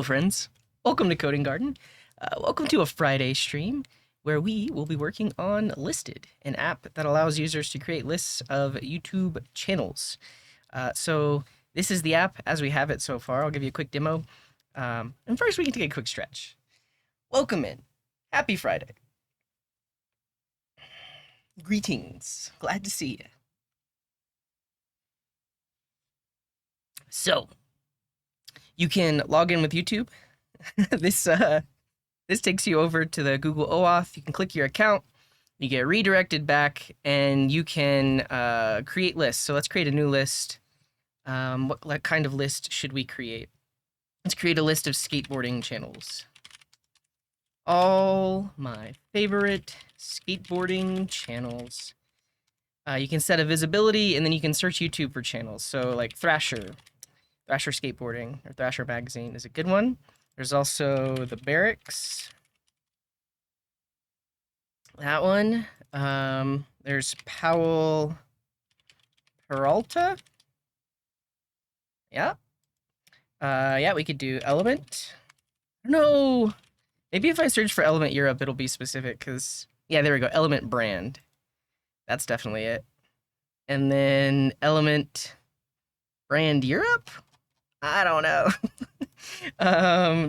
Hello, friends. Welcome to Coding Garden. Welcome to a Friday stream where we will be working on Listed, an app that allows users to create lists of YouTube channels. So this is the app as we have it so far. I'll give you a quick demo. And first, we can take a quick stretch. Welcome in. Happy Friday. Greetings. Glad to see you. So, you can log in with YouTube. This takes you over to the Google OAuth. You can click your account, you get redirected back, and you can create lists. So let's create a new list. What kind of list should we create? Let's create a list of skateboarding channels. All my favorite skateboarding channels. You can set a visibility, and then you can search YouTube for channels. So like Thrasher Skateboarding, or Thrasher Magazine is a good one. There's also the Barracks. That one. There's Powell Peralta. Yeah. Yeah, we could do Element. No. Maybe if I search for Element Europe, it'll be specific, because... Yeah, there we go. Element Brand. That's definitely it. And then Element Brand Europe? I don't know.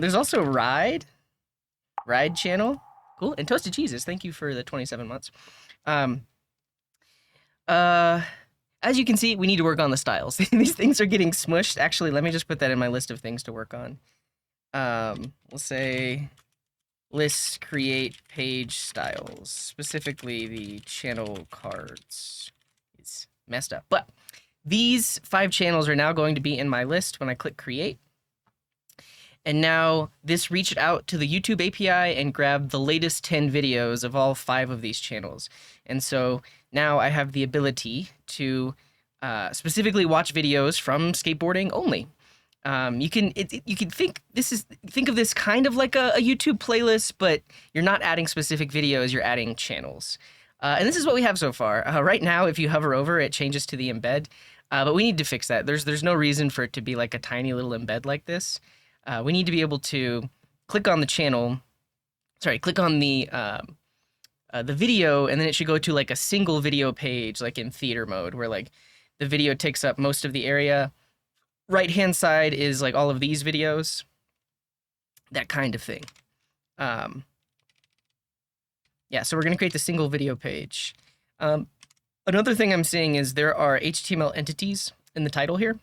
There's also Ride channel. Cool. And Toasted Jesus, thank you for the 27 months. As you can see, we need to work on the styles. These things are getting smushed. Actually, let me just put that in my list of things to work on. We'll say list create page styles, specifically the channel cards. It's messed up, but these 5 channels are now going to be in my list when I click create. And now this reached out to the YouTube API and grabbed the latest 10 videos of all 5 of these channels. And so now I have the ability to specifically watch videos from skateboarding only. You can think of this kind of like a YouTube playlist, but you're not adding specific videos, you're adding channels. And this is what we have so far. Right now, if you hover over, it changes to the embed. But we need to fix that. There's no reason for it to be like a tiny little embed like this. We need to be able to click on the channel, click on the video, and then it should go to like a single video page, like in theater mode, where like the video takes up most of the area. Right-hand side is like all of these videos, that kind of thing. Yeah, so we're going to create the single video page. Another thing I'm seeing is there are HTML entities in the title here.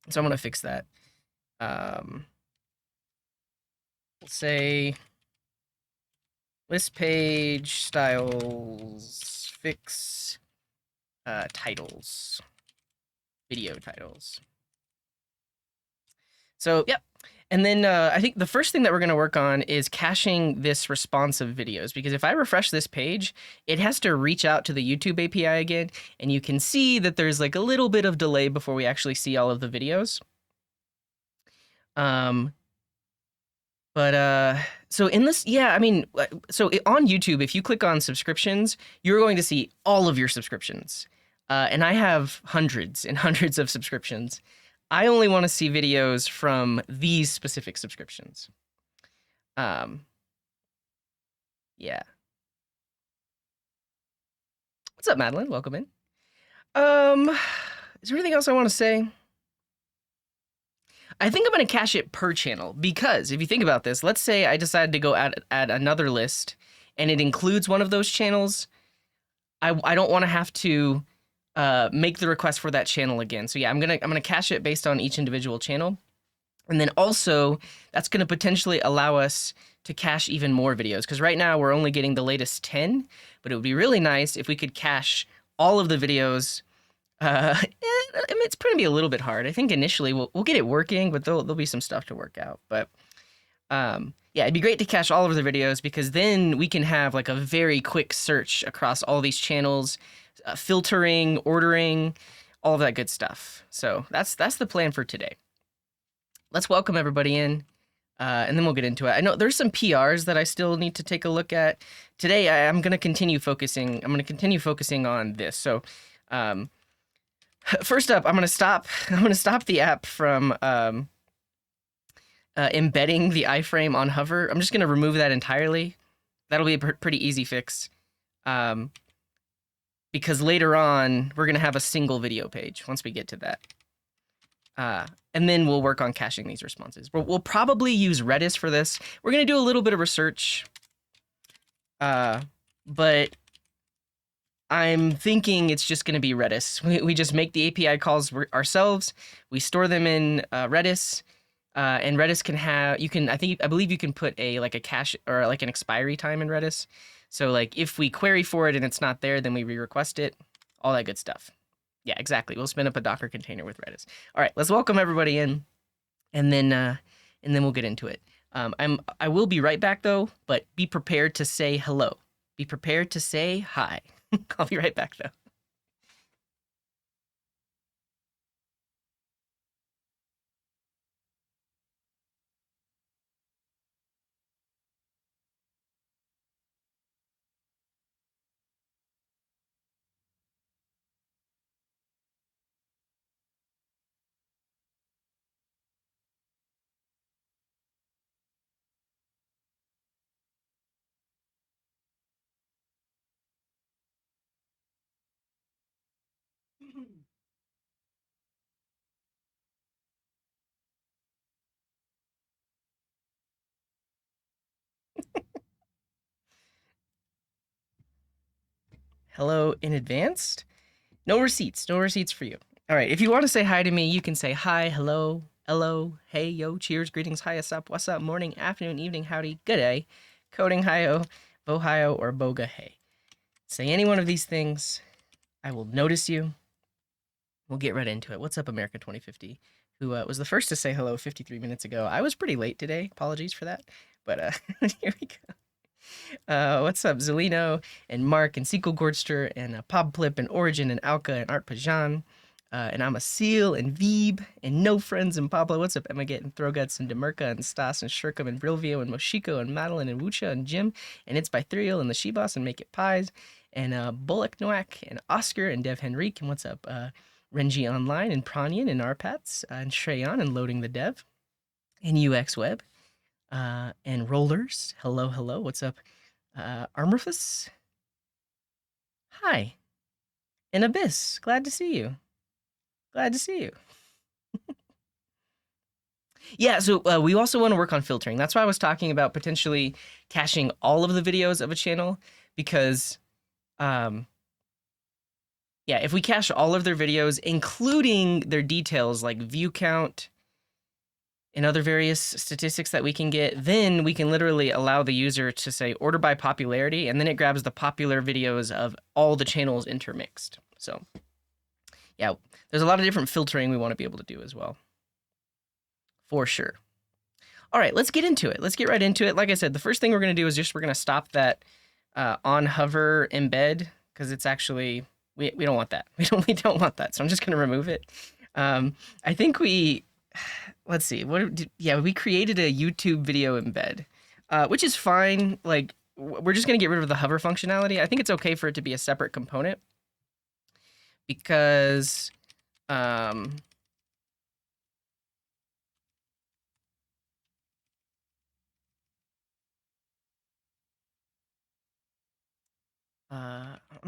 So I'm going to fix that. We'll say list page styles fix titles, video titles. So, yep. And then I think the first thing that we're going to work on is caching this responsive videos, because if I refresh this page, it has to reach out to the YouTube API again, and you can see that there's like a little bit of delay before we actually see all of the videos. So in this, yeah, I mean, so on YouTube, if you click on subscriptions, you're going to see all of your subscriptions. And I have hundreds and hundreds of subscriptions. I only want to see videos from these specific subscriptions. Yeah. What's up, Madeline? Welcome in. Is there anything else I want to say? I think I'm going to cache it per channel, because if you think about this, let's say I decided to go add another list and it includes one of those channels. I don't want to have to make the request for that channel again. So yeah, I'm gonna cache it based on each individual channel. And then also that's gonna potentially allow us to cache even more videos, because right now we're only getting the latest 10, but it would be really nice if we could cache all of the videos. I mean, it's gonna be a little bit hard. I think initially we'll get it working, but there'll be some stuff to work out. But yeah, it'd be great to cache all of the videos, because then we can have like a very quick search across all these channels, filtering, ordering, all of that good stuff. So that's the plan for today. Let's welcome everybody in, and then we'll get into it. I know there's some PRs that I still need to take a look at. Today, I'm going to continue focusing on this. So first up, I'm going to stop the app from embedding the iframe on hover. I'm just going to remove that entirely. That'll be a pretty easy fix. Because later on, we're going to have a single video page once we get to that. And then we'll work on caching these responses. We'll probably use Redis for this. We're going to do a little bit of research. But I'm thinking it's just going to be Redis. We just make the API calls ourselves. We store them in Redis. And Redis can have, I believe you can put a cache or like an expiry time in Redis. So like if we query for it and it's not there, then we re-request it, all that good stuff. Yeah, exactly. We'll spin up a Docker container with Redis. All right, let's welcome everybody in, and then we'll get into it. I will be right back though, but be prepared to say hello. Be prepared to say hi. I'll be right back though. Hello in advance. No receipts for you. All right, if you want to say hi to me, you can say hi, hello, hey, yo, cheers, greetings, hi, what's up, morning, afternoon, evening, howdy, good day, coding, hi-yo, bohio, or boga, hey. Say any one of these things, I will notice you. We'll get right into it. What's up, America 2050, who was the first to say hello 53 minutes ago. I was pretty late today. Apologies for that. But here we go. What's up, Zelino and Mark and Sequel Gordster and Pobplip and Origin and Alka and Art Pajan. And I'm a Seal and Veeb and No Friends and Pablo. What's up, Emma and Throguts and Demerka and Stas and Shirkum and Brilvio and Moshiko and Madeline and Wucha and Jim. And It's by Thriel and the Sheboss and Make It Pies. And Bullock Noak and Oscar and Dev Henrique. And what's up, Renji Online and Pranyan and Arpats and Shreyan and Loading the Dev. And UX Web. And Rollers. Hello, hello. What's up, Armorphus? Hi. And Abyss. Glad to see you. Glad to see you. Yeah, so we also want to work on filtering. That's why I was talking about potentially caching all of the videos of a channel, because, yeah, if we cache all of their videos, including their details like view count and other various statistics that we can get, then we can literally allow the user to say order by popularity, and then it grabs the popular videos of all the channels intermixed. So, yeah, there's a lot of different filtering we want to be able to do as well. For sure. All right, let's get into it. Let's get right into it. Like I said, the first thing we're going to do is we're going to stop that on hover embed, because it's actually, we don't want that. We don't want that. So I'm just going to remove it. I think let's see, we created a YouTube video embed, which is fine. Like, we're just going to get rid of the hover functionality. I think it's okay for it to be a separate component, because I'm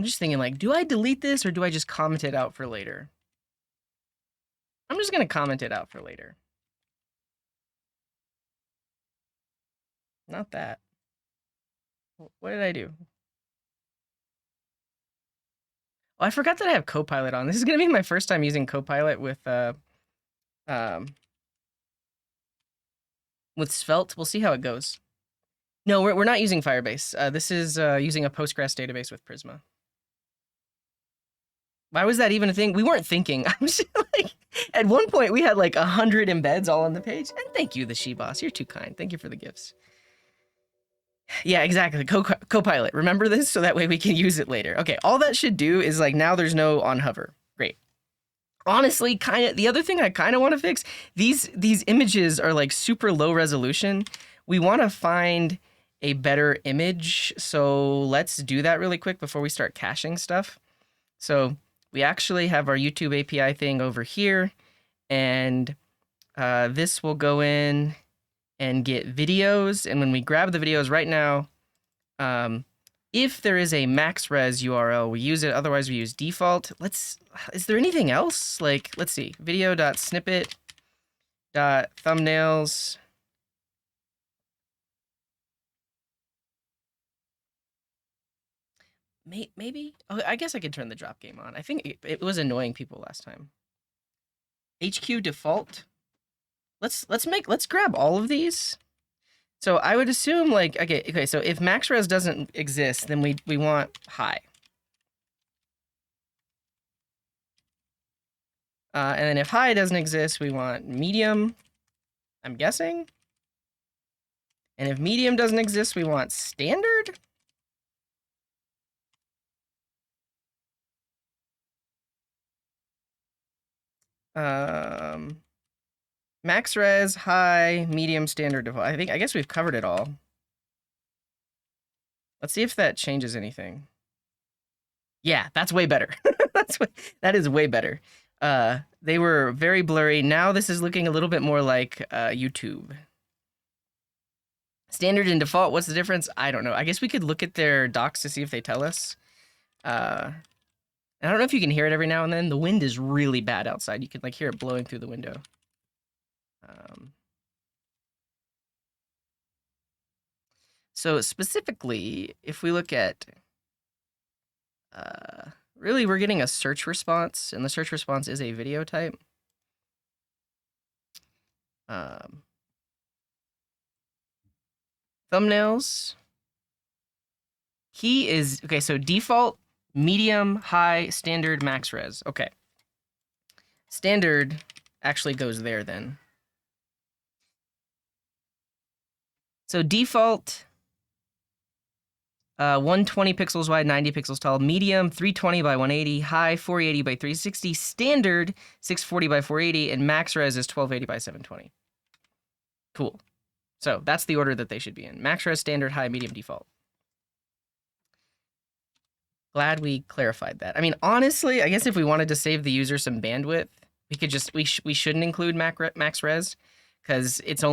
just thinking, like, do I delete this or do I just comment it out for later? I'm just going to comment it out for later. Not that. What did I do? Oh, I forgot that I have Copilot on. This is going to be my first time using Copilot with Svelte. We'll see how it goes. No, we're not using Firebase. This is using a Postgres database with Prisma. Why was that even a thing? We weren't thinking. I was just like, at one point we had like 100 embeds all on the page. And thank you, the Sheboss. You're too kind. Thank you for the gifts. Yeah, exactly. Copilot. Remember this so that way we can use it later. Okay, all that should do is like, now there's no on hover. Great. Honestly, the other thing I kind of want to fix, these images are like super low resolution. We want to find a better image. So let's do that really quick before we start caching stuff. So we actually have our YouTube API thing over here, and this will go in and get videos. And when we grab the videos right now, if there is a max res URL, we use it. Otherwise, we use default. Is there anything else? Like, let's see, video.snippet.thumbnails. Maybe? Oh, I guess I could turn the drop game on. I think it was annoying people last time. HQ default. Let's grab all of these. So I would assume like okay. So if max res doesn't exist, then we want high. And then if high doesn't exist, we want medium. I'm guessing. And if medium doesn't exist, we want standard. Max res, high, medium, standard, default. I guess we've covered it all. Let's see if that changes anything. Yeah, that's way better. That is way better. They were very blurry. Now this is looking a little bit more like YouTube. Standard and default, what's the difference? I don't know. I guess we could look at their docs to see if they tell us. I don't know if you can hear it every now and then. The wind is really bad outside. You can like hear it blowing through the window. So specifically, if we look at, really we're getting a search response, and the search response is a video type. Thumbnails. Key is, okay, so default, medium, high, standard, max res. Okay. Standard actually goes there then. So default, 120 pixels wide, 90 pixels tall. Medium, 320 by 180. High, 480 by 360. Standard, 640 by 480. And max res is 1280 by 720. Cool. So that's the order that they should be in. Max res, standard, high, medium, default. Glad we clarified that. I mean, honestly, I guess if we wanted to save the user some bandwidth, we could just, we shouldn't include max res, because it's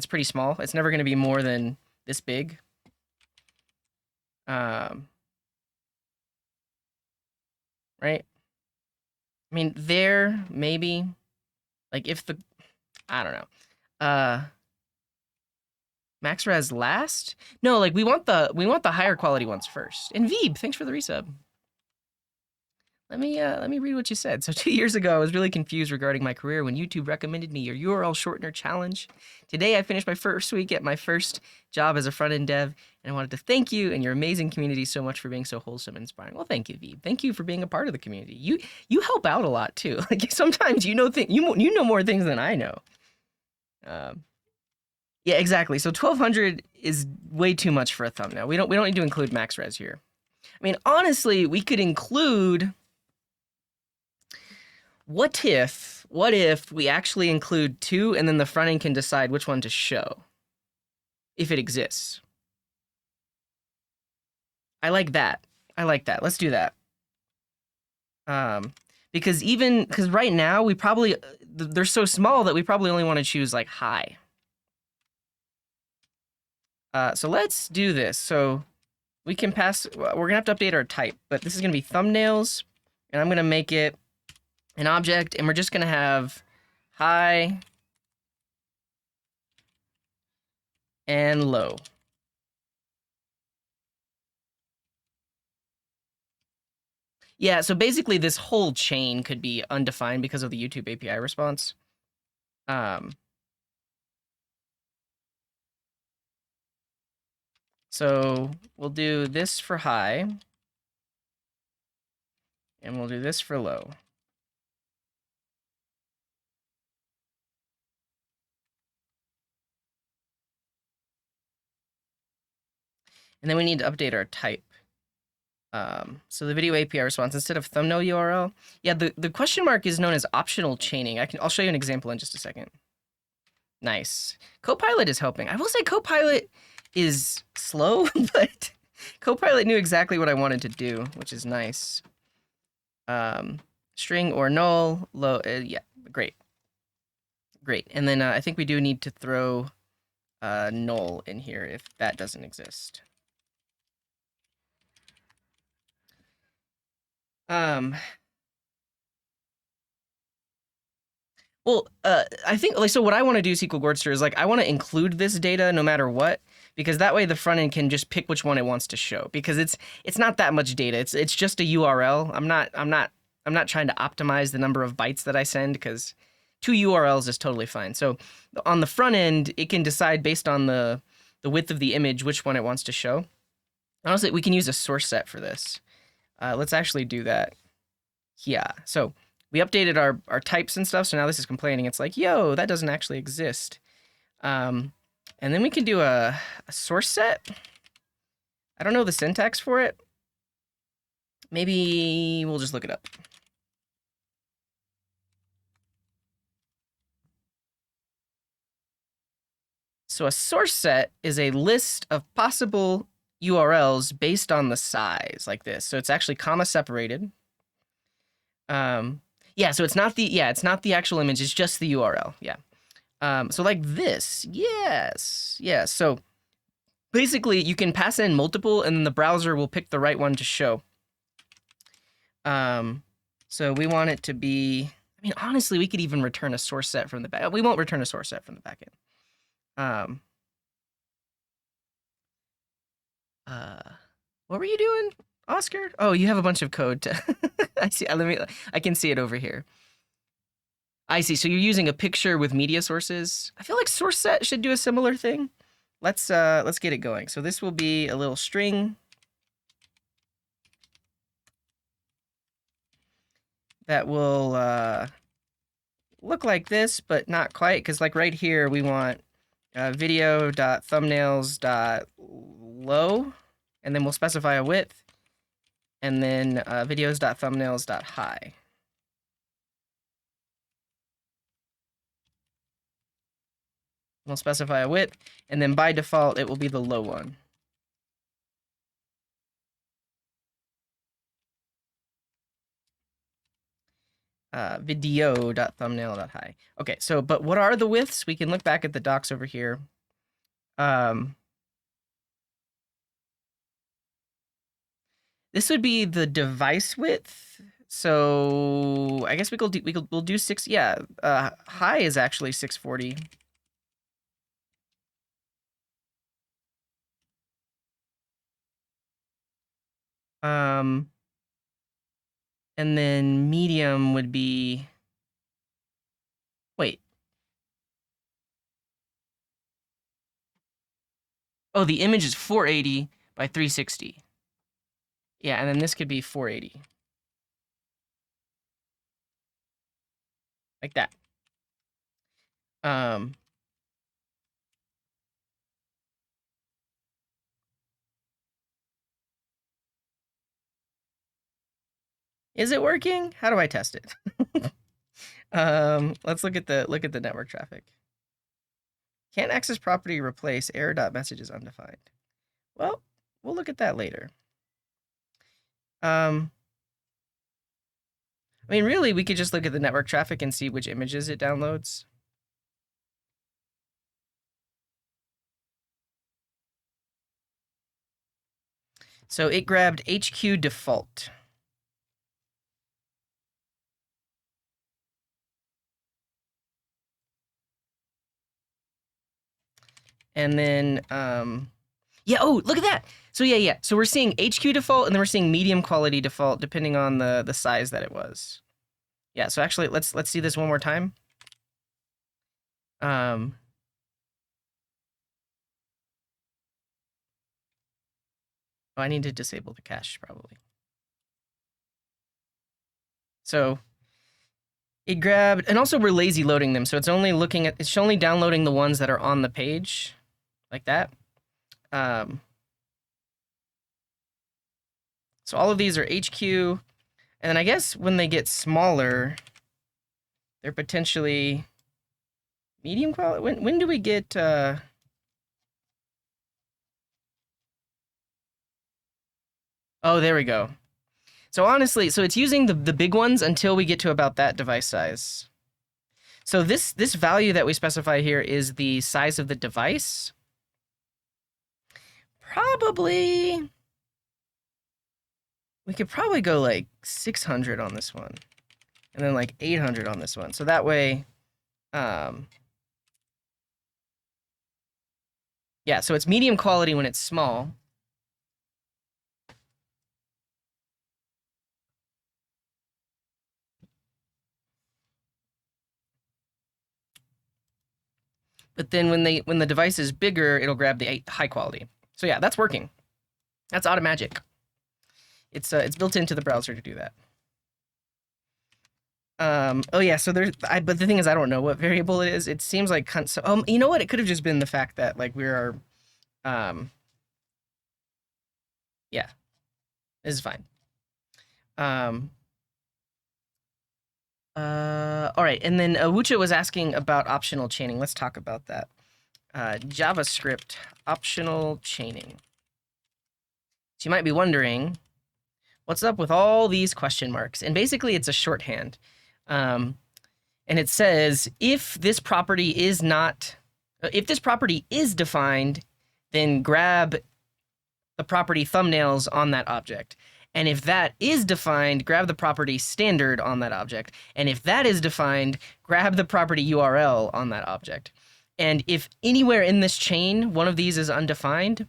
pretty small. It's never going to be more than this big. Right? I mean, there, maybe, like if I don't know. Max res last? No, like we want the higher quality ones first. And Veeb, thanks for the resub. Let me read what you said. So 2 years ago, I was really confused regarding my career when YouTube recommended me your URL shortener challenge. Today, I finished my first week at my first job as a front-end dev, and I wanted to thank you and your amazing community so much for being so wholesome and inspiring. Well, thank you, Veeb. Thank you for being a part of the community. You help out a lot too. Like sometimes you know more things than I know. Yeah, exactly. So 1200 is way too much for a thumbnail. We don't need to include max res here. I mean, honestly, we could include. What if we actually include two and then the front end can decide which one to show? If it exists. I like that. Let's do that. Because right now we probably, they're so small that we probably only want to choose like high. So let's do this. So we can we're gonna have to update our type, but this is gonna be thumbnails, and I'm gonna make it an object, and we're just gonna have high and low. Yeah, so basically this whole chain could be undefined because of the YouTube API response. So we'll do this for high, and we'll do this for low. And then we need to update our type. So the video API response, instead of thumbnail URL, yeah, the question mark is known as optional chaining. I'll show you an example in just a second. Nice. Copilot is helping. I will say Copilot is slow, but Copilot knew exactly what I wanted to do, which is nice. String or null, low, yeah, great. And then I think we do need to throw null in here if that doesn't exist. Well, I think like so. What I want to do, SQL Gordster, is like I want to include this data no matter what, because that way the front end can just pick which one it wants to show. Because it's not that much data. It's just a URL. I'm not trying to optimize the number of bytes that I send because 2 URLs is totally fine. So on the front end, it can decide based on the width of the image which one it wants to show. Honestly, we can use a source set for this. Let's actually do that. Yeah. So we updated our types and stuff, so now this is complaining. It's like, yo, that doesn't actually exist. And then we can do a source set. I don't know the syntax for it. Maybe we'll just look it up. So a source set is a list of possible URLs based on the size, like this. So it's actually comma separated. Yeah, so it's not the actual image, it's just the URL. Yeah. So like this. Yes. Yeah. So basically you can pass in multiple and then the browser will pick the right one to show. So we want it to be, I mean, honestly, we could even return a source set from the back. We won't return a source set from the back end. What were you doing, Oscar? Oh, you have a bunch of code to I see. I can see it over here. I see. So you're using a picture with media sources. I feel like source set should do a similar thing. Let's get it going. So this will be a little string that will look like this, but not quite, because like right here we want video.thumbnails.low, and then we'll specify a width, and then videos.thumbnails.high. We'll specify a width, and then by default it will be the low one. Video.thumbnail.high. Okay, so but what are the widths? We can look back at the docs over here. This would be the device width. So I guess we'll do 6. Yeah, high is actually 640. And then medium would be, wait. Oh, the image is 480 by 360. Yeah, and then this could be 480. Like that. Is it working? How do I test it? Let's look at the network traffic. Can't access property replace error.message is undefined. Well, we'll look at that later. I mean, really, we could just look at the network traffic and see which images it downloads. So it grabbed HQ default. And then, yeah, oh, look at that. So yeah. So we're seeing HQ default, and then we're seeing medium quality default, depending on the size that it was. Yeah, so actually, let's see this one more time. Oh, I need to disable the cache, probably. So it grabbed, and also we're lazy loading them, so it's only downloading the ones that are on the page, like that. So all of these are HQ, and then I guess when they get smaller, they're potentially medium quality. When do we get? Oh, there we go. So honestly, so it's using the big ones until we get to about that device size. So this value that we specify here is the size of the device. Probably, we could probably go like 600 on this one, and then like 800 on this one. So that way, yeah, so it's medium quality when it's small. But then when the device is bigger, it'll grab the high quality. So yeah, that's working. That's automagic. It's built into the browser to do that. Oh yeah, so but the thing is, I don't know what variable it is. It seems like so, you know what? It could have just been the fact that like yeah, this is fine. All right, and then Wucha was asking about optional chaining. Let's talk about that. JavaScript optional chaining. So you might be wondering, what's up with all these question marks? And basically, it's a shorthand. And it says, if this property is defined, then grab the property thumbnails on that object. And if that is defined, grab the property standard on that object. And if that is defined, grab the property URL on that object. And if anywhere in this chain, one of these is undefined,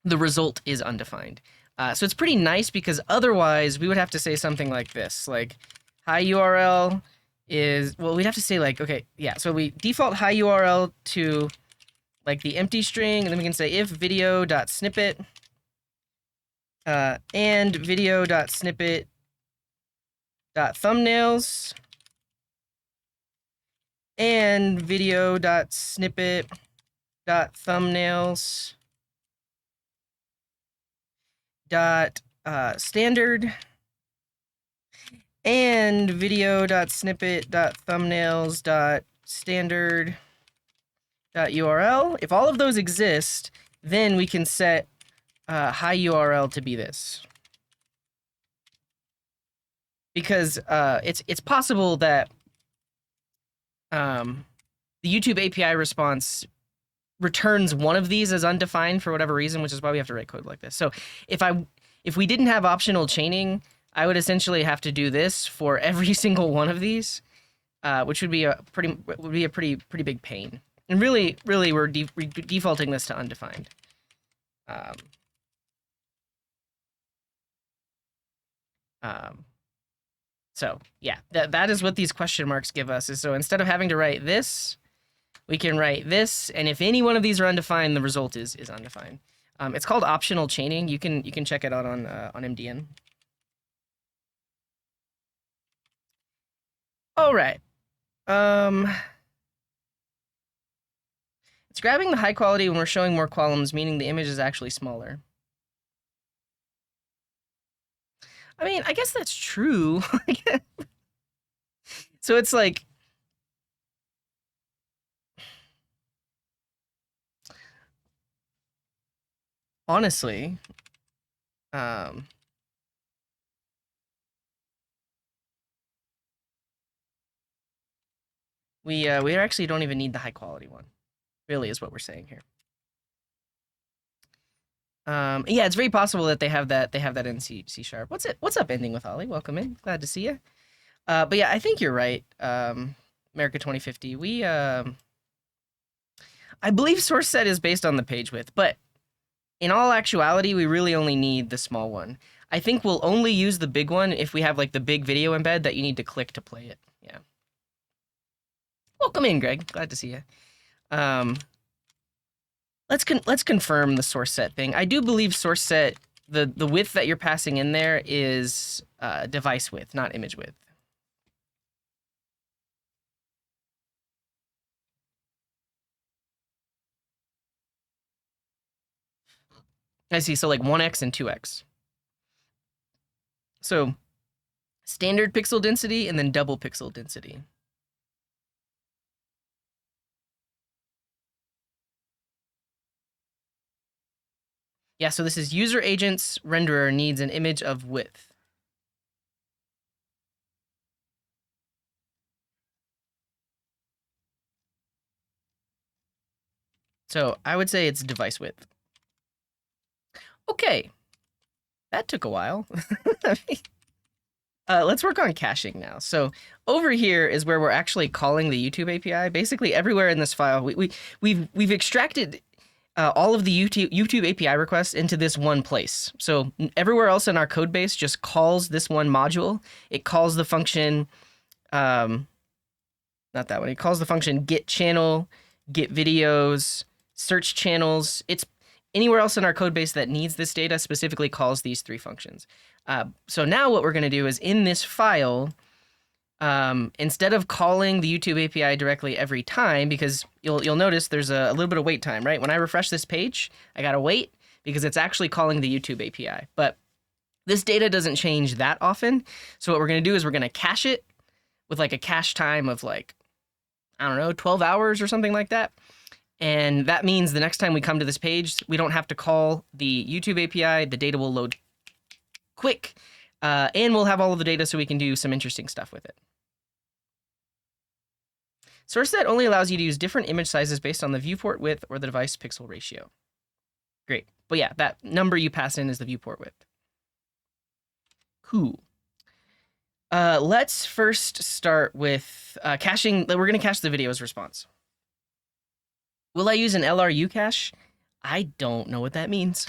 the result is undefined. So it's pretty nice because otherwise we would have to say something like this, like hi URL is, well, we'd have to say like, okay, yeah, so we default hi URL to like the empty string, and then we can say if video.snippet and video.snippet.thumbnails and video.snippet.thumbnails standard and video.snippet.thumbnails.standard.url. If all of those exist, then we can set hi URL to be this. Because it's possible that the YouTube API response returns one of these as undefined for whatever reason, which is why we have to write code like this. So if we didn't have optional chaining, I would essentially have to do this for every single one of these, which would be a pretty big pain. And really, we're defaulting this to undefined. So yeah, that is what these question marks give us. Is so instead of having to write this, we can write this, and if any one of these are undefined, the result is undefined. It's called optional chaining. You can check it out on MDN. All right. It's grabbing the high quality when we're showing more columns, meaning the image is actually smaller. I mean, I guess that's true. So it's like, honestly, we actually don't even need the high quality one, really, is what we're saying here. Yeah, it's very possible that they have that in C#. What's up, Ending with Ollie? Welcome in. Glad to see you. But yeah, I think you're right. America 2050. We I believe source set is based on the page width, but in all actuality, we really only need the small one. I think we'll only use the big one if we have like the big video embed that you need to click to play it. Yeah. Welcome in, Greg. Glad to see you. Let's confirm the source set thing. I do believe source set, the width that you're passing in there is device width, not image width. I see, so like 1x and 2x. So standard pixel density and then double pixel density. Yeah, so this is user agents renderer needs an image of width. So I would say it's device width. Okay, that took a while. Let's work on caching now. So over here is where we're actually calling the YouTube API. Basically, everywhere in this file, we've extracted all of the YouTube API requests into this one place. So everywhere else in our code base just calls this one module. It calls the function, not that one. It calls the function get channel, get videos, search channels. It's anywhere else in our code base that needs this data specifically calls these three functions. So now what we're going to do is in this file, instead of calling the YouTube API directly every time, because you'll notice there's a little bit of wait time, right? When I refresh this page, I got to wait because it's actually calling the YouTube API. But this data doesn't change that often. So what we're going to do is we're going to cache it with like a cache time of like, I don't know, 12 hours or something like that. And that means the next time we come to this page, we don't have to call the YouTube API. The data will load quick, and we'll have all of the data so we can do some interesting stuff with it. Source set only allows you to use different image sizes based on the viewport width or the device pixel ratio. Great. But yeah, that number you pass in is the viewport width. Cool. Let's first start with caching. We're going to cache the video's response. Will I use an LRU cache? I don't know what that means.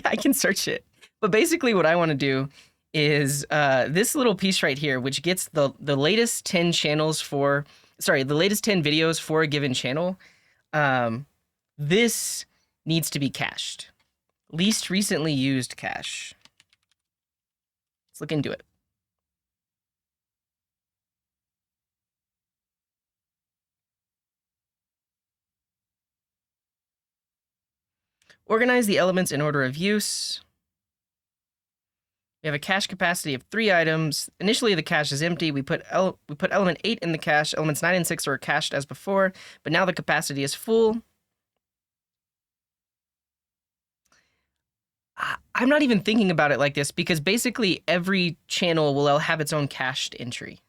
I can search it. But basically what I want to do is this little piece right here, which gets the latest 10 channels for, sorry, the latest 10 videos for a given channel. This needs to be cached. Least recently used cache. Let's look into it. Organize the elements in order of use. We have a cache capacity of 3 items. Initially, the cache is empty. We put element 8 in the cache. Elements 9 and 6 are cached as before, but now the capacity is full. I'm not even thinking about it like this because basically every channel will have its own cached entry.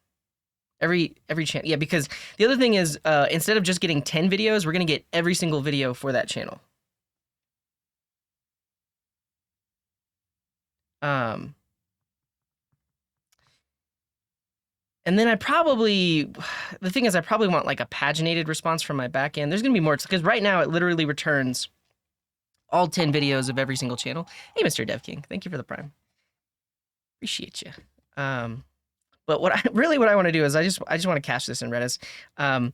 Every channel, yeah. Because the other thing is, instead of just getting 10 videos, we're gonna get every single video for that channel. And then the thing is I probably want like a paginated response from my backend. There's going to be more, because right now it literally returns all 10 videos of every single channel. Hey, Mr. Dev King, thank you for the Prime. Appreciate you. But what I want to do is I just want to cache this in Redis. I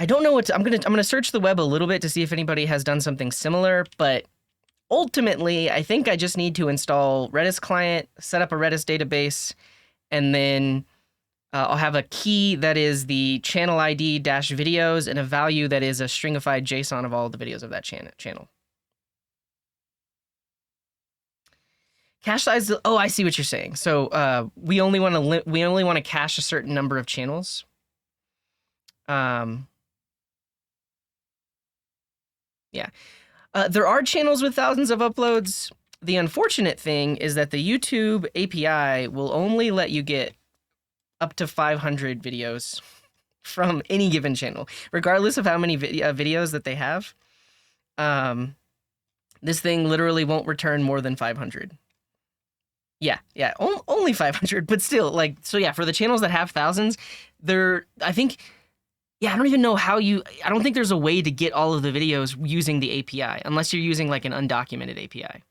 don't know what I'm gonna search the web a little bit to see if anybody has done something similar, but ultimately I think I just need to install Redis client, set up a Redis database, and then I'll have a key that is the channel ID -videos and a value that is a stringified JSON of all the videos of that channel. Cache size. Oh, I see what you're saying. So we only want to cache a certain number of channels. Yeah. There are channels with thousands of uploads. The unfortunate thing is that the YouTube API will only let you get up to 500 videos from any given channel, regardless of how many videos that they have. This thing literally won't return more than 500. Yeah, only 500, but still, like, so yeah, for the channels that have thousands, I think, yeah, I don't even know how I don't think there's a way to get all of the videos using the API, unless you're using like an undocumented API.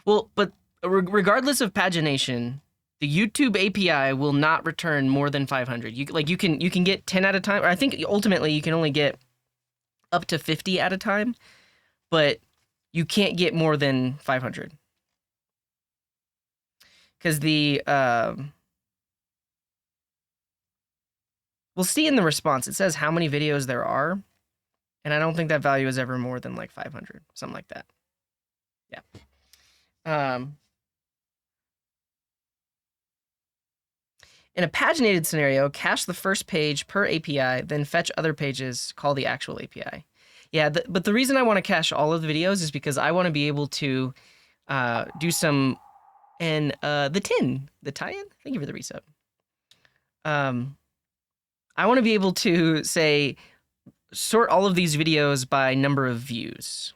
Well, but regardless of pagination, the YouTube API will not return more than 500. You can get 10 at a time, or I think ultimately you can only get up to 50 at a time, but you can't get more than 500. Because we'll see in the response, it says how many videos there are, and I don't think that value is ever more than like 500, something like that. Yeah. In a paginated scenario, cache the first page per API, then fetch other pages, call the actual API. Yeah, but the reason I want to cache all of the videos is because I want to be able to do some And the tin, the tie-in. Thank you for the resub. I want to be able to say sort all of these videos by number of views.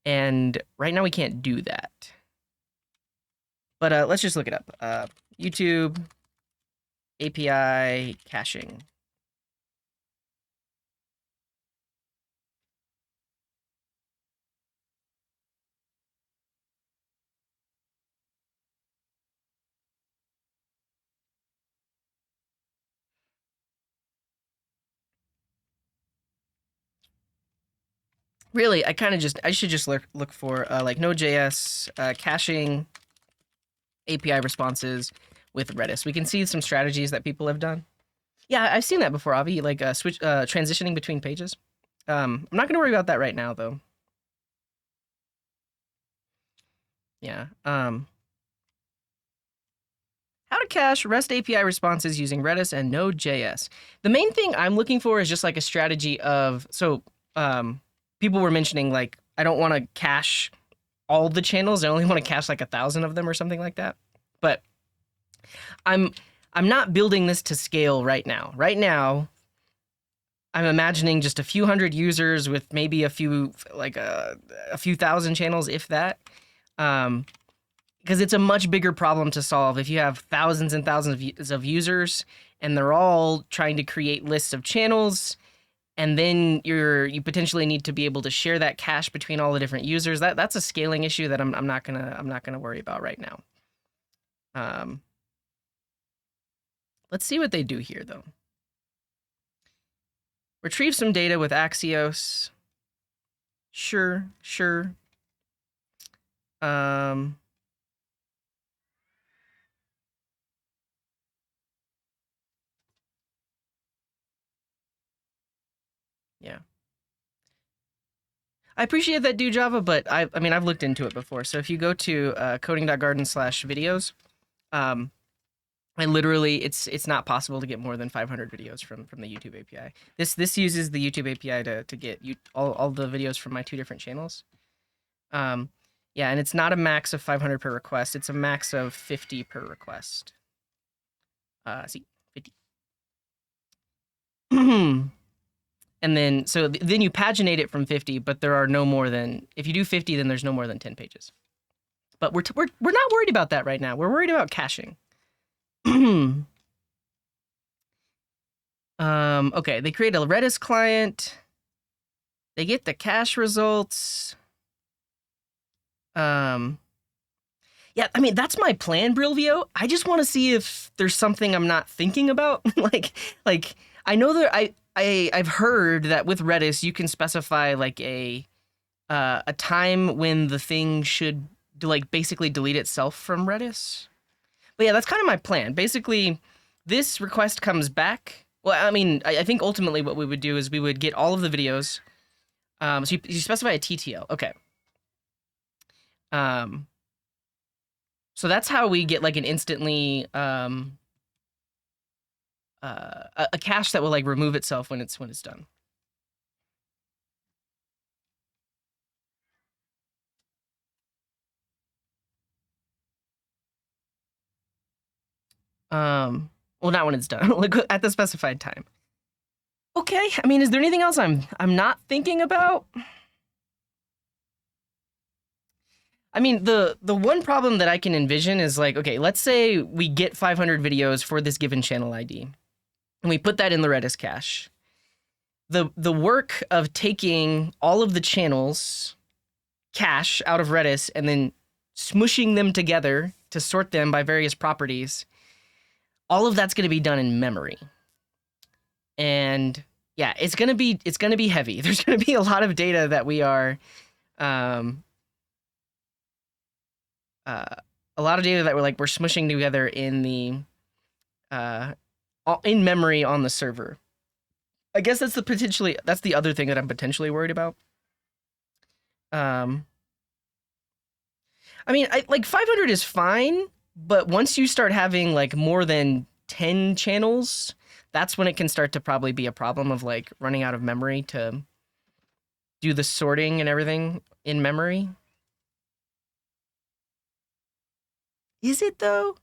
And right now we can't do that. But let's just look it up. YouTube API caching. Really, I should just look for like Node.js caching API responses with Redis. We can see some strategies that people have done. Yeah, I've seen that before, Avi, like transitioning between pages. I'm not going to worry about that right now, though. Yeah. How to cache REST API responses using Redis and Node.js. The main thing I'm looking for is just like a strategy of, people were mentioning like, I don't want to cache all the channels. I only want to cache like 1,000 of them or something like that. But I'm not building this to scale right now. Right now, I'm imagining just a few hundred users with maybe a few thousand channels, if that. Because it's a much bigger problem to solve if you have thousands and thousands of users and they're all trying to create lists of channels, and then you potentially need to be able to share that cache between all the different users. That's a scaling issue that I'm not gonna worry about right now. Let's see what they do here though. Retrieve some data with Axios. Sure. Yeah. I appreciate that, do Java, but I mean, I've looked into it before. So if you go to coding.garden/videos, I literally, it's not possible to get more than 500 videos from the YouTube API. This uses the YouTube API to get all the videos from my 2 different channels. Yeah, and it's not a max of 500 per request. It's a max of 50 per request. See, 50. And then, so then you paginate it from 50, but there are no more than, if you do 50, then there's no more than 10 pages. But we're not worried about that right now. We're worried about caching. Okay, they create a Redis client. They get the cache results. Yeah, I mean, that's my plan, Brilvio. I just want to see if there's something I'm not thinking about. like I know that I've heard that with Redis you can specify like a time when the thing should like basically delete itself from Redis. But yeah, that's kind of my plan. Basically, this request comes back. Well, I mean, I think ultimately what we would do is we would get all of the videos. So you specify a TTL. Okay. So that's how we get like an instantly a cache that will like remove itself when it's done. Well, not when it's done, like at the specified time. Okay, I mean, is there anything else I'm not thinking about? I mean, the one problem that I can envision is like, okay, let's say we get 500 videos for this given channel ID, and we put that in the Redis cache. The work of taking all of the channels cache out of Redis and then smushing them together to sort them by various properties, all of that's going to be done in memory. And yeah, it's going to be heavy. There's going to be a lot of data that we are a lot of data that we're smushing together in the in memory on the server. I guess that's the other thing that I'm potentially worried about. I mean, like 500 is fine, but once you start having like more than 10 channels, that's when it can start to probably be a problem of like running out of memory to do the sorting and everything in memory. Is it though?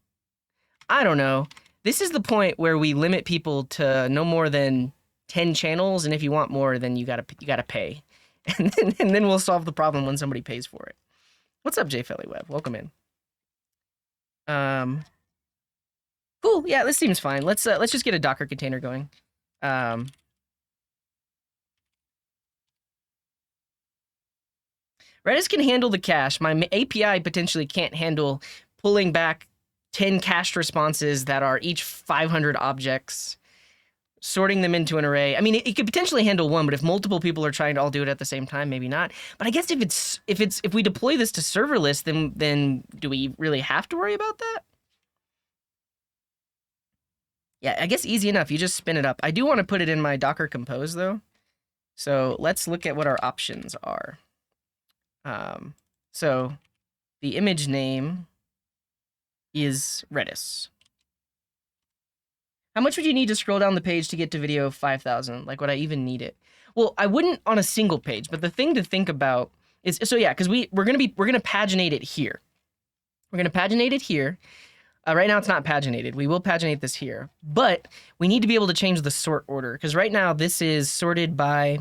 I don't know. This is the point where we limit people to no more than 10 channels, and if you want more, then you gotta pay. And then we'll solve the problem when somebody pays for it. What's up, JFellyWeb? Welcome in. Cool. Yeah, this seems fine. Let's just get a Docker container going. Redis can handle the cache. My API potentially can't handle pulling back 10 cached responses that are each 500 objects, sorting them into an array. I mean, it could potentially handle one, but if multiple people are trying to all do it at the same time, maybe not. But I guess if we deploy this to serverless, then do we really have to worry about that? Yeah, I guess easy enough. You just spin it up. I do want to put it in my Docker Compose though. So let's look at what our options are. So the image name is Redis. How much would you need to scroll down the page to get to video 5,000? Like, would I even need it? Well, I wouldn't on a single page, but the thing to think about is, so yeah, because we're gonna paginate it here. We're gonna paginate it here. Right now it's not paginated. We will paginate this here, but we need to be able to change the sort order because right now this is sorted by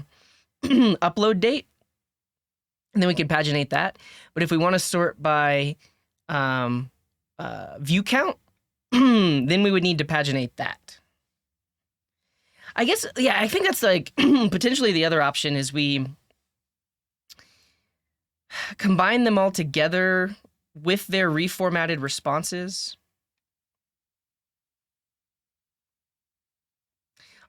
upload date, and then we can paginate that. But if we want to sort by view count, then we would need to paginate that. I guess, yeah, I think that's like potentially the other option is we combine them all together with their reformatted responses.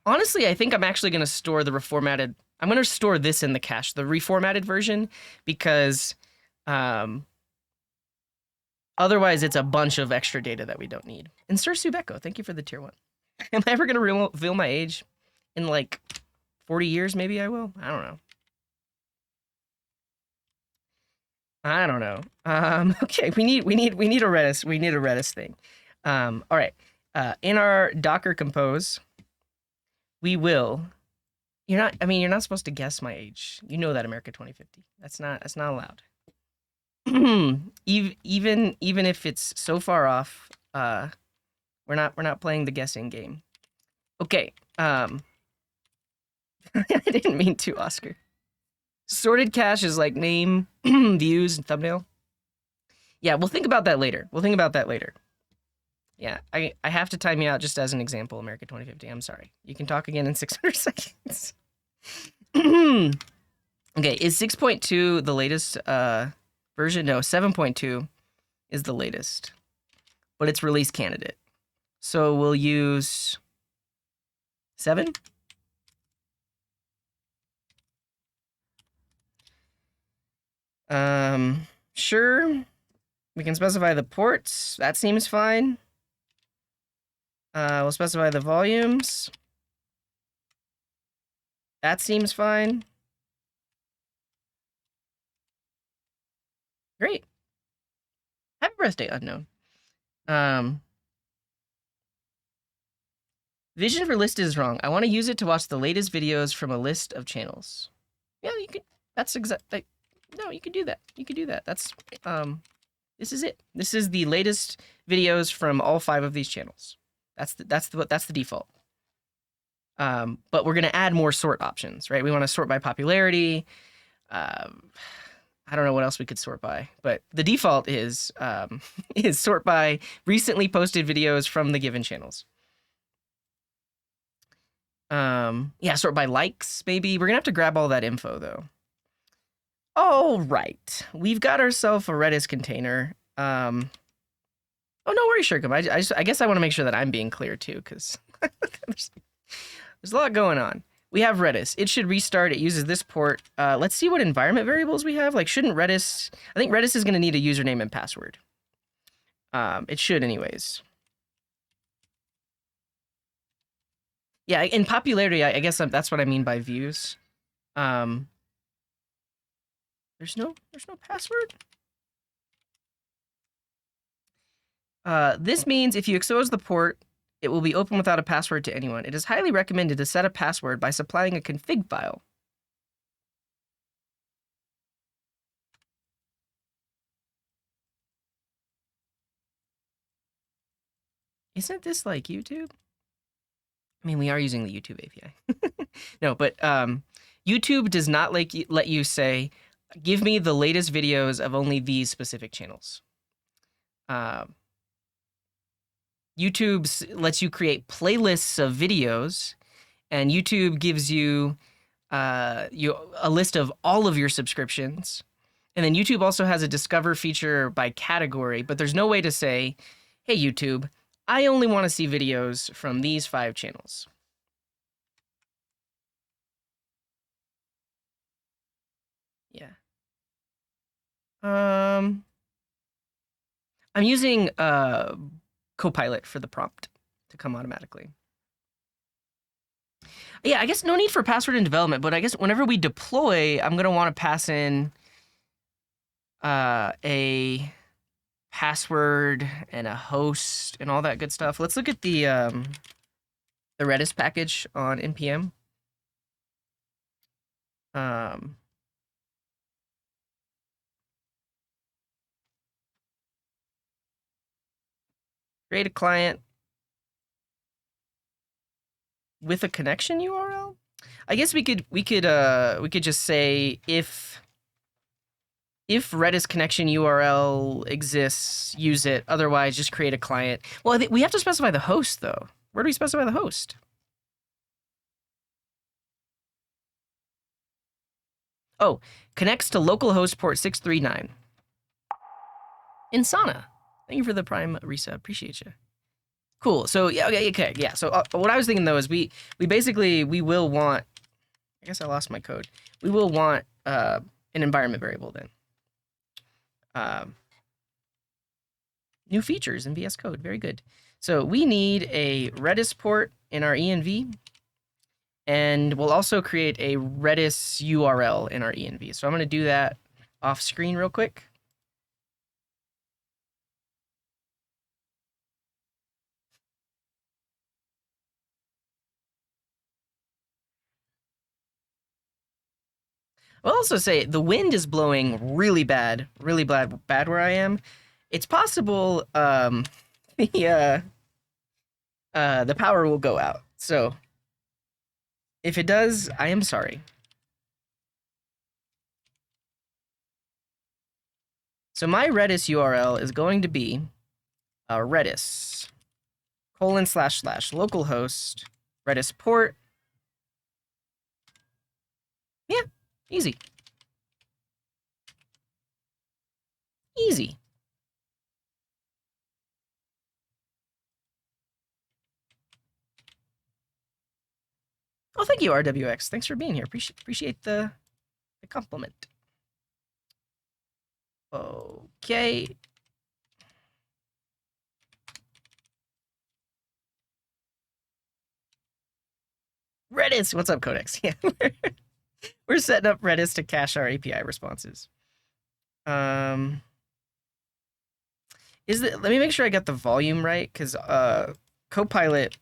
Honestly, I think I'm actually going to store the reformatted. I'm going to store this in the cache, the reformatted version, because otherwise it's a bunch of extra data that we don't need. And Sir Subeko, thank you for the tier 1. Am I ever going to reveal my age? In like 40 years, maybe I will. I don't know. Okay, we need a Redis. We need a Redis thing. All right. In our Docker Compose, we will. You're not supposed to guess my age. You know that, America 2050. That's not allowed. even if it's so far off, we're not playing the guessing game. Okay. I didn't mean to, Oscar. Sorted cache is like name, views, and thumbnail. Yeah, we'll think about that later. Yeah, I have to time you out just as an example, America 2050. I'm sorry. You can talk again in 600 seconds. Okay, is 6.2 the latest version? No, 7.2 is the latest, but it's release candidate. So we'll use 7. Sure. We can specify the ports. That seems fine. We'll specify the volumes. That seems fine. Great. Happy birthday, unknown. Vision for list is wrong. I want to use it to watch the latest videos from a list of channels. Yeah, you could. That's exact. No, you could do that. You could do that. That's this is it. This is the latest videos from all 5 of these channels. That's the default. But we're gonna add more sort options, right? We want to sort by popularity. I don't know what else we could sort by, but the default is sort by recently posted videos from the given channels. Yeah, sort by likes, maybe. We're gonna have to grab all that info though. All right, we've got ourselves a Redis container. Oh, no worries, Shirkum. I guess I want to make sure that I'm being clear too, because there's a lot going on. We have Redis. It should restart. It uses this port. Let's see what environment variables we have. Like, shouldn't Redis... I think Redis is going to need a username and password. It should anyways. Yeah, in popularity, I guess that's what I mean by views. There's no password? This means if you expose the port, it will be open without a password to anyone. It is highly recommended to set a password by supplying a config file. Isn't this like YouTube? I mean, we are using the YouTube API. No, but YouTube does not let you say, give me the latest videos of only these specific channels. YouTube lets you create playlists of videos, and YouTube gives you a list of all of your subscriptions. And then YouTube also has a discover feature by category, but there's no way to say, hey, YouTube, I only want to see videos from these 5 channels. Yeah. I'm using Copilot for the prompt to come automatically. Yeah, I guess no need for password in development, but I guess whenever we deploy, I'm going to want to pass in a password and a host and all that good stuff. Let's look at the Redis package on npm. Create a client with a connection URL. I guess we could just say if Redis connection URL exists, use it. Otherwise, just create a client. Well, I think we have to specify the host, though. Where do we specify the host? Oh, connects to localhost port 639. Insana. Thank you for the Prime resub. Appreciate you. Cool. So yeah, okay, yeah. So what I was thinking though is we will want. I guess I lost my code. We will want an environment variable then. New features in VS Code. Very good. So we need a Redis port in our env, and we'll also create a Redis URL in our env. So I'm going to do that off screen real quick. I'll also say the wind is blowing really bad where I am. It's possible the power will go out. So if it does, I am sorry. So my Redis URL is going to be Redis / localhost Redis port. Yeah, easy. Easy. Oh, thank you, RWX. Thanks for being here. Appreciate the compliment. Okay. Redis. What's up, Codex? Yeah, we're setting up Redis to cache our API responses. Let me make sure I got the volume right, because Copilot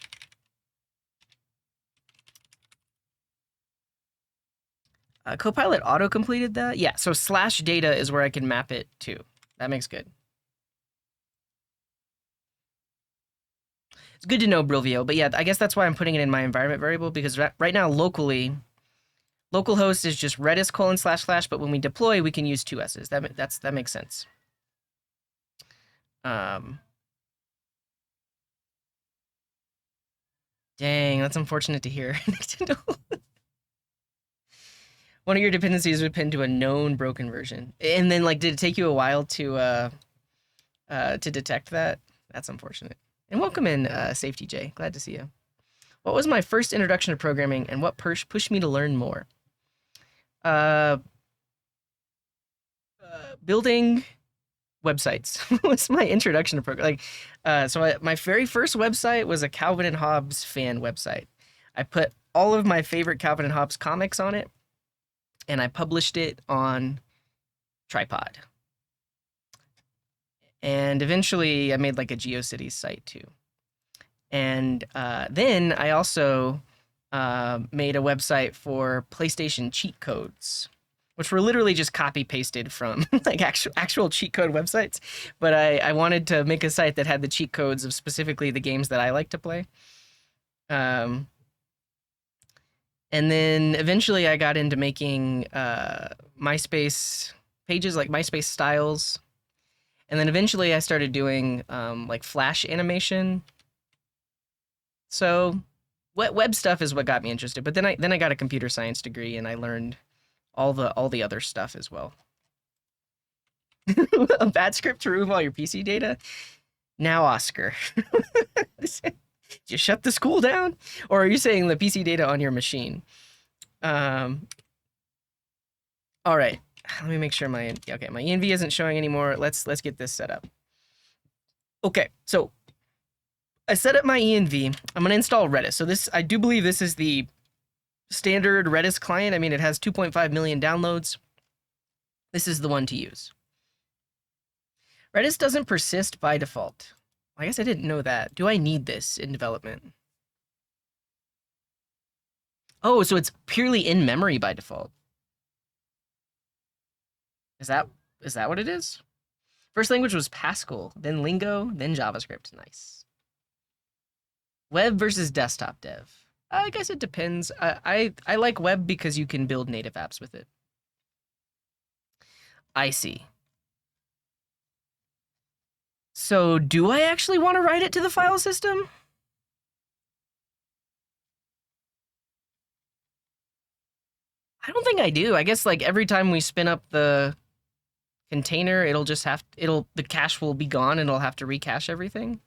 Copilot auto-completed that? Yeah, so /data is where I can map it to. That makes good. It's good to know, Brilvio, but yeah, I guess that's why I'm putting it in my environment variable, because right now, locally, localhost is just Redis //, but when we deploy, we can use 2 S's. That makes sense. Dang, that's unfortunate to hear. One of your dependencies would pin to a known broken version. And then, like, did it take you a while to detect that? That's unfortunate. And welcome in, Safety J. Glad to see you. What was my first introduction to programming, and what pushed me to learn more? Building websites was my introduction to programming. Like, my very first website was a Calvin and Hobbes fan website. I put all of my favorite Calvin and Hobbes comics on it, and I published it on Tripod. And eventually I made like a GeoCities site too. And then I also made a website for PlayStation cheat codes. which were literally just copy pasted from like actual cheat code websites. But I wanted to make a site that had the cheat codes of specifically the games that I like to play. And then eventually I got into making MySpace pages, like MySpace styles. And then eventually I started doing like Flash animation. So web stuff is what got me interested. But then I got a computer science degree and I learned all the other stuff as well. A bad script to remove all your PC data? Now, Oscar. You shut the school down? Or are you saying the PC data on your machine? All right. Let me make sure my env isn't showing anymore. Let's get this set up. Okay, so I set up my env. I'm gonna install Redis. So I do believe this is the standard Redis client. I mean, it has 2.5 million downloads. This is the one to use. Redis doesn't persist by default. I guess I didn't know that. Do I need this in development? Oh, so it's purely in memory by default. Is that what it is? First language was Pascal, then Lingo, then JavaScript. Nice. Web versus desktop dev. I guess it depends. I like web because you can build native apps with it. I see. So do I actually want to write it to the file system? I don't think I do. I guess like every time we spin up the container, the cache will be gone and it'll have to recache everything.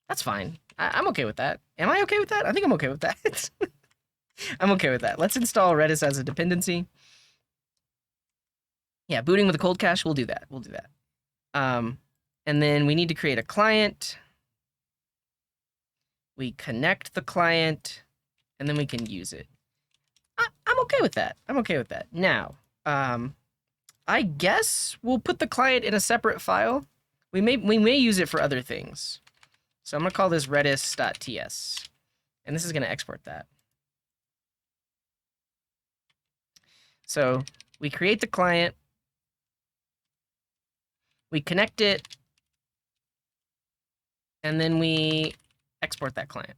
That's fine. I'm okay with that. Am I okay with that? I think I'm okay with that. I'm okay with that. Let's install Redis as a dependency. Yeah, booting with a cold cache, we'll do that. We'll do that. And then we need to create a client. We connect the client, and then we can use it. I'm okay with that. I'm okay with that. Now, I guess we'll put the client in a separate file. We may use it for other things. So I'm gonna call this redis.ts, and this is gonna export that. So we create the client, we connect it, and then we export that client.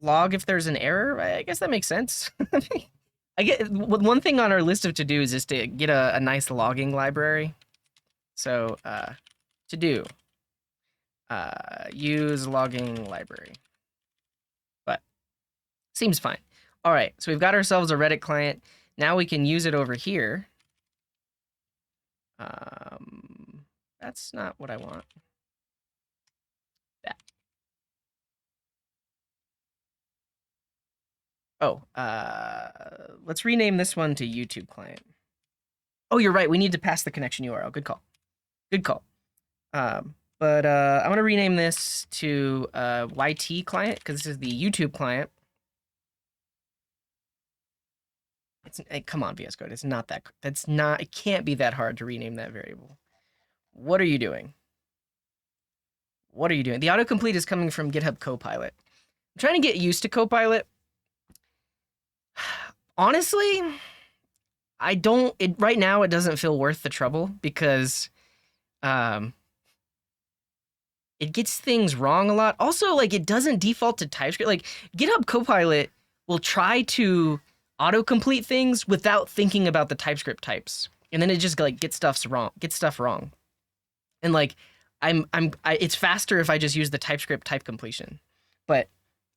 Log if there's an error. I guess that makes sense. I get one thing on our list of to-dos is to get a nice logging library. So to do, use logging library. But seems fine. All right, so we've got ourselves a Reddit client. Now we can use it over here. That's not what I want. That. Oh, let's rename this one to YouTube client. Oh, you're right. We need to pass the connection URL. Good call. Good call. But I'm gonna rename this to YT client because this is the YouTube client. Come on, VS Code. It's not that. It can't be that hard to rename that variable. What are you doing? What are you doing? The autocomplete is coming from GitHub Copilot. I'm trying to get used to Copilot. Honestly, right now it doesn't feel worth the trouble because it gets things wrong a lot. Also, like it doesn't default to TypeScript. Like GitHub Copilot will try to autocomplete things without thinking about the TypeScript types. And then it just like gets stuff wrong. And like it's faster if I just use the TypeScript type completion. But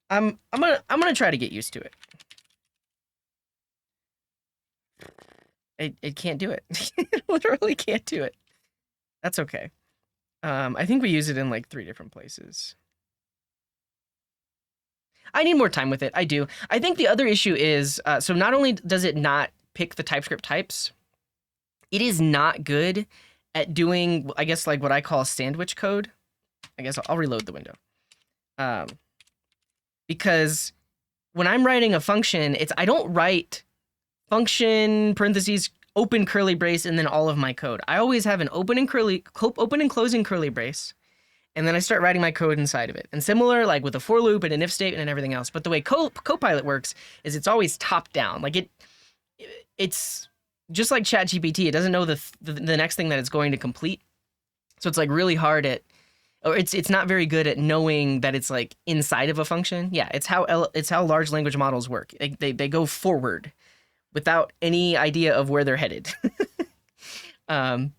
I'm gonna try to get used to it. It can't do it. It literally can't do it. That's okay. I think we use it in like 3 different places. I need more time with it. I do. I think the other issue is, so not only does it not pick the TypeScript types, it is not good at doing, I guess, like what I call sandwich code. I guess I'll reload the window. Because when I'm writing a function, I don't write function, parentheses, open curly brace, and then all of my code. I always have an open and closing curly brace, and then I start writing my code inside of it. And similar, like with a for loop and an if statement and everything else. But the way Copilot works is it's always top down. Like it's just like ChatGPT. It doesn't know the next thing that it's going to complete. So it's like really hard at, or it's not very good at knowing that it's like inside of a function. Yeah, it's how large language models work. They go forward without any idea of where they're headed. But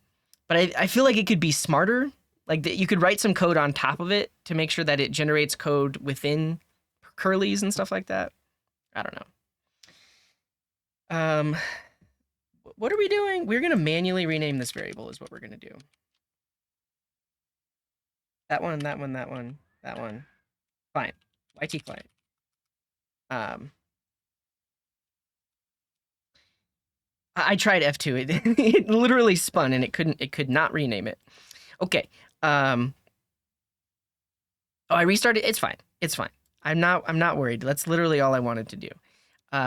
I feel like it could be smarter. Like you could write some code on top of it to make sure that it generates code within curlies and stuff like that. I don't know. What are we doing? We're gonna manually rename this variable is what we're gonna do. That one, that one, that one, that one. Fine. YT client. I tried F2. It literally spun and it could not rename it. Okay. Oh, I restarted. It's fine. It's fine. I'm not worried. That's literally all I wanted to do.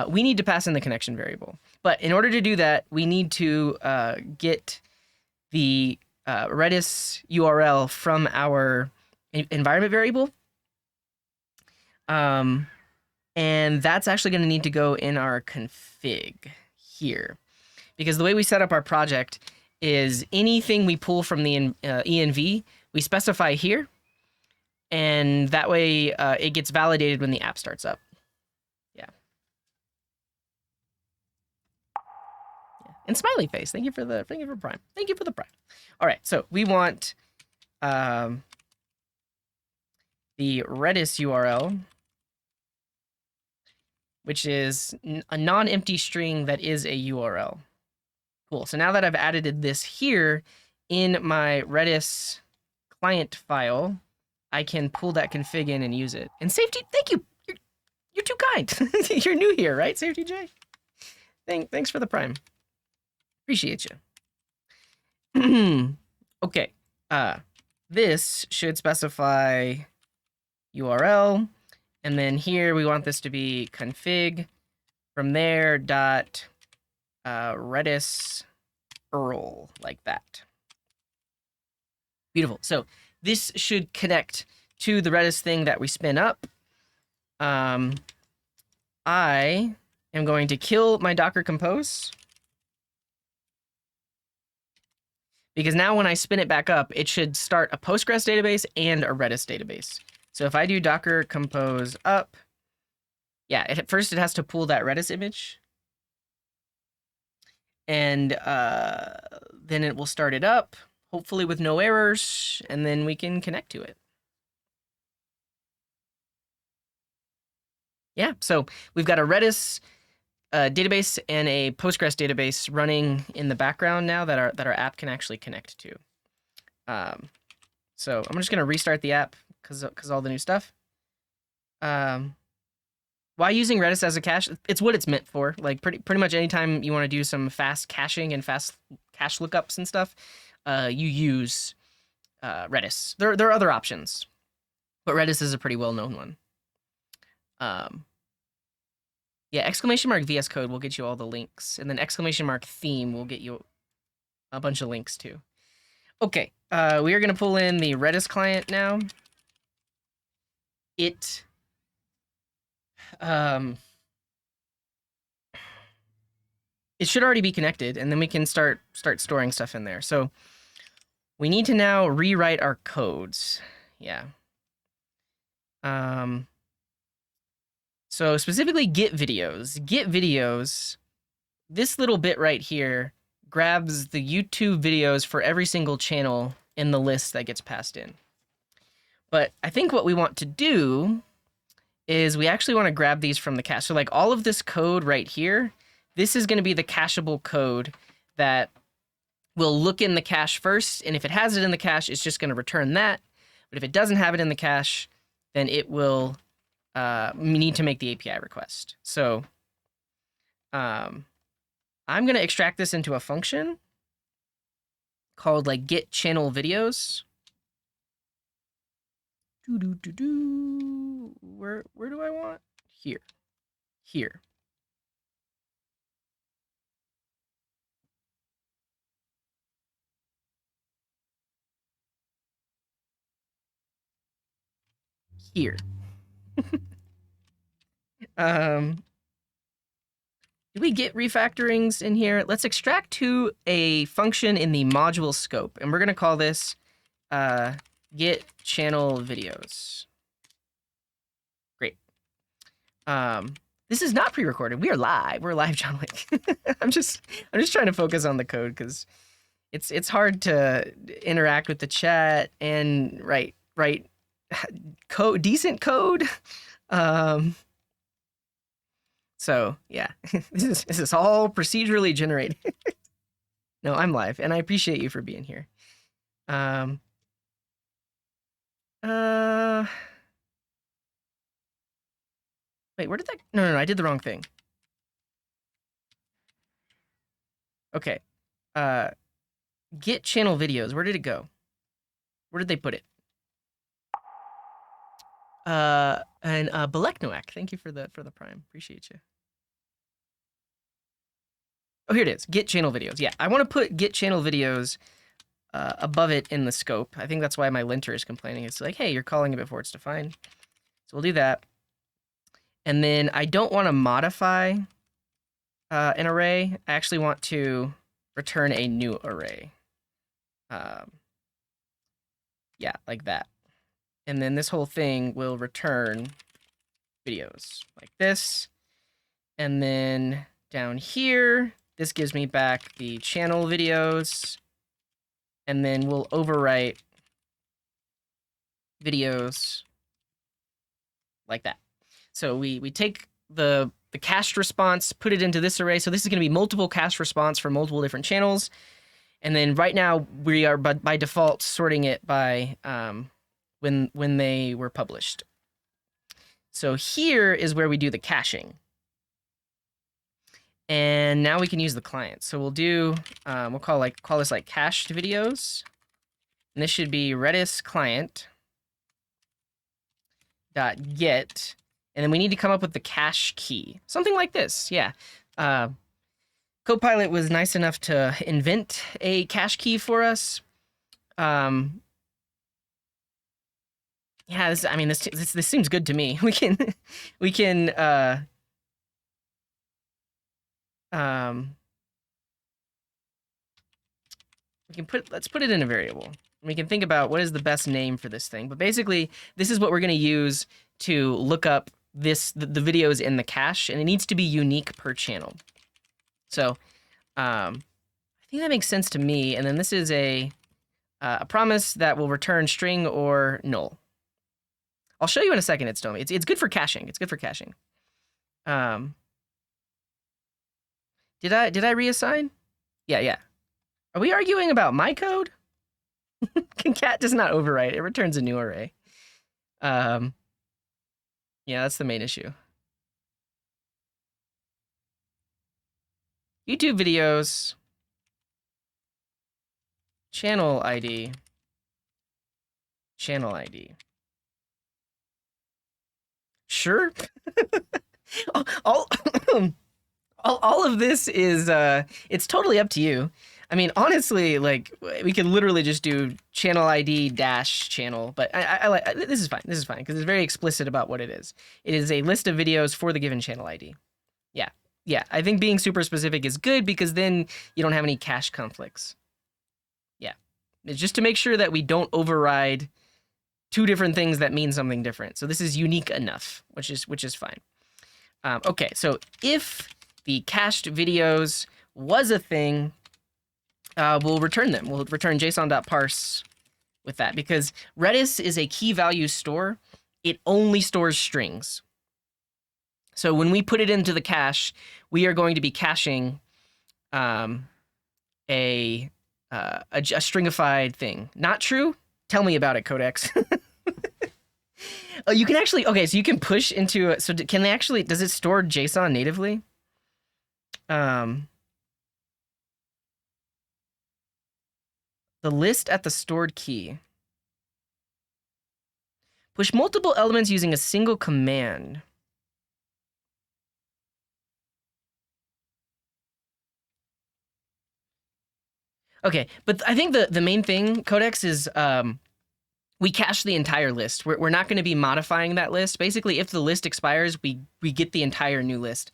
We need to pass in the connection variable. But in order to do that, we need to get the Redis URL from our environment variable. And that's actually going to need to go in our config here. Because the way we set up our project is anything we pull from the env, we specify here. And that way it gets validated when the app starts up. Yeah. And smiley face. Thank you for Prime. Thank you for the Prime. All right, so we want the Redis URL, which is a non-empty string that is a URL. Cool. So now that I've added this here in my Redis client file, I can pull that config in and use it. And Safety, thank you. You're too kind. You're new here, right, Safety J? Thanks for the Prime. Appreciate you. Okay. This should specify URL, and then here we want this to be config. From there, dot Redis URL, like that. Beautiful. So this should connect to the Redis thing that we spin up. I am going to kill my Docker Compose, because now when I spin it back up, it should start a Postgres database and a Redis database. So if I do Docker Compose up, yeah, first it has to pull that Redis image. And then it will start it up, hopefully with no errors, and then we can connect to it. Yeah, so we've got a Redis database and a Postgres database running in the background now that our app can actually connect to. So I'm just gonna restart the app because all the new stuff. Why using Redis as a cache? It's what it's meant for. Like pretty much anytime you want to do some fast caching and fast cache lookups and stuff, you use Redis. There are other options, but Redis is a pretty well-known one. Yeah, ! VS Code will get you all the links, and then ! theme will get you a bunch of links too. Okay, we are gonna pull in the Redis client now. It should already be connected, and then we can start storing stuff in there. So we need to now rewrite our codes. Yeah. So specifically get videos. Get videos, this little bit right here grabs the YouTube videos for every single channel in the list that gets passed in. But I think what we want to do is we actually want to grab these from the cache. So like all of this code right here, this is going to be the cacheable code that will look in the cache first. And if it has it in the cache, it's just going to return that. But if it doesn't have it in the cache, then it will need to make the API request. So I'm going to extract this into a function called like get channel videos. Where do I want? Here. here. Do we get refactorings in here? Let's extract to a function in the module scope, and we're going to call this get channel videos. Great. This is not pre-recorded. We are live. We're live, John Wick. I'm just trying to focus on the code because it's hard to interact with the chat and write code, decent code. So yeah, this is all procedurally generated. No, I'm live, and I appreciate you for being here. Wait, where did that? No, I did the wrong thing. Okay, get channel videos. Where did it go? Where did they put it? And Beleknoak, thank you for the prime. Appreciate you. Oh, here it is. Get channel videos. Yeah, I want to put get channel videos above it in the scope. I think that's why my linter is complaining. It's like, hey, you're calling it before it's defined. So we'll do that. And then I don't want to modify an array. I actually want to return a new array. Yeah, like that. And then this whole thing will return videos like this. And then down here, this gives me back the channel videos. And then we'll overwrite videos like that. So we take the cached response, put it into this array. So this is going to be multiple cached response for multiple different channels. And then right now we are by default sorting it by when they were published. So here is where we do the caching. And now we can use the client. So we'll do we'll call this like cached videos. And this should be Redis client dot get. And then we need to come up with the cache key. Something like this, yeah. Copilot was nice enough to invent a cache key for us. Yeah, this seems good to me. We can let's put it in a variable. We can think about what is the best name for this thing. But basically, this is what we're going to use to look up the videos in the cache, and it needs to be unique per channel. So I think that makes sense to me. And then this is a promise that will return string or null. I'll show you in a second. It's good for caching. It's good for caching. Did I reassign? Yeah. Are we arguing about my code? Concat does not overwrite. It returns a new array. Yeah, that's the main issue. YouTube videos. Channel ID. Channel ID. Sure. all of this is it's totally up to you. I mean, honestly, like we could literally just do channel ID dash channel, but I like this is fine. This is fine because it's very explicit about what it is. It is a list of videos for the given channel ID. Yeah. I think being super specific is good because then you don't have any cache conflicts. Yeah, it's just to make sure that we don't override two different things that mean something different. So this is unique enough, which is fine. Okay, so if the cached videos was a thing, we'll return them. We'll return json.parse with that because Redis is a key value store. It only stores strings. So when we put it into the cache, we are going to be caching a stringified thing. Not true? Tell me about it, Codex. Oh, you can actually, okay, so you can push into it. So can they actually, does it store JSON natively? The list at the stored key. Push multiple elements using a single command. Okay, but I think the main thing, Codex, is we cache the entire list. We're not going to be modifying that list. Basically, if the list expires, we get the entire new list.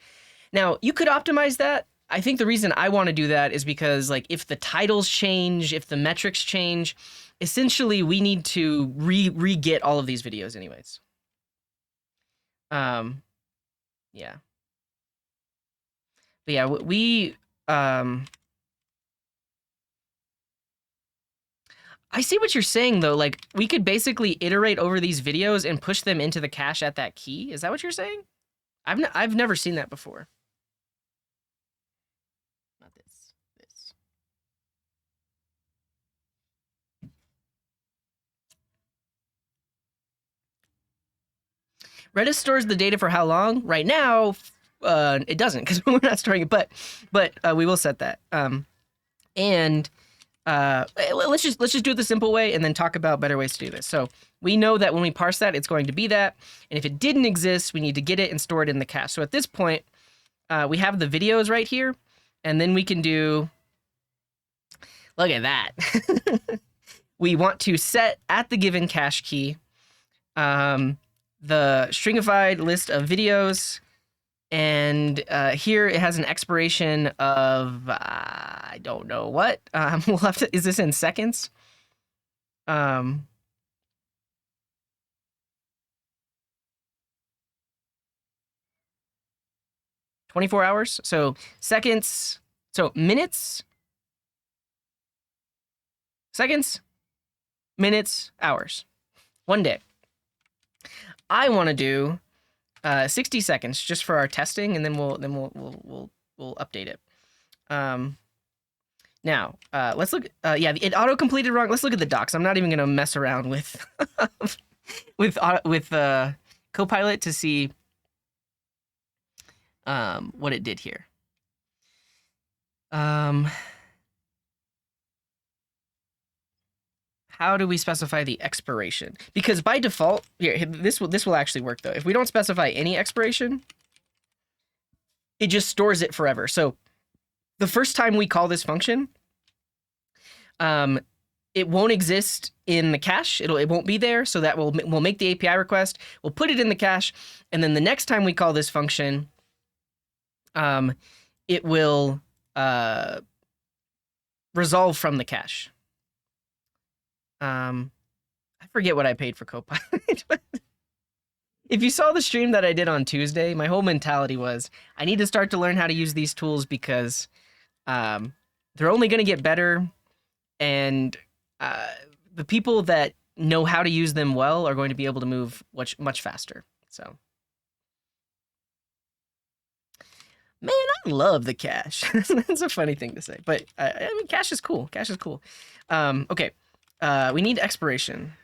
Now, you could optimize that. I think the reason I want to do that is because, like, if the titles change, if the metrics change, essentially we need to re-get all of these videos anyways. Yeah. But yeah, I see what you're saying, though. Like, we could basically iterate over these videos and push them into the cache at that key. Is that what you're saying? I've never seen that before. Not this. This. Redis stores the data for how long? Right now, it doesn't, because we're not storing it. But we will set that. Let's just do it the simple way and then talk about better ways to do this. So we know that when we parse that, it's going to be that. And if it didn't exist, we need to get it and store it in the cache. So at this point, we have the videos right here. And then we can do, look at that. We want to set at the given cache key the stringified list of videos. And here it has an expiration of, I don't know what. We'll have to, is this in seconds? 24 hours. So seconds, so minutes, seconds, minutes, hours. 1 day. I want to do 60 seconds just for our testing, and then we'll update it. Now, let's look. Yeah, it auto completed wrong. Let's look at the docs. I'm not even gonna mess around with with Copilot to see what it did here. How do we specify the expiration? Because by default, here, this will actually work though. If we don't specify any expiration, it just stores it forever. So the first time we call this function, it won't exist in the cache. It won't be there. So that we'll make the API request. We'll put it in the cache, and then the next time we call this function, it will resolve from the cache. I forget what I paid for Copilot. If you saw the stream that I did on Tuesday, my whole mentality was I need to start to learn how to use these tools because they're only going to get better, and the people that know how to use them well are going to be able to move much faster. So, man, I love the cache. That's a funny thing to say, but I mean, cache is cool. Cache is cool. Okay. We need expiration.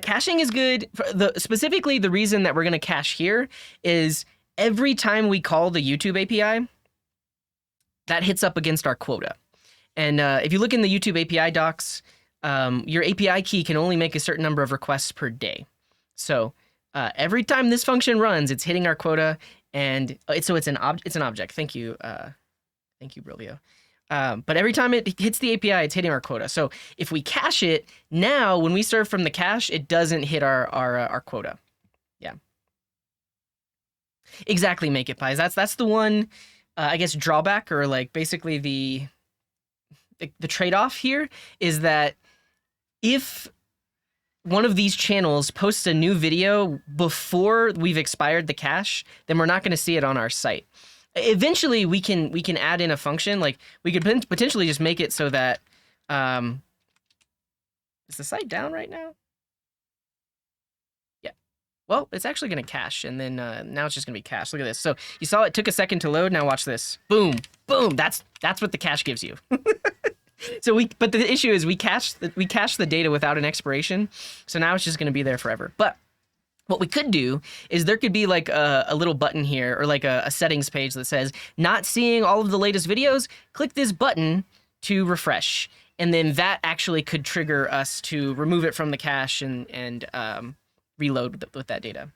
Caching is good. Specifically, the reason that we're going to cache here is every time we call the YouTube API, that hits up against our quota. And if you look in the YouTube API docs, your API key can only make a certain number of requests per day. So every time this function runs, it's hitting our quota, and it's an object. Thank you, Brilvio. But every time it hits the API, it's hitting our quota. So if we cache it now, when we serve from the cache, it doesn't hit our quota. Yeah, exactly. Make it pies. That's the one, I guess, drawback, or like basically the trade-off here is that if one of these channels posts a new video before we've expired the cache, then we're not going to see it on our site. Eventually, we can add in a function. Like, we could potentially just make it so that is the site down right now? Yeah. Well, it's actually going to cache, and then now it's just going to be cached. Look at this. So you saw it took a second to load. Now watch this. Boom, boom. That's what the cache gives you. So but the issue is we cache the data without an expiration. So now it's just going to be there forever. But what we could do is there could be like a little button here, or like a settings page that says, not seeing all of the latest videos, click this button to refresh. And then that actually could trigger us to remove it from the cache and reload with that data.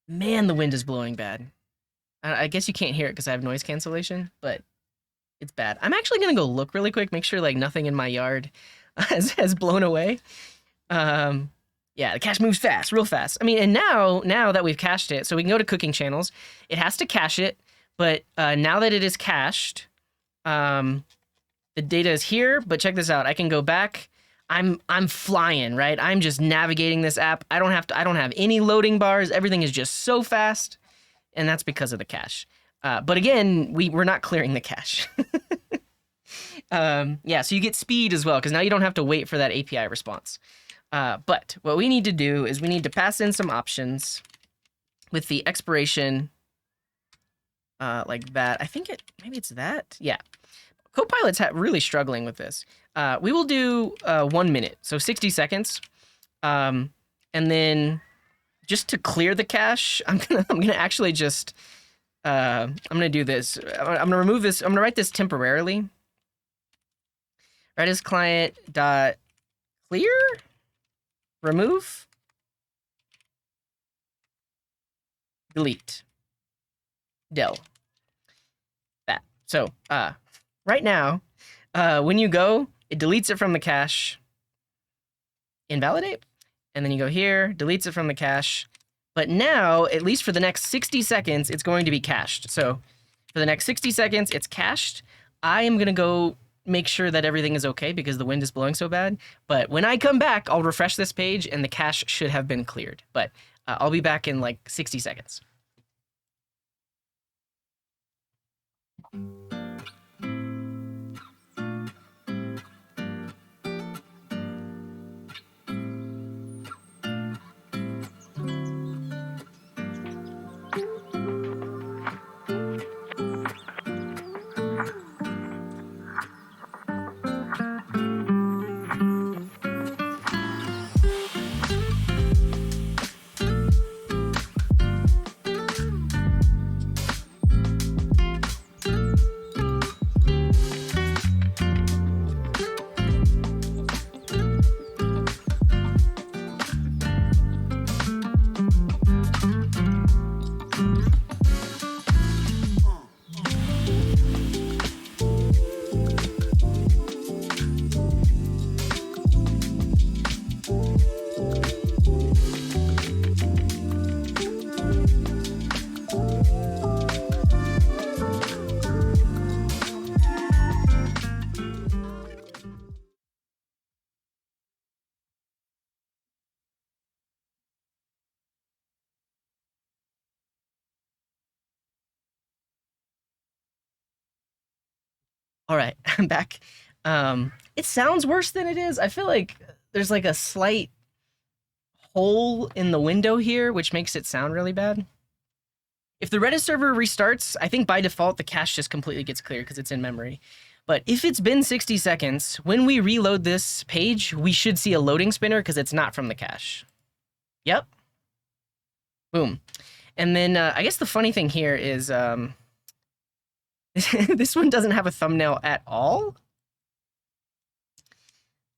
Man, the wind is blowing bad. I guess you can't hear it because I have noise cancellation, but it's bad. I'm actually gonna go look really quick, make sure like nothing in my yard has blown away. Yeah, the cache moves fast, real fast. I mean, and now that we've cached it, so we can go to cooking channels. It has to cache it, but now that it is cached, the data is here. But check this out. I can go back. I'm flying, right? I'm just navigating this app. I don't have any loading bars. Everything is just so fast, and that's because of the cache. But again, we're not clearing the cache. Yeah, so you get speed as well, because now you don't have to wait for that API response. But what we need to do is we need to pass in some options with the expiration like that. I think maybe it's that. Yeah. Copilot's really struggling with this. We will do 1 minute, so 60 seconds. And then just to clear the cache, I'm gonna actually just I'm gonna do this. I'm gonna remove this. I'm gonna write this temporarily. Redis client dot clear remove delete del that. So right now, when you go, it deletes it from the cache. Invalidate, and then you go here, deletes it from the cache. But now, at least for the next 60 seconds, it's going to be cached. So for the next 60 seconds, it's cached. I am gonna go make sure that everything is okay because the wind is blowing so bad. But when I come back, I'll refresh this page and the cache should have been cleared. But I'll be back in like 60 seconds. All right, I'm back. It sounds worse than it is. I feel like there's like a slight hole in the window here, which makes it sound really bad. If the Redis server restarts, I think by default the cache just completely gets cleared because it's in memory. But if it's been 60 seconds, when we reload this page, we should see a loading spinner because it's not from the cache. Yep. Boom. And then I guess the funny thing here is this one doesn't have a thumbnail at all.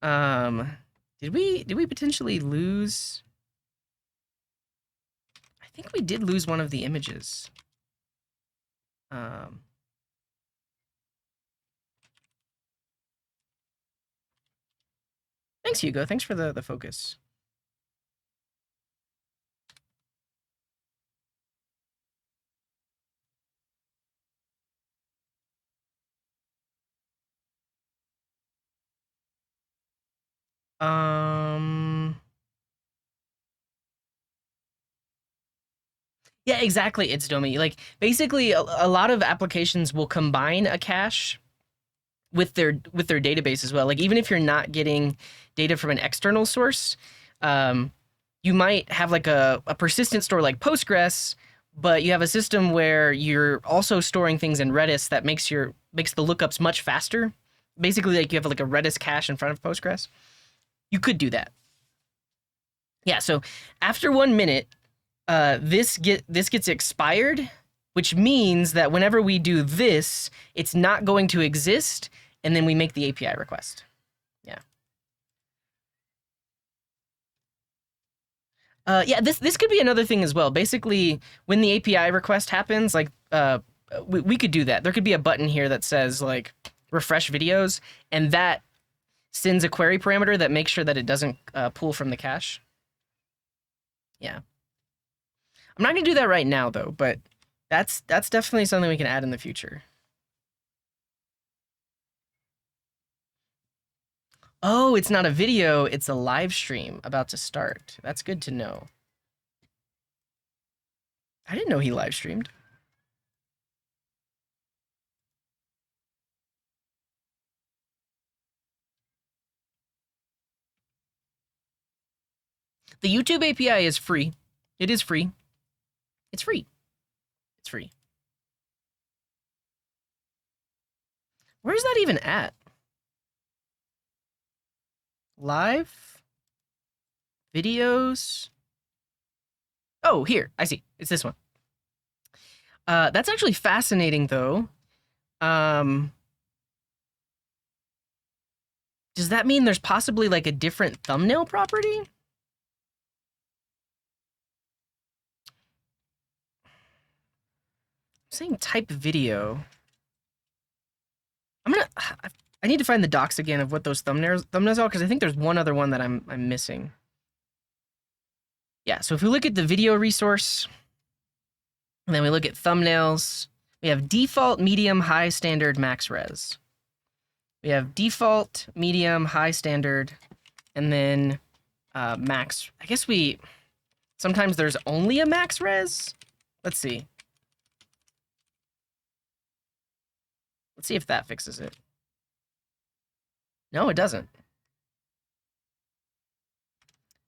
Did we potentially lose? I think we did lose one of the images. Thanks, Hugo. Thanks for the focus. Yeah, exactly. It's Domi. Like basically, a lot of applications will combine a cache with their database as well. Like even if you're not getting data from an external source, you might have like a persistent store like Postgres, but you have a system where you're also storing things in Redis that makes the lookups much faster. Basically, like you have like a Redis cache in front of Postgres. You could do that. Yeah. So after 1 minute, this gets expired, which means that whenever we do this, it's not going to exist, and then we make the API request. Yeah. Yeah, this could be another thing as well. Basically, when the API request happens, like we could do that. There could be a button here that says like refresh videos, and that sends a query parameter that makes sure that it doesn't pull from the cache. Yeah. I'm not gonna do that right now though, but that's definitely something we can add in the future. Oh, it's not a video, it's a live stream about to start. That's good to know. I didn't know he live streamed. The YouTube API is free. It is free. It's free. It's free. Where's that even at? Live videos. Oh, here. I see. It's this one. That's actually fascinating, though. Does that mean there's possibly like a different thumbnail property? I'm saying type video. I need to find the docs again of what those thumbnails are, because I think there's one other one that I'm missing. Yeah, so if we look at the video resource, and then we look at thumbnails, we have default, medium, high, standard, max res. We have default, medium, high, standard, and then max. I guess sometimes there's only a max res. Let's see. Let's see if that fixes it. No, it doesn't.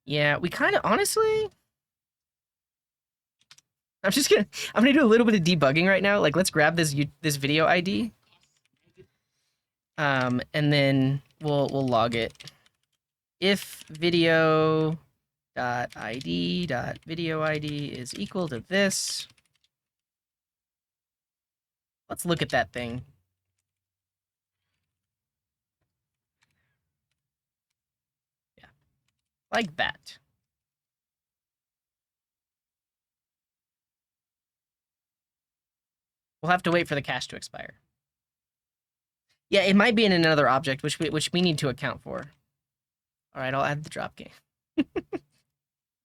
Yeah, we kind of, honestly, I'm gonna do a little bit of debugging right now. Like, let's grab this video ID. And then we'll log it. If video dot ID dot video ID is equal to this. Let's look at that thing. Yeah, like that. We'll have to wait for the cache to expire. Yeah, it might be in another object, which we need to account for. All right, I'll add the drop game.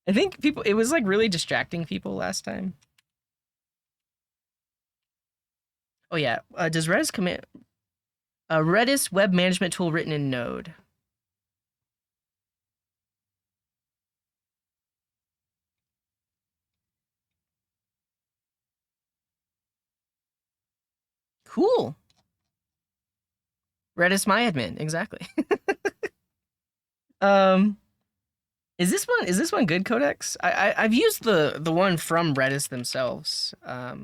I think it was like really distracting people last time. Oh yeah, does Redis commit a Redis web management tool written in Node? Cool. Redis my admin, exactly. Is this one good, Codex? I've used the one from Redis themselves. Yeah,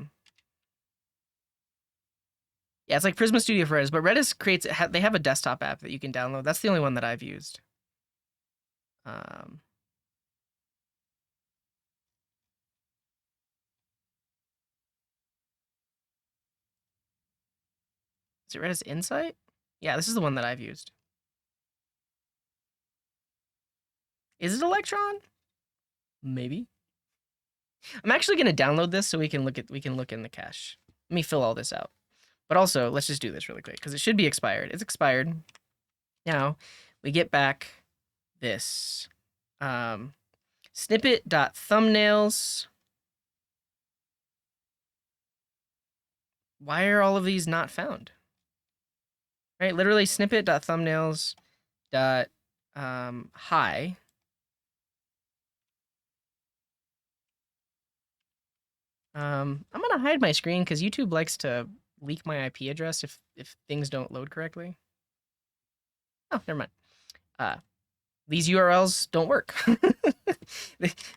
it's like Prisma Studio for Redis, but Redis they have a desktop app that you can download. That's the only one that I've used. Is it Redis Insight? Yeah, this is the one that I've used. Is it Electron? Maybe. I'm actually gonna download this so we can look in the cache. Let me fill all this out. But also, let's just do this really quick because it should be expired. It's expired. Now we get back this snippet.thumbnails. Why are all of these not found? Right, literally snippet.thumbnails high. I'm gonna hide my screen because YouTube likes to leak my IP address if things don't load correctly. Oh, never mind. These URLs don't work.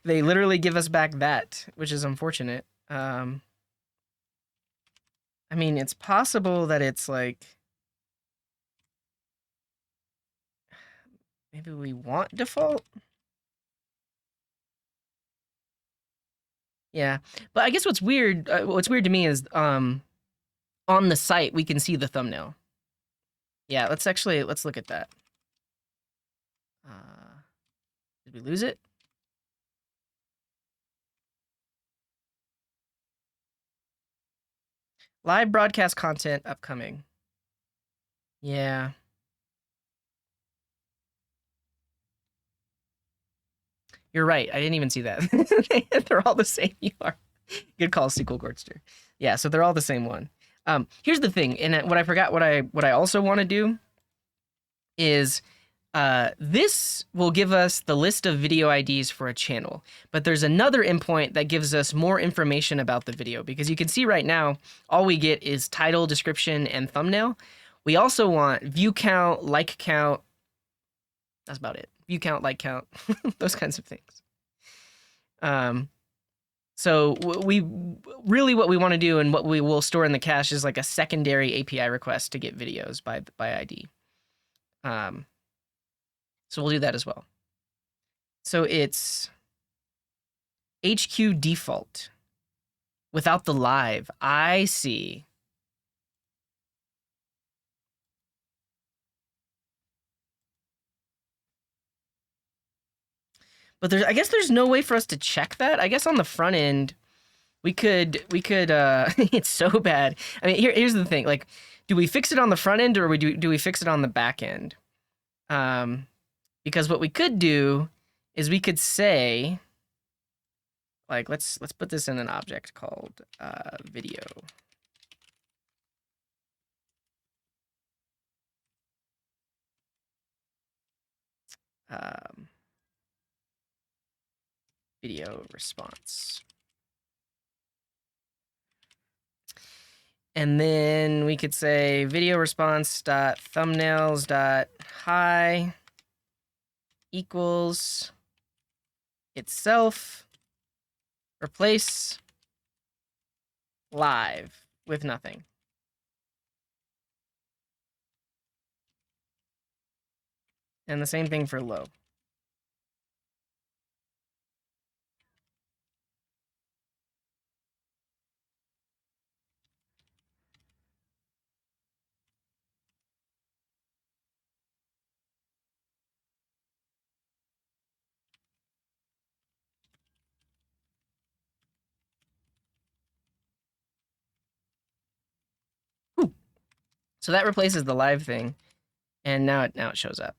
they literally give us back that, which is unfortunate. I mean, it's possible that it's like maybe we want default. Yeah, but I guess what's weird to me is on the site we can see the thumbnail. Yeah, let's look at that. Did we lose it? Live broadcast content upcoming. Yeah. You're right. I didn't even see that. They're all the same. You are. Good call, SQL Gortster. Yeah, so they're all the same one. Here's the thing, and what I forgot, what I also want to do is this will give us the list of video IDs for a channel, but there's another endpoint that gives us more information about the video, because you can see right now, all we get is title, description, and thumbnail. We also want view count, like count. That's about it. View count, like count, those kinds of things. So we really, what we want to do and what we will store in the cache is like a secondary API request to get videos by ID. So we'll do that as well. So it's HQ default without the live. I see. But I guess there's no way for us to check that. I guess on the front end, we could it's so bad. I mean, here's the thing. Like, do we fix it on the front end or do we fix it on the back end? Because what we could do is we could say, like, let's put this in an object called video. Video response. And then we could say video response dot thumbnails dot high equals itself replace live with nothing. And the same thing for low. Ooh. So that replaces the live thing, and now it shows up.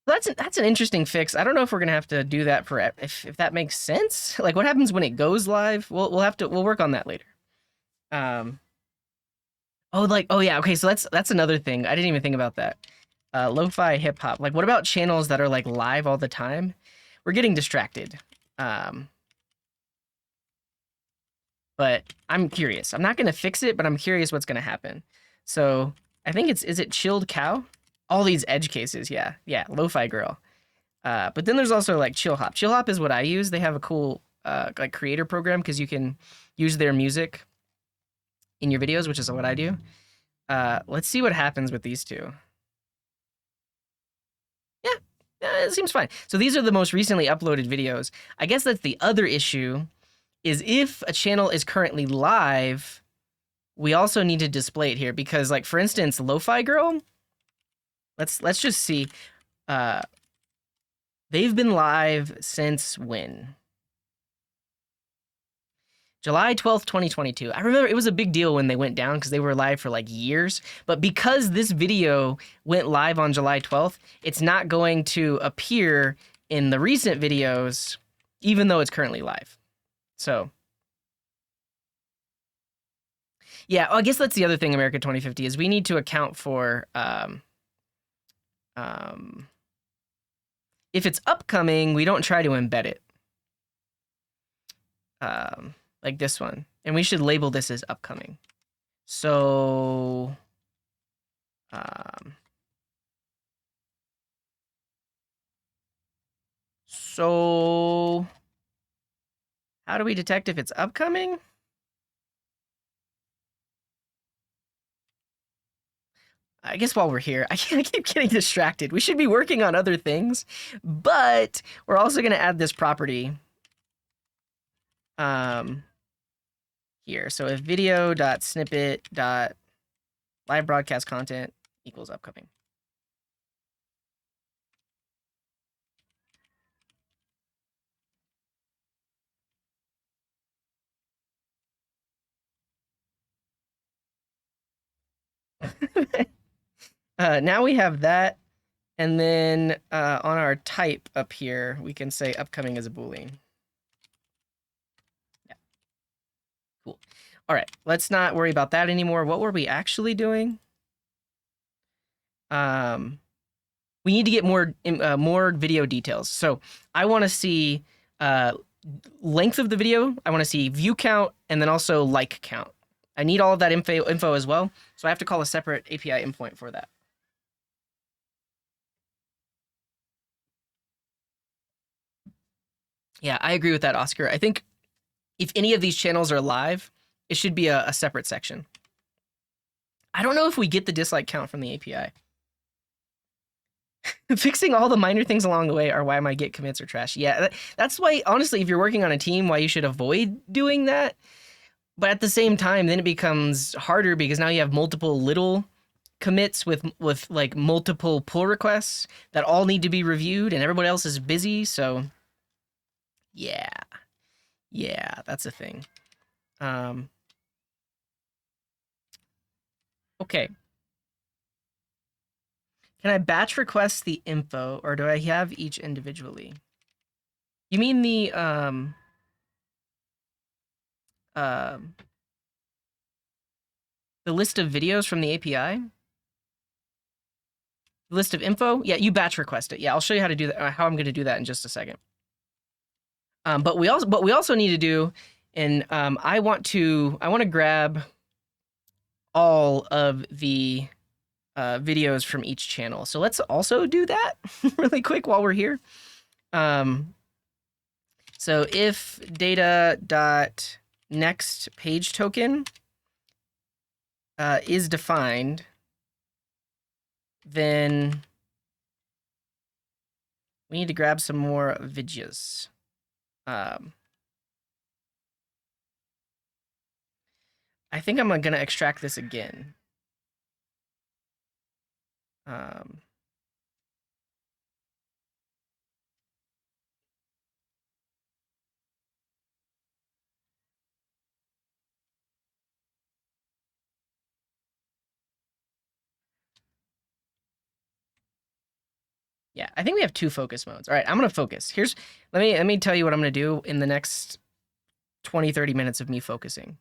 That's an interesting fix. I don't know if we're gonna have to do that for if that makes sense. Like, what happens when it goes live? We'll work on that later. Oh yeah, okay. So that's another thing. I didn't even think about that. Lo-fi hip hop. Like, what about channels that are like live all the time? We're getting distracted. But I'm curious. I'm not gonna fix it, but I'm curious what's gonna happen. So I think is it chilled cow? All these edge cases, yeah, lo-fi girl. But then there's also like chill hop. Chill hop is what I use. They have a cool like creator program because you can use their music in your videos, which is what I do. Let's see what happens with these two. Yeah, it seems fine. So these are the most recently uploaded videos. I guess that's the other issue, is if a channel is currently live, we also need to display it here because, like, for instance, Lo-Fi Girl, let's just see. They've been live since when? July 12th, 2022. I remember it was a big deal when they went down because they were live for like years. But because this video went live on July 12th, it's not going to appear in the recent videos, even though it's currently live. So, yeah, I guess that's the other thing, America 2050, is we need to account for if it's upcoming, we don't try to embed it. Like this one. And we should label this as upcoming. So, how do we detect if it's upcoming? I guess while we're here, I keep getting distracted. We should be working on other things, but we're also going to add this property here. So if video.snippet.live broadcast content equals upcoming. Now we have that. And then on our type up here, we can say upcoming as a Boolean. Yeah. Cool. All right, let's not worry about that anymore. What were we actually doing? We need to get more video details. So I want to see length of the video. I want to see view count and then also like count. I need all of that info as well. So I have to call a separate API endpoint for that. Yeah, I agree with that, Oscar. I think if any of these channels are live, it should be a separate section. I don't know if we get the dislike count from the API. Fixing all the minor things along the way are why my git commits are trash. Yeah, that's why, honestly, if you're working on a team, why you should avoid doing that. But at the same time, then it becomes harder because now you have multiple little commits with like multiple pull requests that all need to be reviewed and everybody else is busy. So yeah, that's a thing. Okay. Can I batch request the info or do I have each individually? You mean the list of videos from the API? List of info? Yeah, you batch request it. Yeah, I'll show you how to do that, how I'm going to do that in just a second. But we also need to do, and I want to grab all of the videos from each channel. So let's also do that really quick while we're here. So if data dot next page token is defined, then we need to grab some more videos. I think I'm gonna extract this again. Yeah, I think we have 2 focus modes. All right, I'm gonna focus. Let me tell you what I'm gonna do in the next 20-30 minutes of me focusing.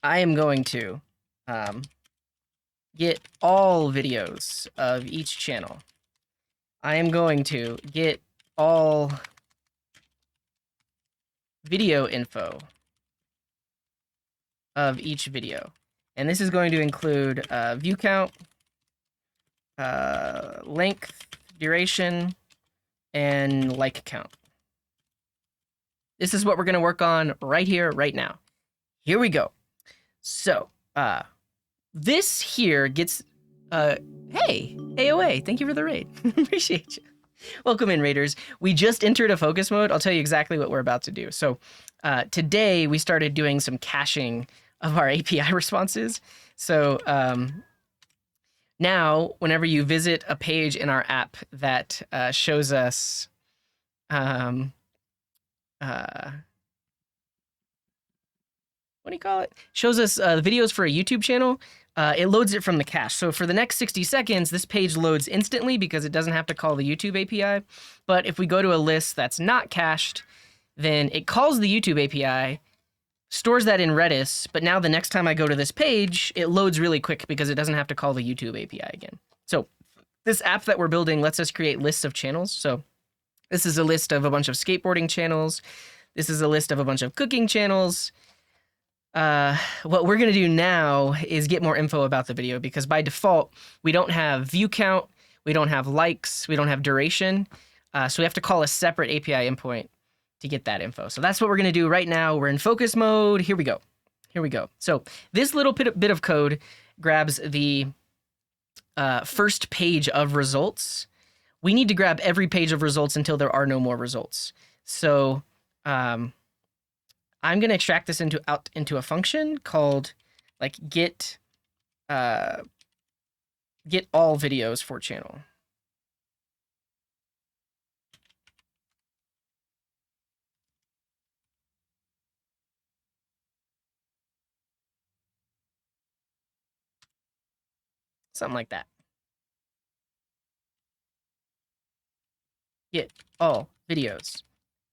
I am going to get all videos of each channel. I am going to get all video info of each video. And this is going to include view count, length, duration, and like count. This is what we're going to work on right here, right now. Here we go. So, this here gets, hey, AOA, thank you for the raid. Appreciate you. Welcome in, raiders. We just entered a focus mode. I'll tell you exactly what we're about to do. So, today we started doing some caching of our API responses. So, now, whenever you visit a page in our app that shows us what do you call it? Shows us the videos for a YouTube channel. It loads it from the cache. So for the next 60 seconds, this page loads instantly because it doesn't have to call the YouTube API. But if we go to a list that's not cached, then it calls the YouTube API, stores that in Redis, but now the next time I go to this page, it loads really quick because it doesn't have to call the YouTube API again. So this app that we're building lets us create lists of channels. So this is a list of a bunch of skateboarding channels. This is a list of a bunch of cooking channels. What we're going to do now is get more info about the video because by default, we don't have view count, we don't have likes, we don't have duration. So we have to call a separate API endpoint to get that info. So that's what we're going to do right now. We're in focus mode. Here we go. So this little bit of code grabs the first page of results. We need to grab every page of results until there are no more results. So I'm going to extract this into a function called like get all videos for channel. Something like that. Get all videos.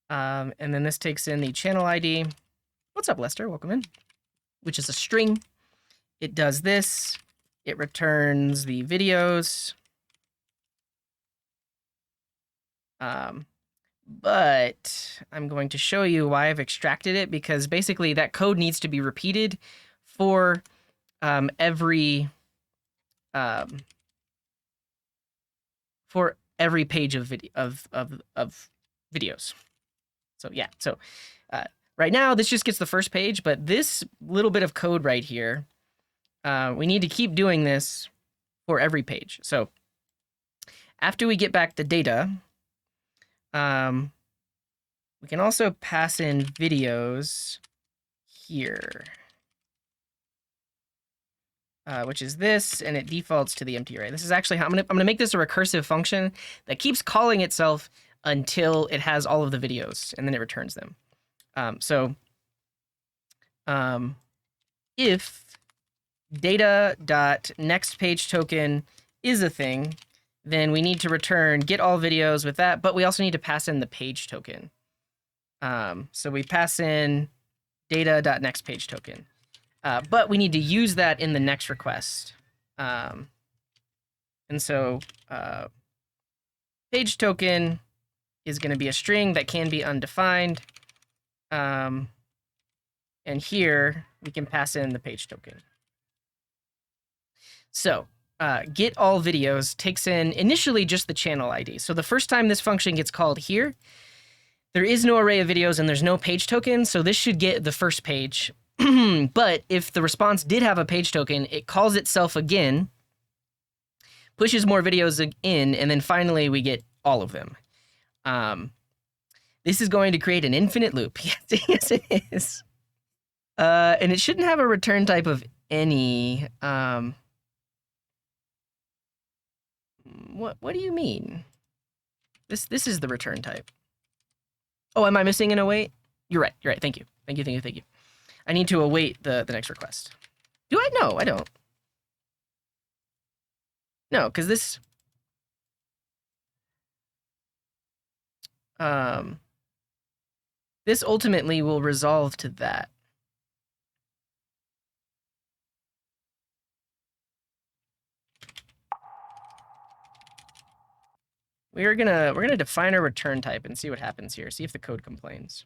And then this takes in the channel ID. What's up, Lester? Welcome in. Which is a string. It does this. It returns the videos. But I'm going to show you why I've extracted it, because basically that code needs to be repeated for every page of videos. So yeah, so right now this just gets the first page, but this little bit of code right here, we need to keep doing this for every page. So after we get back the data, we can also pass in videos here, which is this, and it defaults to the empty array. This is actually how I'm gonna make this a recursive function that keeps calling itself until it has all of the videos, and then it returns them. If data.nextPageToken is a thing, then we need to return get all videos with that, but we also need to pass in the page token. So we pass in data.nextPageToken, but we need to use that in the next request. And so page token is going to be a string that can be undefined. And here we can pass in the page token. So get all videos takes in initially just the channel ID. So the first time this function gets called here, there is no array of videos and there's no page token, so this should get the first page. But if the response did have a page token, it calls itself again, pushes more videos in, and then finally we get all of them. This is going to create an infinite loop. Yes, it is. And it shouldn't have a return type of any. What do you mean? This is the return type. Oh, am I missing an await? You're right. You're right. Thank you. Thank you. Thank you. Thank you. I need to await the next request. Do I? No, I don't. No, because this. This ultimately will resolve to that. We're gonna define our return type and see what happens here. See if the code complains.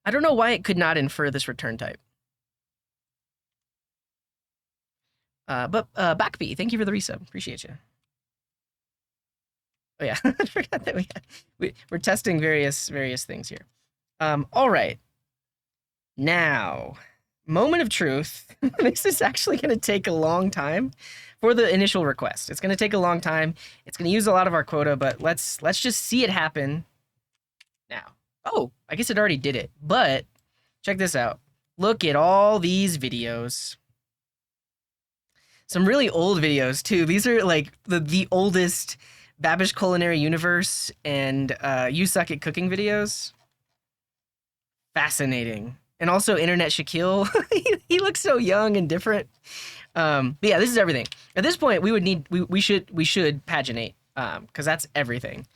I don't know why it could not infer this return type. But Backbee, thank you for the resub. Appreciate you. Oh yeah, I forgot that we're testing various things here. All right. Now, moment of truth. This is actually going to take a long time for the initial request. It's going to take a long time. It's going to use a lot of our quota, but let's just see it happen now. Oh, I guess it already did it. But check this out. Look at all these videos. Some really old videos too. These are like the oldest Babish Culinary Universe and You Suck at Cooking videos. Fascinating. And also Internet Shaquille. He looks so young and different. But yeah, this is everything. At this point, we should paginate, because that's everything.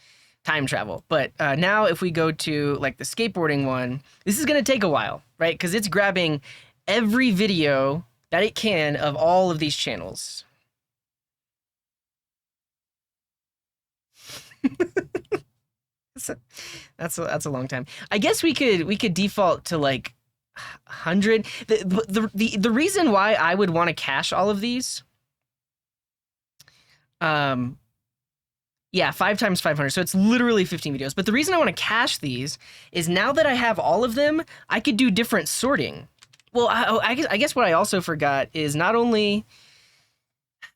Time travel. But now if we go to like the skateboarding one, this is gonna take a while, right? Because it's grabbing every video that it can of all of these channels. That's a long time. I guess we could default to like 100. The reason why I would want to cache all of these, yeah, 5 times 500, so it's literally 15 videos. But the reason I want to cache these is now that I have all of them, I could do different sorting. Well, I guess what I also forgot is not only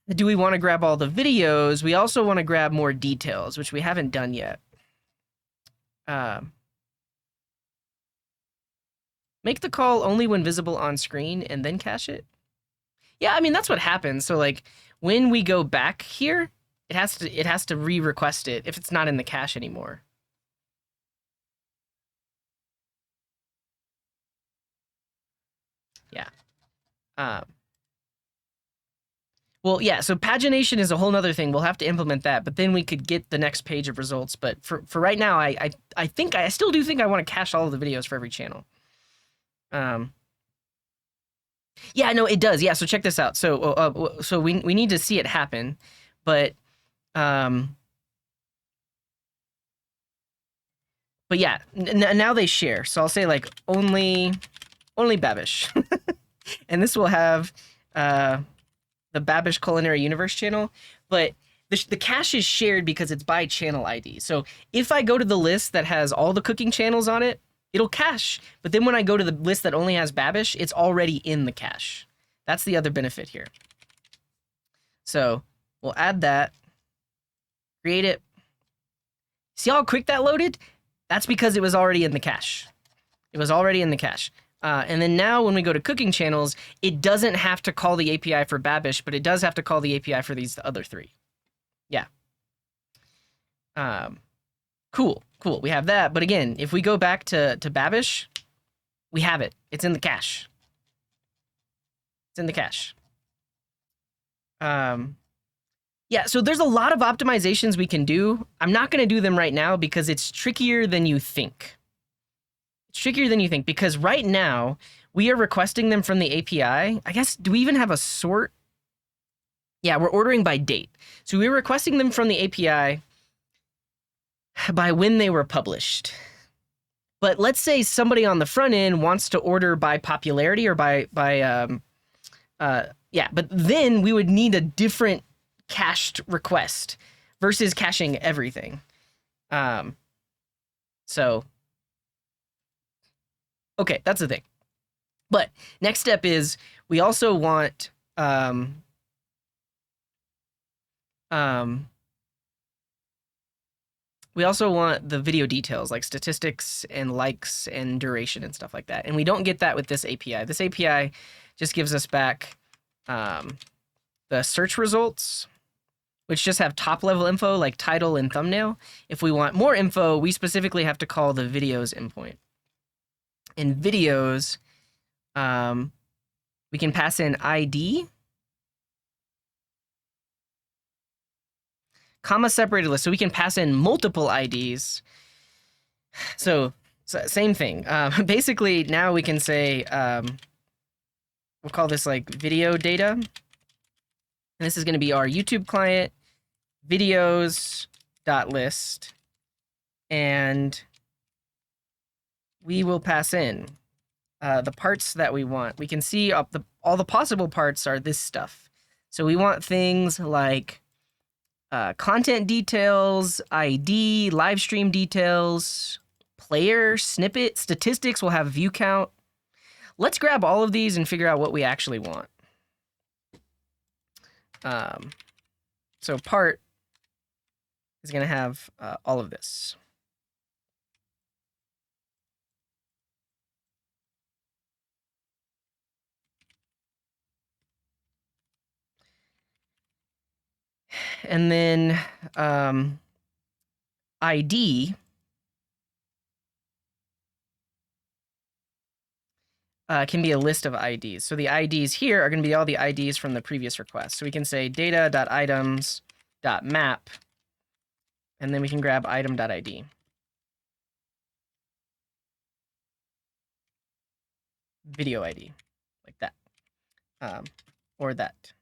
do we want to grab all the videos, we also want to grab more details, which we haven't done yet. Make the call only when visible on screen and then cache it. Yeah, I mean, that's what happens. So like when we go back here, it has to re-request it if it's not in the cache anymore. Yeah. Well, yeah, so pagination is a whole nother thing. We'll have to implement that, but then we could get the next page of results. But for right now, I think I still do think I want to cache all of the videos for every channel. Yeah, no, it does. Yeah, so check this out. So we need to see it happen, but yeah, now they share. So I'll say like only Babish, and this will have the Babish Culinary Universe channel, but the cache is shared because it's by channel ID. So if I go to the list that has all the cooking channels on it, it'll cache. But then when I go to the list that only has Babish, it's already in the cache. That's the other benefit here. So we'll add that, create it. See how quick that loaded? That's because it was already in the cache. It was already in the cache. And then now when we go to cooking channels, it doesn't have to call the API for Babish, but it does have to call the API for these other three. Yeah. Cool. We have that. But again, if we go back to Babish, we have it. It's in the cache. It's in the cache. Yeah, so there's a lot of optimizations we can do. I'm not going to do them right now because it's trickier than you think. It's trickier than you think because right now we are requesting them from the API. I guess, do we even have a sort? Yeah, we're ordering by date. So we're requesting them from the API by when they were published. But let's say somebody on the front end wants to order by popularity or yeah, but then we would need a different cached request versus caching everything. So, okay, that's the thing. But next step is we also want we also want the video details like statistics and likes and duration and stuff like that. And we don't get that with this API. This API just gives us back the search results, which just have top level info like title and thumbnail. If we want more info, we specifically have to call the videos endpoint. In videos, we can pass in ID, comma separated list. So we can pass in multiple IDs. So same thing. Basically, now we can say, we'll call this like video data. And this is going to be our YouTube client, videos.list. And we will pass in the parts that we want. We can see all the possible parts are this stuff. So we want things like content details, ID, live stream details, player, snippet, statistics. We'll have view count. Let's grab all of these and figure out what we actually want. So part is going to have all of this. And then ID can be a list of IDs. So the IDs here are going to be all the IDs from the previous request. So we can say data.items.map, and then we can grab item.id. Video ID, like that, or that.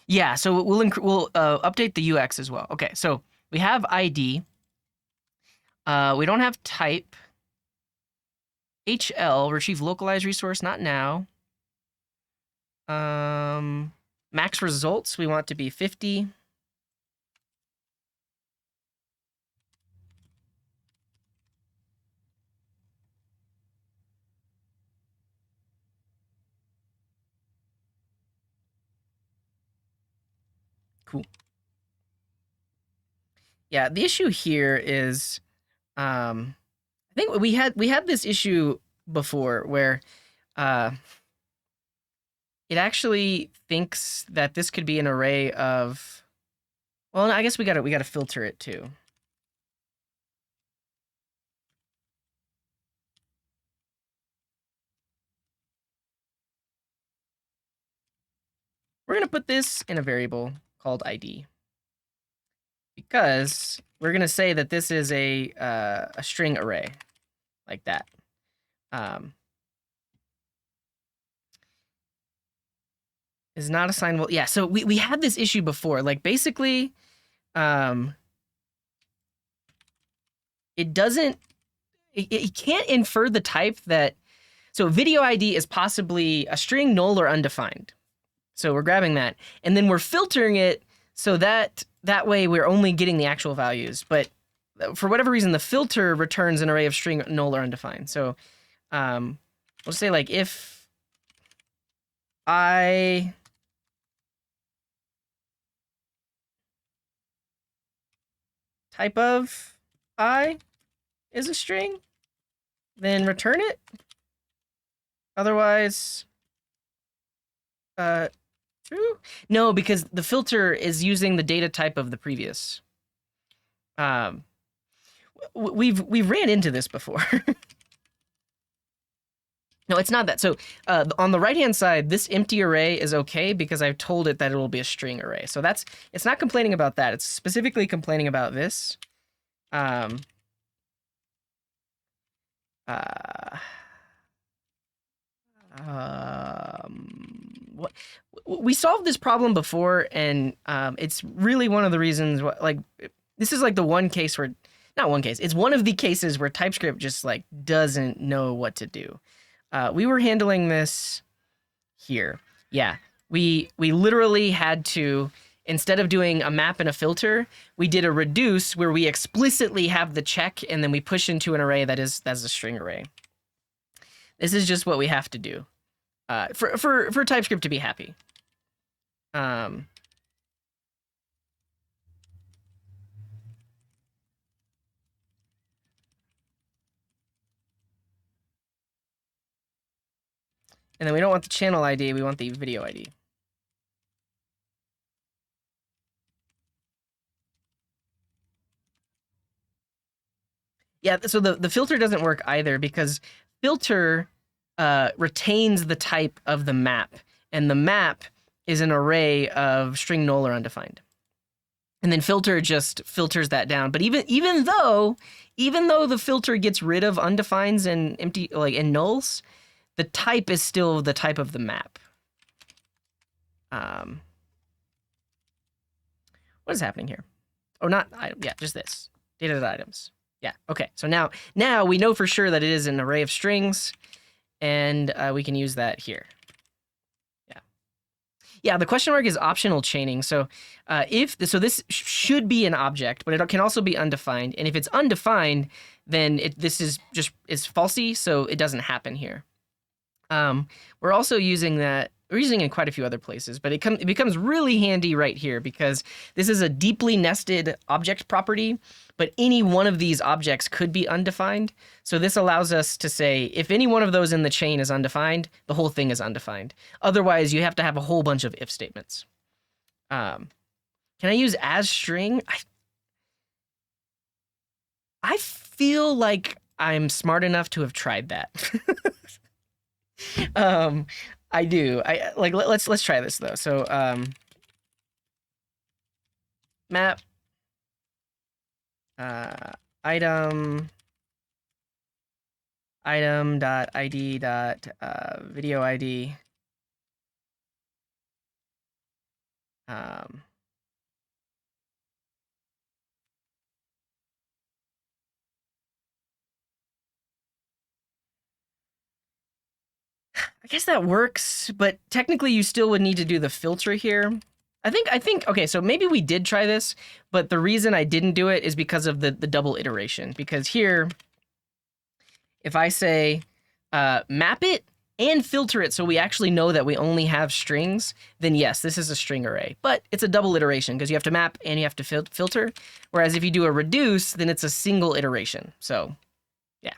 Yeah, so we'll update the UX as well. Okay, so we have ID. We don't have type. HL, retrieve localized resource, not now. Max results, we want to be 50. Cool. Yeah, the issue here is, I think we had this issue before where it actually thinks that this could be an array of, well, I guess we gotta filter it too. we're going to put this in a variable called ID, because we're going to say that this is a string array, like that. Is not assignable. Yeah, so we had this issue before. Like, basically, it doesn't, it can't infer the type that, so video ID is possibly a string, null, or undefined. So we're grabbing that, and then we're filtering it so that way we're only getting the actual values. But for whatever reason, the filter returns an array of string, null, or undefined. So we'll say, like, if I type of I is a string, then return it. Otherwise, true? No, because the filter is using the data type of the previous. We've ran into this before. No, it's not that. So on the right-hand side, this empty array is okay because I've told it that it will be a string array. So it's not complaining about that. It's specifically complaining about this. What we solved this problem before, and it's really one of the reasons. Like, this is like the one case where, not one case. It's one of the cases where TypeScript just like doesn't know what to do. We were handling this here. Yeah, we literally had to, instead of doing a map and a filter, we did a reduce where we explicitly have the check and then we push into an array that's a string array. This is just what we have to do for TypeScript to be happy. And then we don't want the channel ID, we want the video ID. Yeah, so the filter doesn't work either because filter retains the type of the map, and the map is an array of string, null, or undefined. And then filter just filters that down. But even though the filter gets rid of undefineds and empty, like, and nulls, the type is still the type of the map. What is happening here? Oh, not item. Yeah, just this data.items. Yeah. Okay. So now we know for sure that it is an array of strings, and we can use that here. Yeah. Yeah. The question mark is optional chaining. So this should be an object, but it can also be undefined. And if it's undefined, then this is falsy, so it doesn't happen here. We're also using that. We're using it in quite a few other places, but it becomes really handy right here because this is a deeply nested object property, but any one of these objects could be undefined. So this allows us to say, if any one of those in the chain is undefined, the whole thing is undefined. Otherwise, you have to have a whole bunch of if statements. Can I use as string? I feel like I'm smart enough to have tried that. I do. Let's try this though. So map item dot id dot video id I guess that works, but technically you still would need to do the filter here. I think, okay, so maybe we did try this, but the reason I didn't do it is because of the double iteration. Because here, if I say map it and filter it so we actually know that we only have strings, then yes, this is a string array. But it's a double iteration because you have to map and you have to filter. Whereas if you do a reduce, then it's a single iteration. So, yeah.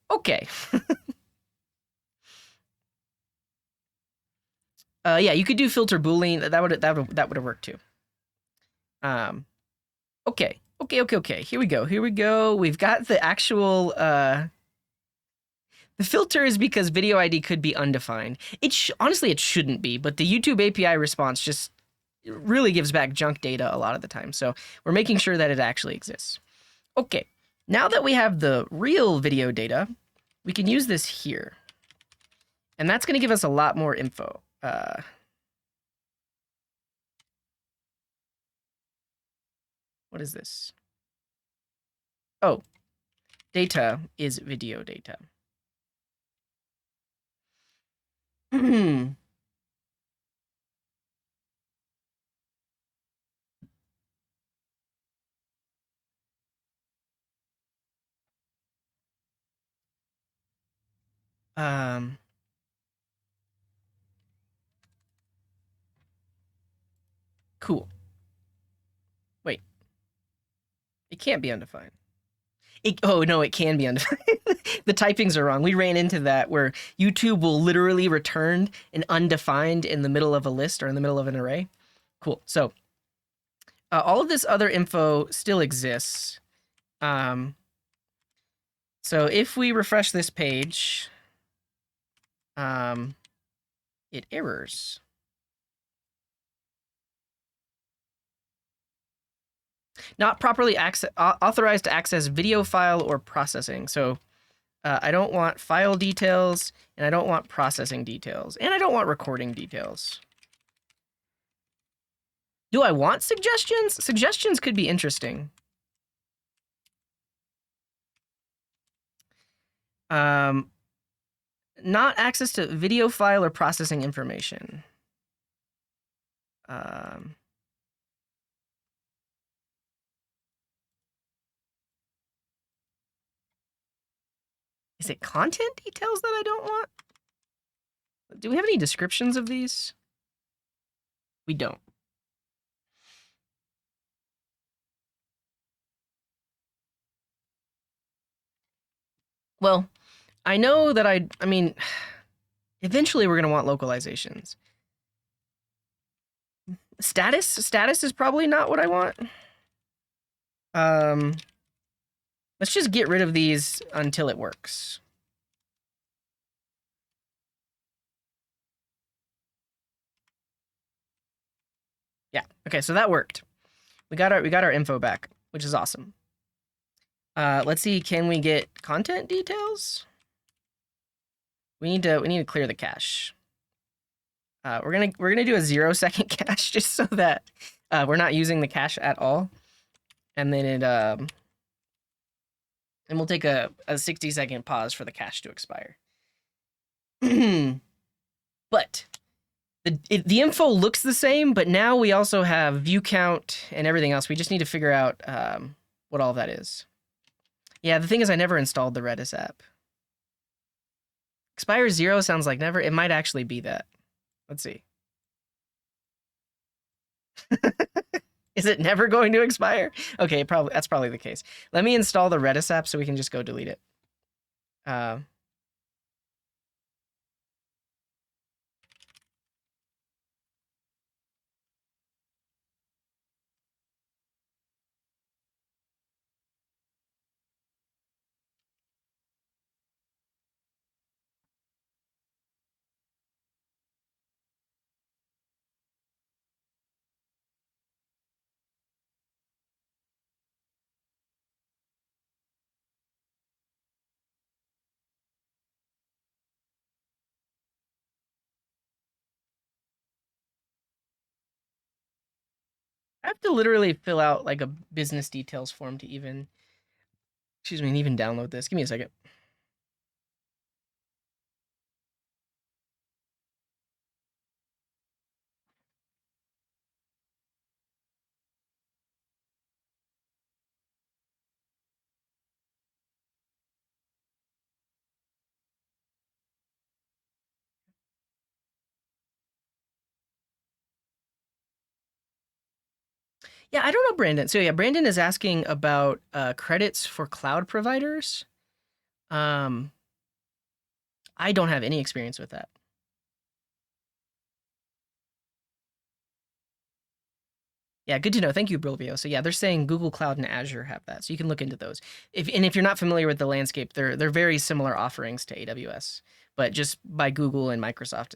Okay. Yeah, you could do filter boolean. That would have worked too. Okay. Here we go. We've got the actual The filter is because video ID could be undefined. Honestly, it shouldn't be, but the YouTube API response just really gives back junk data a lot of the time. So we're making sure that it actually exists. Okay, now that we have the real video data, we can use this here. And that's going to give us a lot more info. What is this? Oh, data is video data. um, cool. Wait, it can't be undefined. Oh, no, it can be undefined. The typings are wrong. We ran into that where YouTube will literally return an undefined in the middle of a list or in the middle of an array. Cool. So all of this other info still exists. So if we refresh this page, it errors. Not properly authorized to access video file or processing. So I don't want file details, and I don't want processing details, and I don't want recording details. Do I want suggestions? Suggestions could be interesting. Not access to video file or processing information. Is it content details that I don't want? Do we have any descriptions of these? We don't. Well, I know that I mean, eventually we're going to want localizations. Status is probably not what I want. Let's just get rid of these until it works. Yeah. Okay, so that worked. We got our info back, which is awesome. Let's see, can we get content details? We need to clear the cache. We're gonna do a 0-second cache just so that we're not using the cache at all. And then and we'll take a 60-second pause for the cache to expire. But the info looks the same, but now we also have view count and everything else. We just need to figure out what all of that is. Yeah, the thing is I never installed the Redis app. Expire 0 sounds like never. It might actually be that. Let's see. Is it never going to expire? Okay, that's probably the case. Let me install the Redis app so we can just go delete it. I have to literally fill out like a business details form to even, even download this. Give me a second. Yeah, I don't know, Brandon. So yeah, Brandon is asking about credits for cloud providers. I don't have any experience with that. Yeah, good to know. Thank you, Brilvio. So yeah, they're saying Google Cloud and Azure have that, so you can look into those. If you're not familiar with the landscape, they're very similar offerings to AWS, but just by Google and Microsoft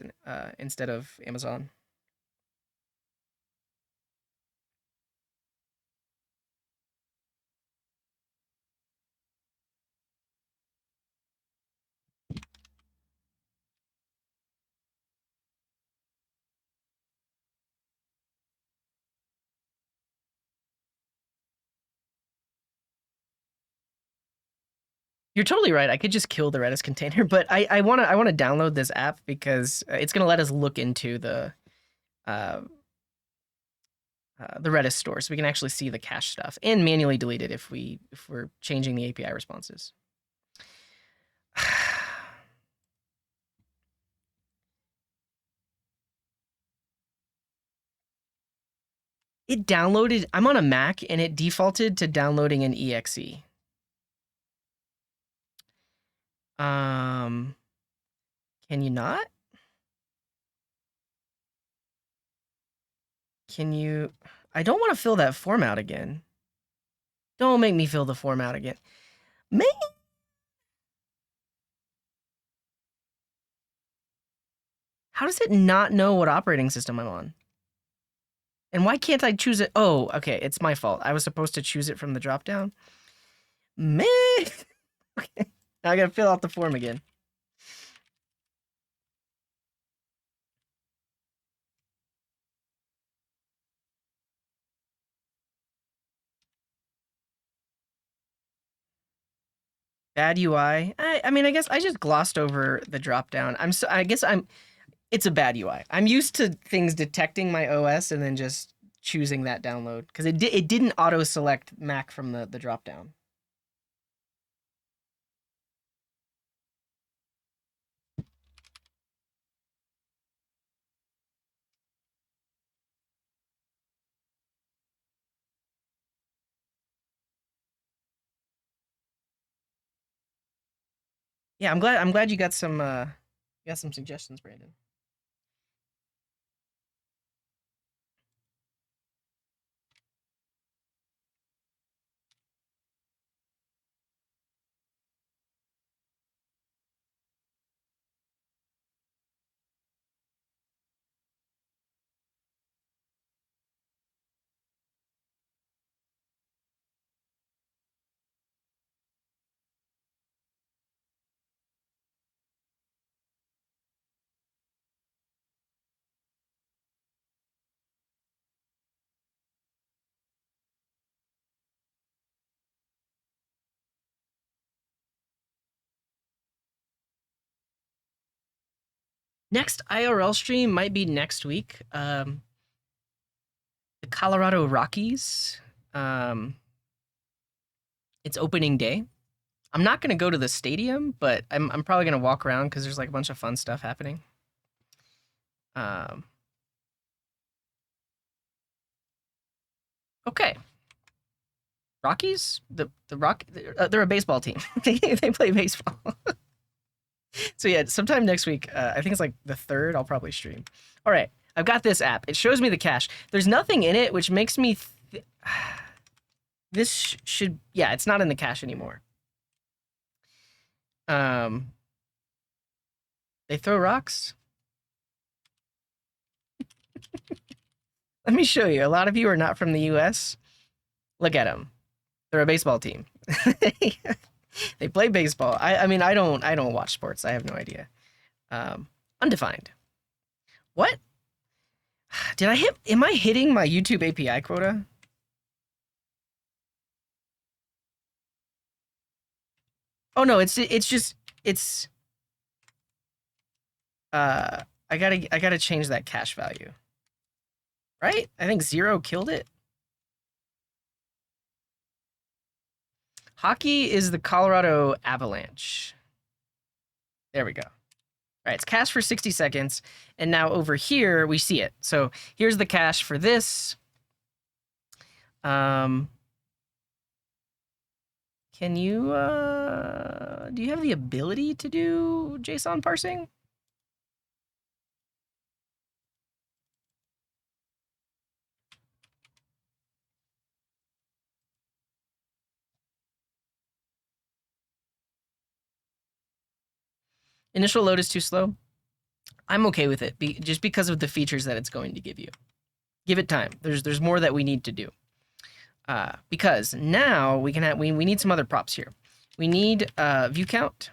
instead of Amazon. You're totally right. I could just kill the Redis container, but I wanna download this app because it's gonna let us look into uh, the Redis store, so we can actually see the cache stuff and manually delete it if we're changing the API responses. It downloaded. I'm on a Mac and it defaulted to downloading an exe. Can you not? Can you? I don't want to fill that form out again. Don't make me fill the form out again. Man. How does it not know what operating system I'm on? And why can't I choose it? Oh, okay, it's my fault. I was supposed to choose it from the dropdown. Man. Okay. Now I gotta fill out the form again. Bad UI. I mean, I guess I just glossed over the dropdown. I guess it's a bad UI. I'm used to things detecting my OS and then just choosing that download because it didn't auto select Mac from the dropdown. Yeah, I'm glad you got some suggestions, Brandon. Next IRL stream might be next week. The Colorado Rockies. It's opening day. I'm not gonna go to the stadium, but I'm probably gonna walk around because there's like a bunch of fun stuff happening. Okay. Rockies? They're a baseball team. They play baseball. So yeah, sometime next week, I think it's like the 3rd, I'll probably stream. All right, I've got this app. It shows me the cache. There's nothing in it, which makes me... This should... Yeah, it's not in the cache anymore. They throw rocks? Let me show you. A lot of you are not from the US. Look at them. They're a baseball team. They play baseball. I mean, I don't watch sports. I have no idea. Undefined. What? Did I hit? Am I hitting my YouTube API quota? Oh no, it's just it's. I gotta change that cache value. Right? I think 0 killed it. Hockey is the Colorado Avalanche. There we go. All right, it's cached for 60 seconds, and now over here we see it. So here's the cache for this. Can you do you have the ability to do JSON parsing? Initial load is too slow. I'm okay with it, just because of the features that it's going to give you. Give it time. There's more that we need to do. Because now we can have we need some other props here. We need view count.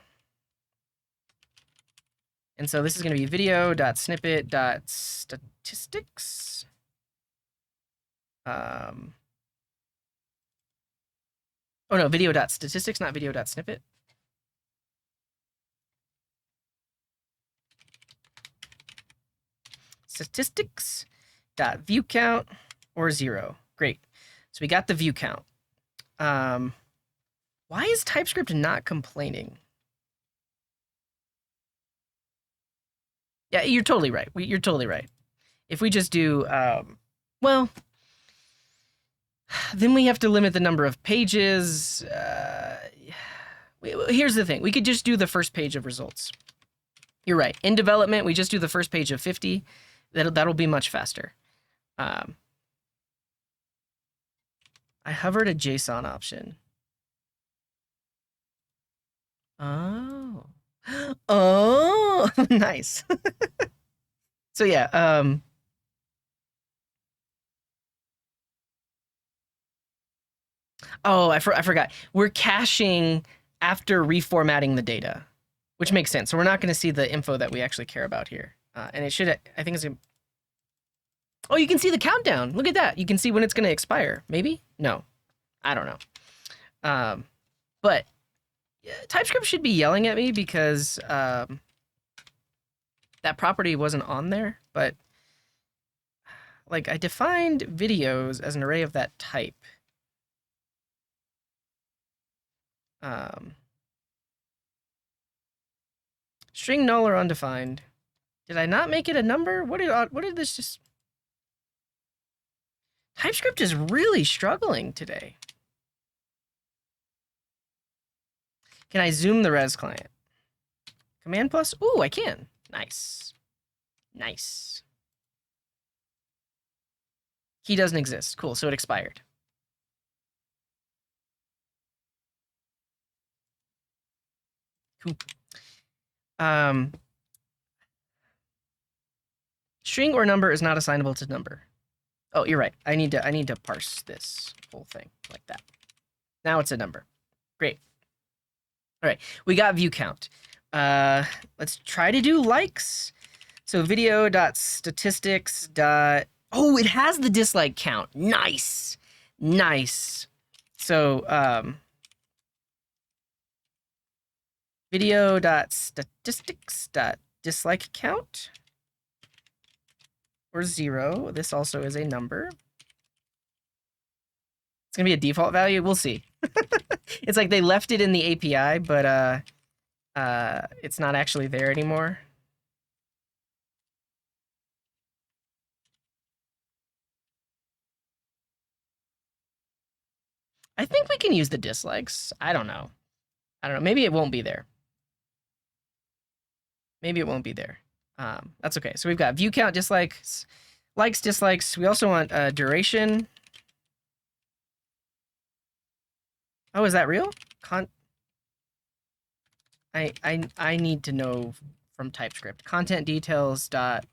And so this is going to be video.snippet.statistics. Oh no, video.statistics, not video.snippet. Statistics.view count or 0. Great. So we got the view count. Why is TypeScript not complaining? Yeah, you're totally right. You're totally right. If we just do, well, then we have to limit the number of pages. Here's the thing. We could just do the first page of results. You're right. In development, we just do the first page of 50. That'll be much faster. I hovered a JSON option. Oh. Oh, nice. So yeah, oh, I forgot. We're caching after reformatting the data, which makes sense. So we're not going to see the info that we actually care about here. And it should, I think it's, oh, you can see the countdown. Look at that. You can see when it's going to expire. Maybe? No, I don't know. But TypeScript should be yelling at me because that property wasn't on there, but like I defined videos as an array of that type. String null or undefined. Did I not make it a number? What did this just... TypeScript is really struggling today. Can I zoom the res client? Command plus? Ooh, I can. Nice. Nice. Key doesn't exist. Cool, so it expired. Cool. String or number is not assignable to number. Oh, you're right. I need to parse this whole thing like that. Now it's a number. Great. All right, we got view count. Let's try to do likes. So video.statistics. Oh, it has the dislike count. Nice. Nice. So video.statistics.dislike count or 0. This also is a number. It's gonna be a default value. We'll see. It's like they left it in the API, but it's not actually there anymore. I think we can use the dislikes. I don't know. Maybe it won't be there. Maybe it won't be there. That's okay. So we've got view count, dislikes, likes, dislikes. We also want duration. Oh, is that real? I need to know from TypeScript. Content details dot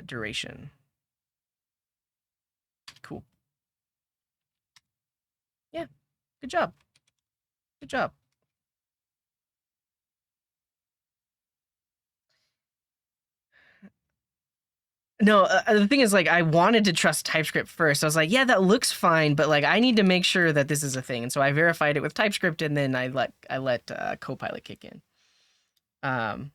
duration. Cool. Yeah. Good job. Good job. No, the thing is, like, I wanted to trust TypeScript first. I was like, yeah, that looks fine, but like, I need to make sure that this is a thing. And so I verified it with TypeScript, and then I let Copilot kick in. Can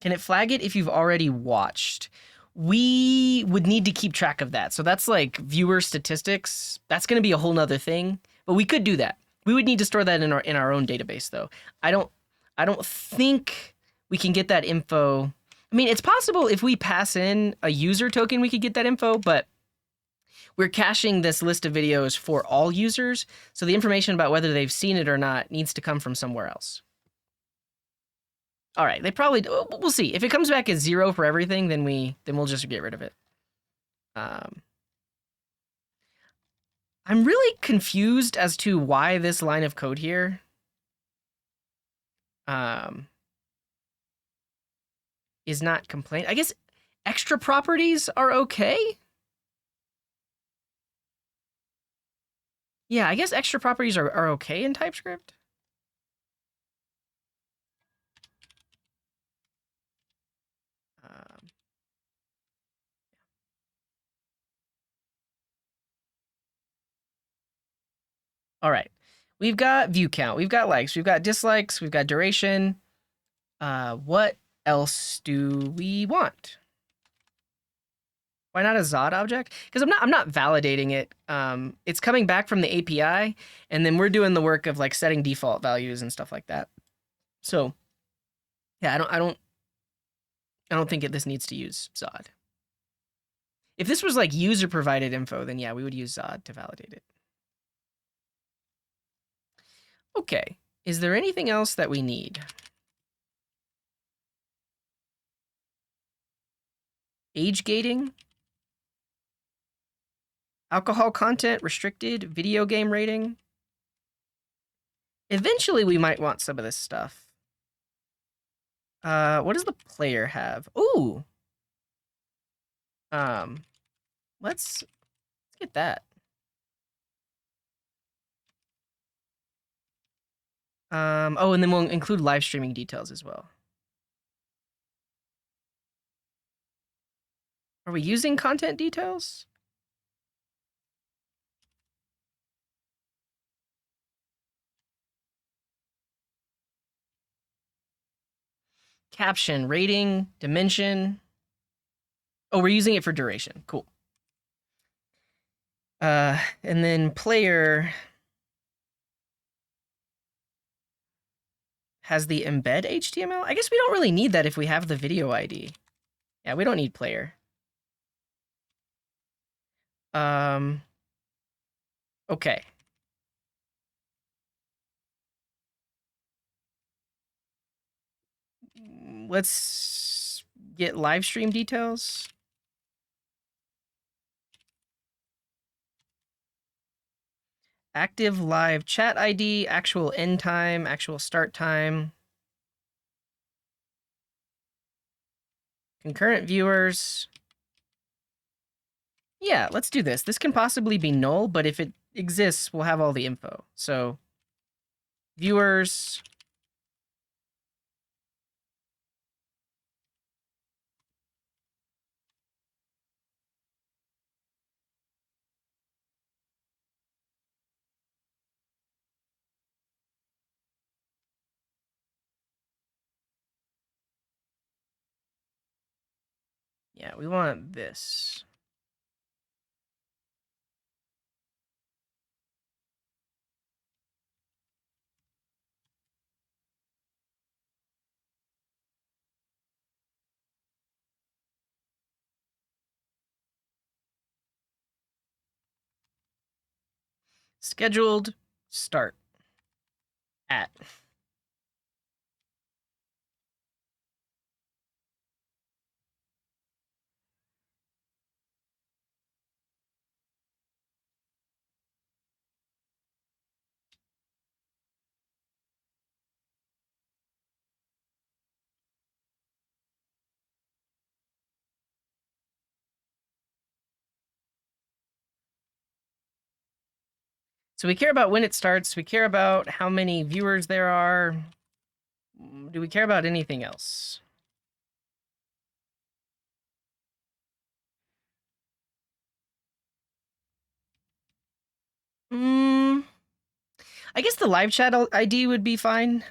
it flag it if you've already watched? We would need to keep track of that. So that's like viewer statistics. That's going to be a whole nother thing. But we could do that. We would need to store that in our own database, though. I don't think we can get that info. I mean, it's possible if we pass in a user token, we could get that info, but we're caching this list of videos for all users. So the information about whether they've seen it or not needs to come from somewhere else. All right, they probably, we'll see. If it comes back as 0 for everything, then we'll just get rid of it. I'm really confused as to why this line of code here. is not complain. I guess extra properties are okay. Yeah, I guess extra properties are okay in TypeScript. Um, all right. We've got view count, we've got likes, we've got dislikes, we've got duration. What else do we want? Why not a Zod object? Because I'm not validating it. It's coming back from the API, and then we're doing the work of like setting default values and stuff like that. So, yeah, I don't think this needs to use Zod. If this was like user provided info, then yeah, we would use Zod to validate it. Okay, is there anything else that we need? Age gating? Alcohol content restricted? Video game rating? Eventually, we might want some of this stuff. What does the player have? Ooh. Let's get that. Oh, and then we'll include live streaming details as well. Are we using content details? Caption, rating, dimension. Oh, we're using it for duration. Cool. And then player has the embed HTML. I guess we don't really need that if we have the video ID. Yeah, we don't need player. Okay. Let's get live stream details. Active live chat ID, actual end time, actual start time. Concurrent viewers. Yeah, let's do this. This can possibly be null, but if it exists, we'll have all the info. So, viewers. Yeah, we want this. Scheduled start at. So we care about when it starts. We care about how many viewers there are. Do we care about anything else? I guess the live chat ID would be fine.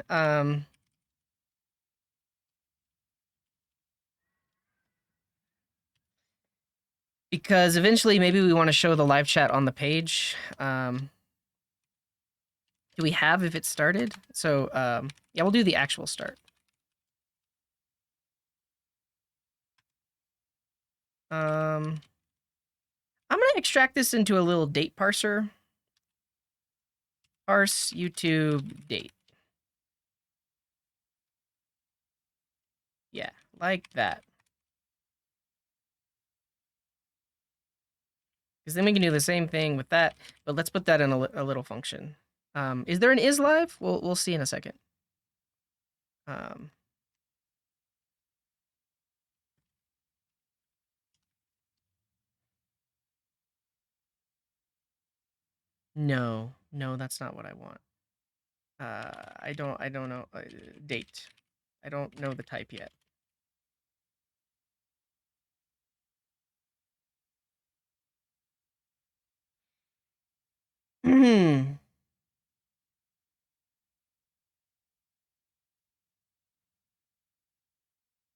Because eventually maybe we want to show the live chat on the page. Do we have if it started? So yeah, we'll do the actual start. I'm gonna extract this into a little date parser. Parse YouTube date. Yeah, like that. Because then we can do the same thing with that, but let's put that in a little function. Is there an is live? We'll see in a second. No, that's not what I want. I don't know. Date. I don't know the type yet.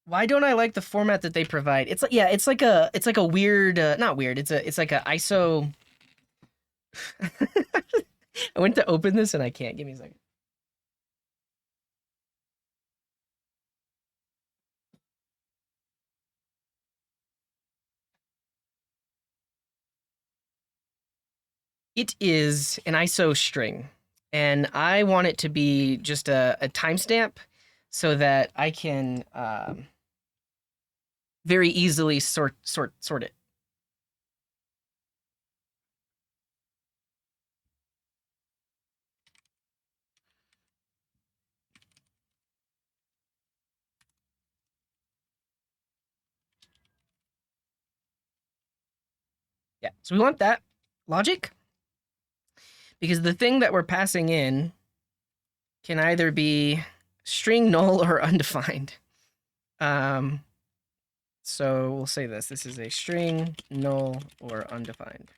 Why don't I like the format that they provide? It's like, yeah, it's like a weird, not weird. It's like a ISO. I went to open this and I can't. Give me a second. It is an ISO string, and I want it to be just a timestamp so that I can very easily sort it. Yeah, so we want that logic because the thing that we're passing in can either be string null or undefined. So we'll say this. This is a string null or undefined.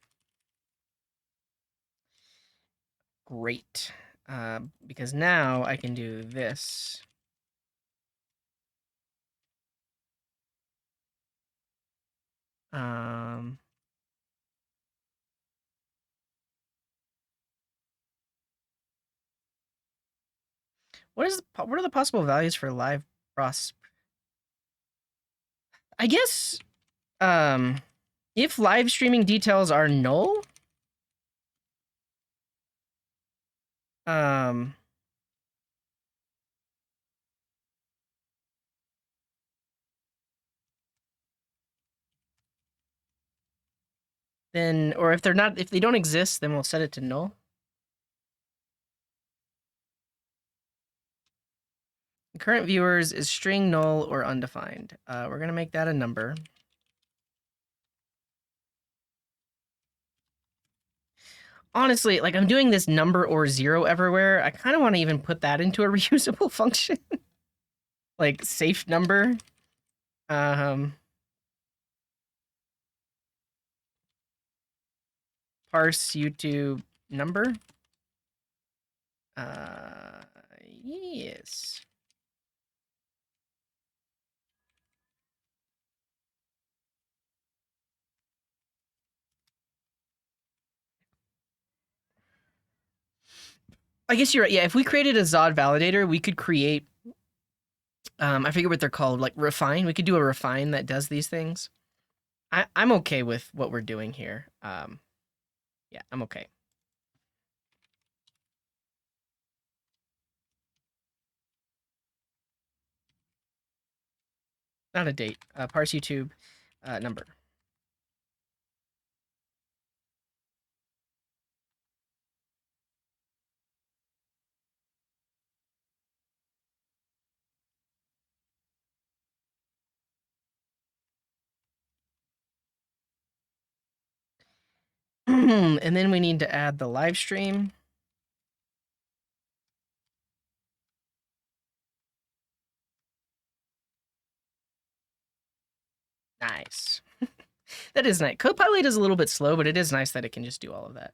Great. Because now I can do this. What are the possible values for live pros? I guess if live streaming details are null, then, or if they don't exist, then we'll set it to null. Current viewers is string null or undefined. We're gonna make that a number. Honestly, like I'm doing this number or zero everywhere. I kind of want to even put that into a reusable function. Like safe number. Parse YouTube number. Yes. I guess you're right. Yeah, if we created a Zod validator, we could create I forget what they're called, like refine. We could do a refine that does these things. I'm okay with what we're doing here. Yeah, I'm okay. Not a date. Parse YouTube number. And then we need to add the live stream. Nice. That is nice. Copilot is a little bit slow, but it is nice that it can just do all of that.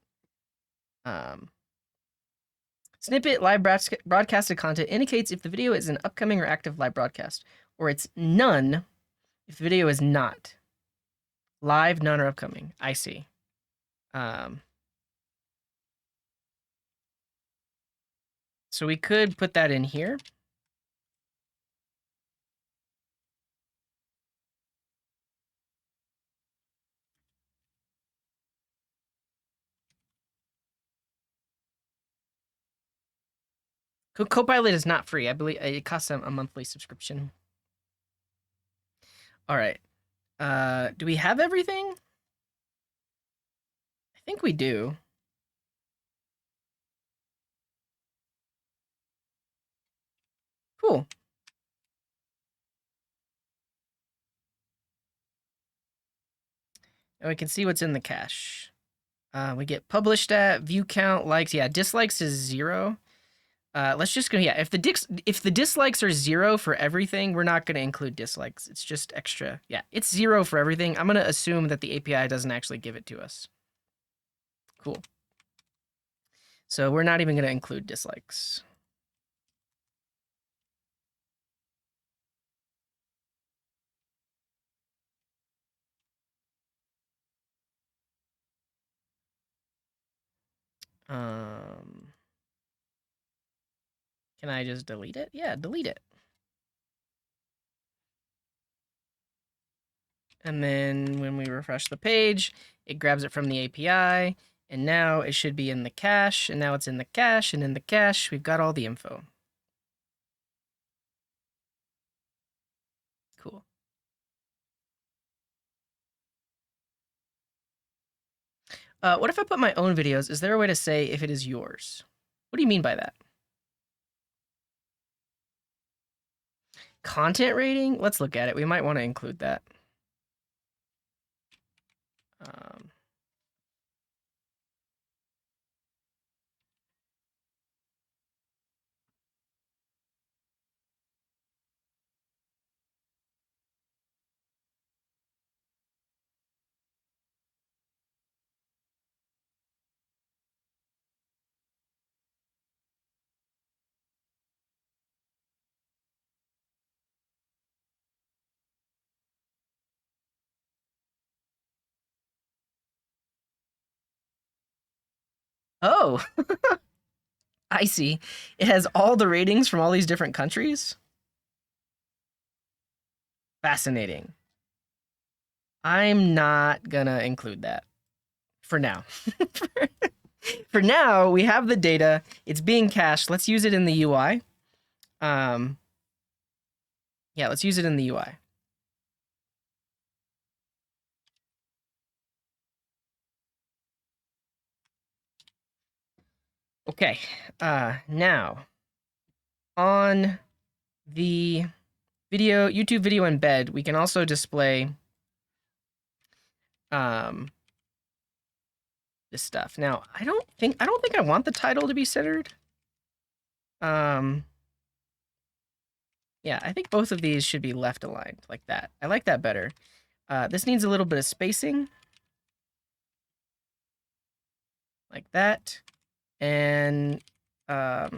Snippet live broadcasted content indicates if the video is an upcoming or active live broadcast, or it's none if the video is not. Live, none, or upcoming. I see. So we could put that in here. Copilot is not free. I believe it costs a monthly subscription. All right. Do we have everything? I think we do. Cool. And we can see what's in the cache. We get published at, view count, likes. Yeah, dislikes is 0. Let's just go, yeah, if the dislikes are 0 for everything, we're not going to include dislikes. It's just extra. Yeah, it's 0 for everything. I'm going to assume that the API doesn't actually give it to us. Cool. So we're not even going to include dislikes. Can I just delete it? Yeah, delete it. And then when we refresh the page, it grabs it from the API, and now it should be in the cache, and now it's in the cache, and in the cache, we've got all the info. Cool. What if I put my own videos? Is there a way to say if it is yours? What do you mean by that? Content rating? Let's look at it. We might want to include that. Oh, I see. It has all the ratings from all these different countries. Fascinating. I'm not gonna include that for now. For now, we have the data. It's being cached. Let's use it in the UI. Yeah, let's use it in the UI. Okay, now on the YouTube video embed, we can also display this stuff. Now, I don't think I want the title to be centered. Yeah, I think both of these should be left aligned like that. I like that better. This needs a little bit of spacing. Like that. And a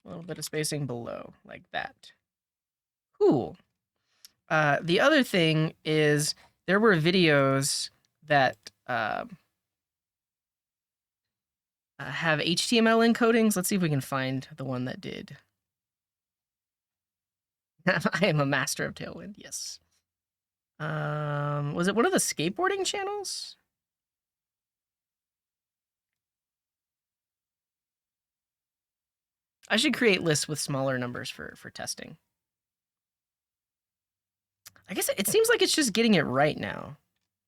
little bit of spacing below, like that. Cool. The other thing is there were videos that have HTML encodings. Let's see if we can find the one that did. I am a master of Tailwind, yes. Was it one of the skateboarding channels? I should create lists with smaller numbers for testing. I guess it seems like it's just getting it right now.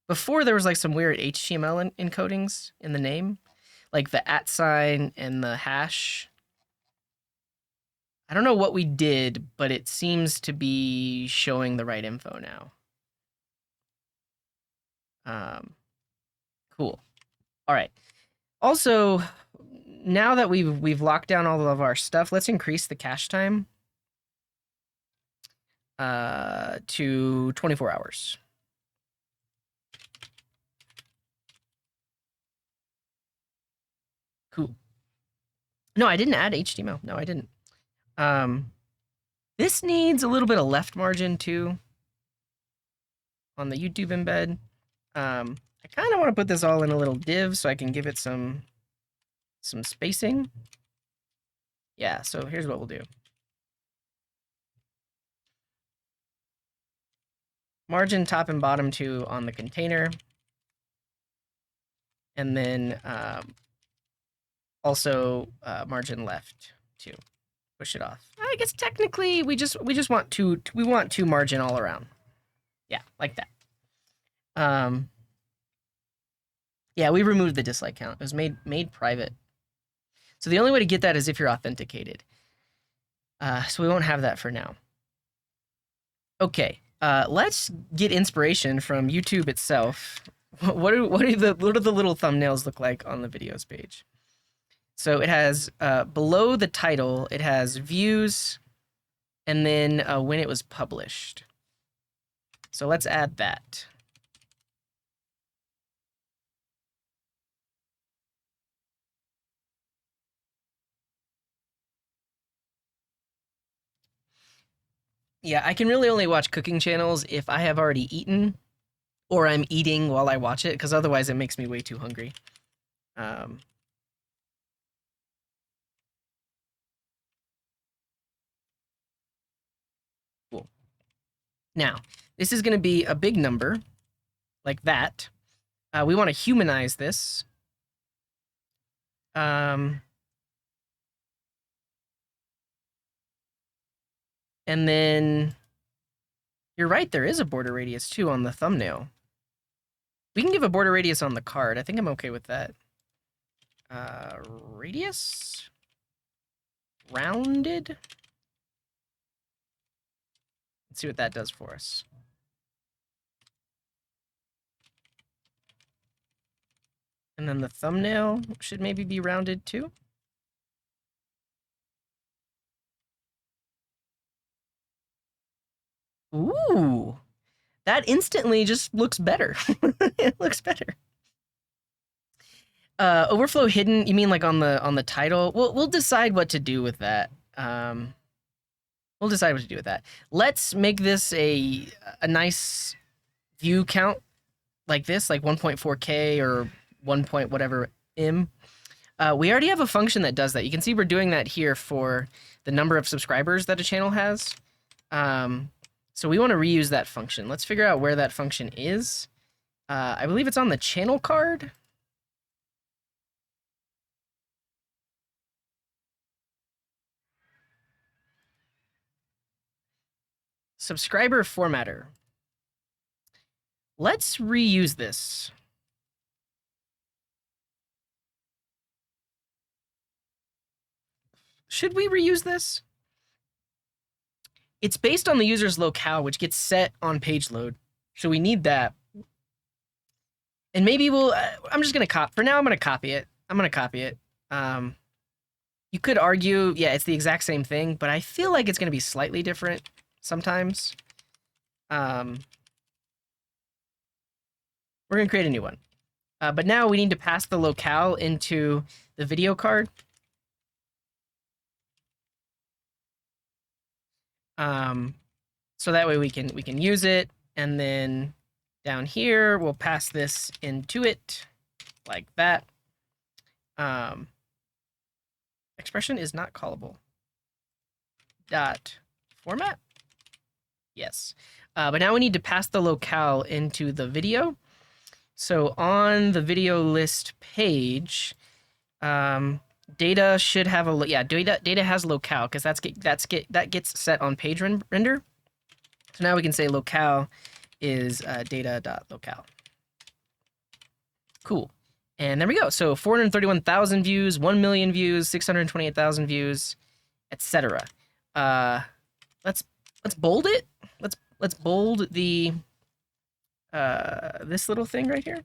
Before there was like some weird HTML encodings in the name, like the @ sign and the hash. I don't know what we did, but it seems to be showing the right info now. Cool. All right. Also, now that we've locked down all of our stuff, let's increase the cache time to 24 hours. Cool. No, I didn't add HTML. No, I didn't. This needs a little bit of left margin too on the YouTube embed. I kind of want to put this all in a little div so I can give it some spacing. Yeah, so here's what we'll do. Margin top and bottom two on the container. And then also margin left too. Push it off. I guess technically we just want two margin all around. Yeah, like that. Yeah, we removed the dislike count. It was made private. So the only way to get that is if you're authenticated. So we won't have that for now. Okay. Let's get inspiration from YouTube itself. What do the little thumbnails look like on the videos page? So it has below the title, it has views, and then when it was published. So let's add that. Yeah, I can really only watch cooking channels if I have already eaten or I'm eating while I watch it, because otherwise it makes me way too hungry. Cool. Now, this is going to be a big number, like that. We want to humanize this. And then you're right, there is a border radius too on the thumbnail. We can give a border radius on the card. I think I'm okay with that. Radius? Rounded? Let's see what that does for us. And then the thumbnail should maybe be rounded too. Ooh, that instantly just looks better. It looks better. Overflow hidden, you mean like on the title? We'll decide what to do with that. We'll decide what to do with that. Let's make this a nice view count like this, like 1.4K or 1 point whatever M. We already have a function that does that. You can see we're doing that here for the number of subscribers that a channel has. So we want to reuse that function. Let's figure out where that function is. I believe it's on the channel card. Subscriber formatter. Let's reuse this. Should we reuse this? It's based on the user's locale, which gets set on page load. So we need that. And maybe we'll, I'm just going to copy, for now I'm going to copy it. You could argue, yeah, it's the exact same thing, but I feel like it's going to be slightly different sometimes. We're going to create a new one. But now we need to pass the locale into the video card. So that way we can use it, and then down here we'll pass this into it like that. Expression is not callable. Dot format. Yes. But now we need to pass the locale into the video. So on the video list page, data should have a data has locale, because that gets set on page render. So now we can say locale is data.locale. Cool. And there we go. So 431,000 views, 1 million views, 628,000 views, etc. Let's bold it. Let's bold the this little thing right here.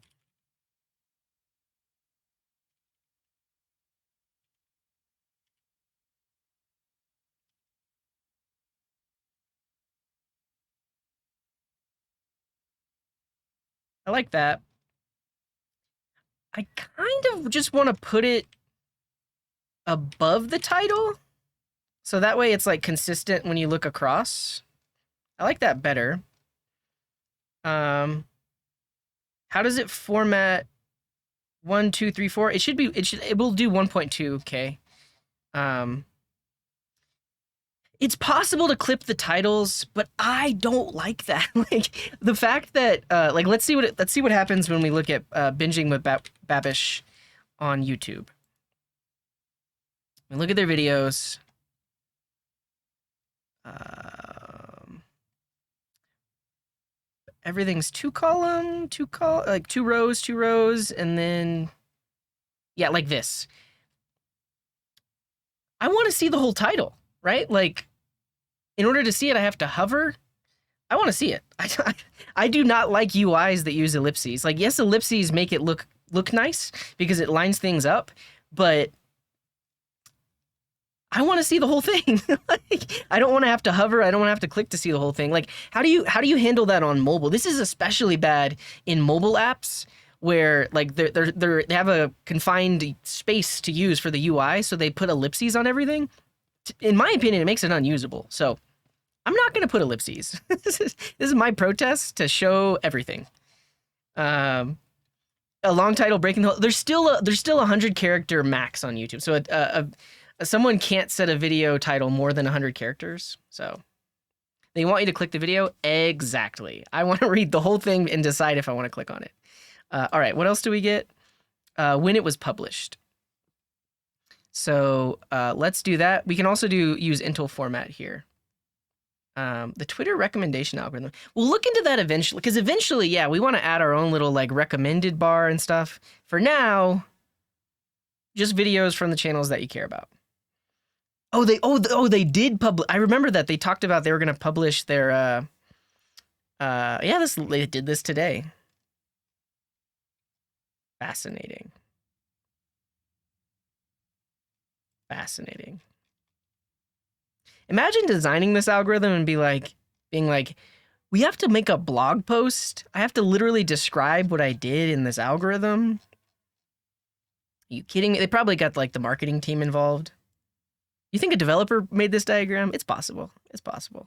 I like that. I kind of just want to put it above the title, so that way it's like consistent when you look across. I like that better. How does it format 1, 2, 3, 4? It will do 1.2K. It's possible to clip the titles, but I don't like that. Like the fact that like let's see what happens when we look at binging with Babish on YouTube. We look at their videos. Everything's two rows, and then yeah, like this. I want to see the whole title, right? Like in order to see it, I have to hover. I want to see it. I do not like UIs that use ellipses. Like, yes, ellipses make it look nice because it lines things up, but I want to see the whole thing. Like, I don't want to have to hover. I don't want to have to click to see the whole thing. Like, how do you handle that on mobile? This is especially bad in mobile apps where like they have a confined space to use for the UI, so they put ellipses on everything. In my opinion, it makes it unusable. So I'm not going to put ellipses. This is my protest to show everything. A long title breaking the whole, there's still a 100 character max on YouTube. So someone can't set a video title more than 100 characters. So they want you to click the video. Exactly. I want to read the whole thing and decide if I want to click on it. All right. What else do we get? When it was published. So let's do that. We can also use intel format here. The Twitter recommendation algorithm. We'll look into that eventually, because eventually, yeah, we want to add our own little like recommended bar and stuff. For now, just videos from the channels that you care about. Oh, they did publish. I remember that they talked about they were going to publish their. They did this today. Fascinating. Fascinating. Imagine designing this algorithm and being like, we have to make a blog post. I have to literally describe what I did in this algorithm. Are you kidding me? They probably got like the marketing team involved. You think a developer made this diagram? It's possible. It's possible.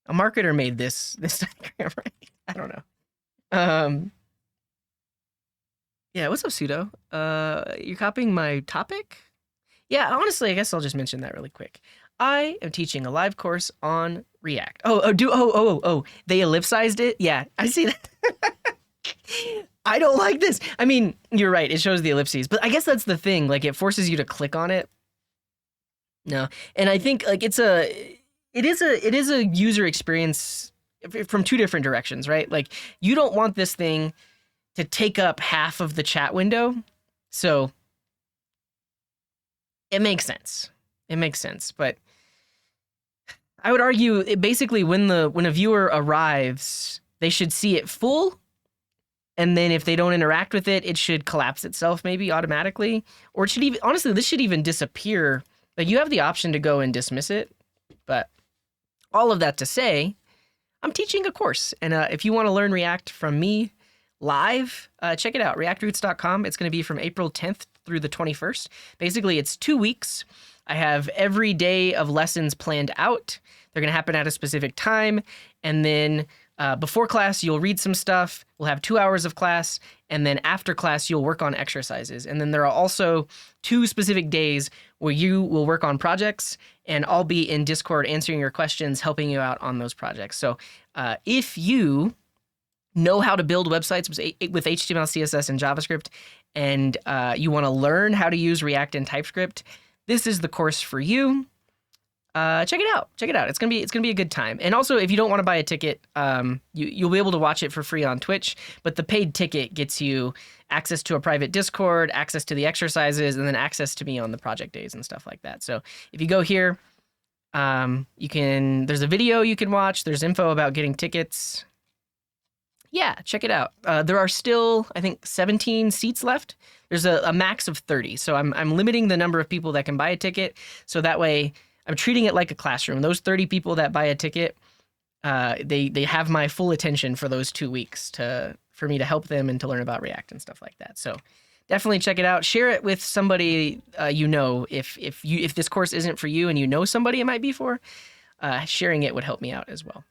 A marketer made this diagram, right? I don't know. Yeah, what's up, Pseudo? You're copying my topic? Yeah, honestly, I guess I'll just mention that really quick. I am teaching a live course on React. They ellipsized it? Yeah, I see that. I don't like this. I mean, you're right, it shows the ellipses, but I guess that's the thing, like it forces you to click on it. No, and I think like it is a user experience from two different directions, right? Like you don't want this thing to take up half of the chat window. So it makes sense. It makes sense, but I would argue basically when a viewer arrives, they should see it full, and then if they don't interact with it, it should collapse itself maybe automatically, or it should even, honestly, this should even disappear. Like you have the option to go and dismiss it, but all of that to say, I'm teaching a course, and if you want to learn React from me live, check it out, reactroots.com. It's going to be from April 10th through the 21st. Basically, it's 2 weeks. I have every day of lessons planned out. They're going to happen at a specific time. And then before class, you'll read some stuff. We'll have 2 hours of class. And then after class, you'll work on exercises. And then there are also 2 specific days where you will work on projects. And I'll be in Discord answering your questions, helping you out on those projects. So if you know how to build websites with HTML, CSS, and JavaScript, and you want to learn how to use React and TypeScript, this is the course for you. Check it out. Check it out. It's gonna be a good time. And also, if you don't want to buy a ticket, you'll be able to watch it for free on Twitch. But the paid ticket gets you access to a private Discord, access to the exercises, and then access to me on the project days and stuff like that. So if you go here, there's a video you can watch. There's info about getting tickets. Yeah, check it out. There are still, I think, 17 seats left. There's a max of 30. So I'm limiting the number of people that can buy a ticket. So that way, I'm treating it like a classroom. Those 30 people that buy a ticket, they have my full attention for those 2 weeks for me to help them and to learn about React and stuff like that. So definitely check it out. Share it with somebody you know. If this course isn't for you and you know somebody it might be for, sharing it would help me out as well.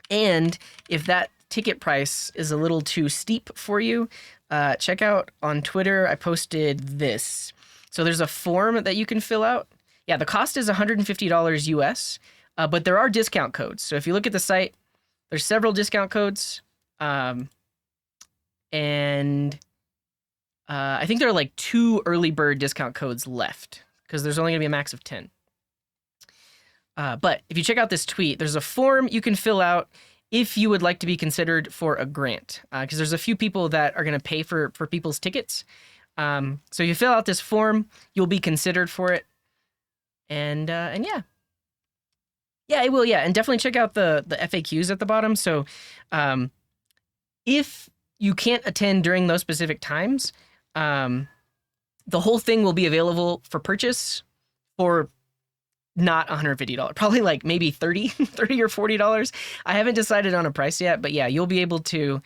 And if that ticket price is a little too steep for you, check out on Twitter. I posted this. So there's a form that you can fill out. Yeah, the cost is $150 US, but there are discount codes. So if you look at the site, there's several discount codes. And I think there are like 2 early bird discount codes left because there's only gonna be a max of 10. But if you check out this tweet, there's a form you can fill out if you would like to be considered for a grant, because there's a few people that are going to pay for people's tickets. So you fill out this form, you'll be considered for it. And yeah. Yeah, it will. Yeah, and definitely check out the FAQs at the bottom. So, if you can't attend during those specific times, the whole thing will be available for purchase for not $150, probably like maybe $30 or $40. I haven't decided on a price yet, but yeah, you'll be able to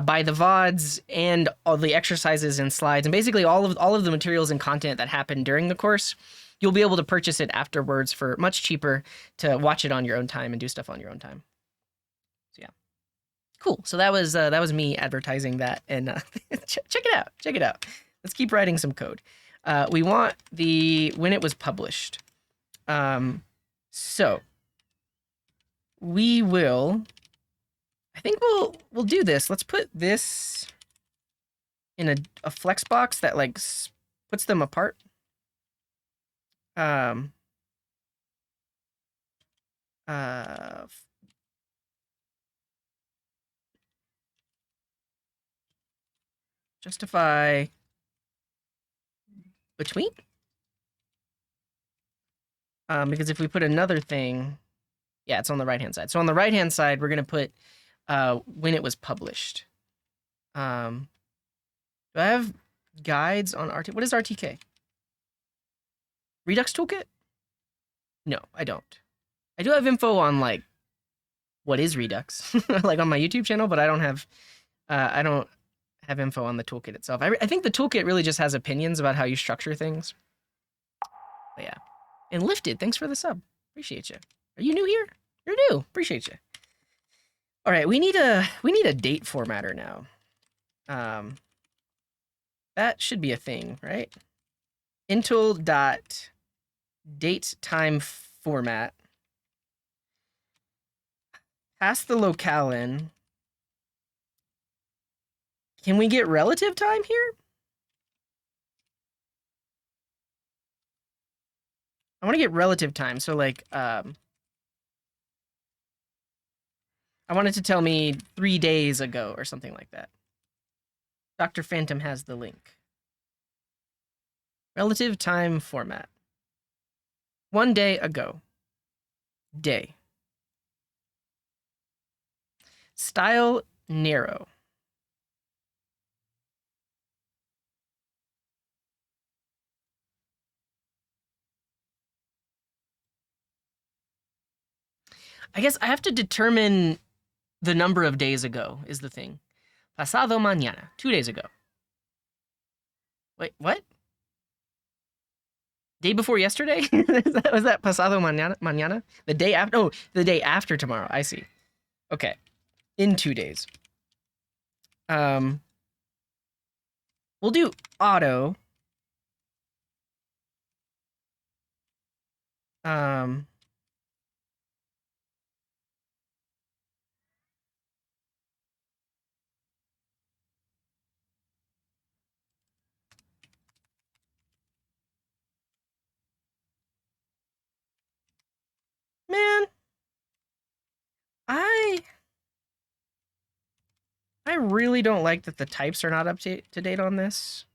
buy the VODs and all the exercises and slides and basically all of the materials and content that happen during the course. You'll be able to purchase it afterwards for much cheaper to watch it on your own time and do stuff on your own time. So yeah, cool. So that was me advertising that, and check it out. Check it out. Let's keep writing some code. We want the when it was published. So we will, I think we'll do this. Let's put this in a flex box that like puts them apart. Justify between. Because if we put another thing, yeah, it's on the right-hand side. So on the right-hand side, we're going to put when it was published. Do I have guides on RT? What is RTK? Redux Toolkit? No, I don't. I do have info on like what is Redux, like on my YouTube channel, but I don't have info on the toolkit itself. I think the toolkit really just has opinions about how you structure things. But yeah. And Lifted, thanks for the sub. Appreciate you. Are you new here? You're new. Appreciate you. All right, we need a date formatter now. That should be a thing, right? Intel.datetime_format. Pass the locale in. Can we get relative time here? I want to get relative time. So like, I want it to tell me 3 days ago or something like that. Dr. Phantom has the link. Relative time format. 1 day ago. Day. Style narrow. I guess I have to determine the number of days ago is the thing. Pasado mañana, 2 days ago. Wait, what? Day before yesterday? Was that pasado mañana? The day after? Oh, the day after tomorrow. I see. Okay. In 2 days. We'll do auto. Man, I really don't like that the types are not up to date on this.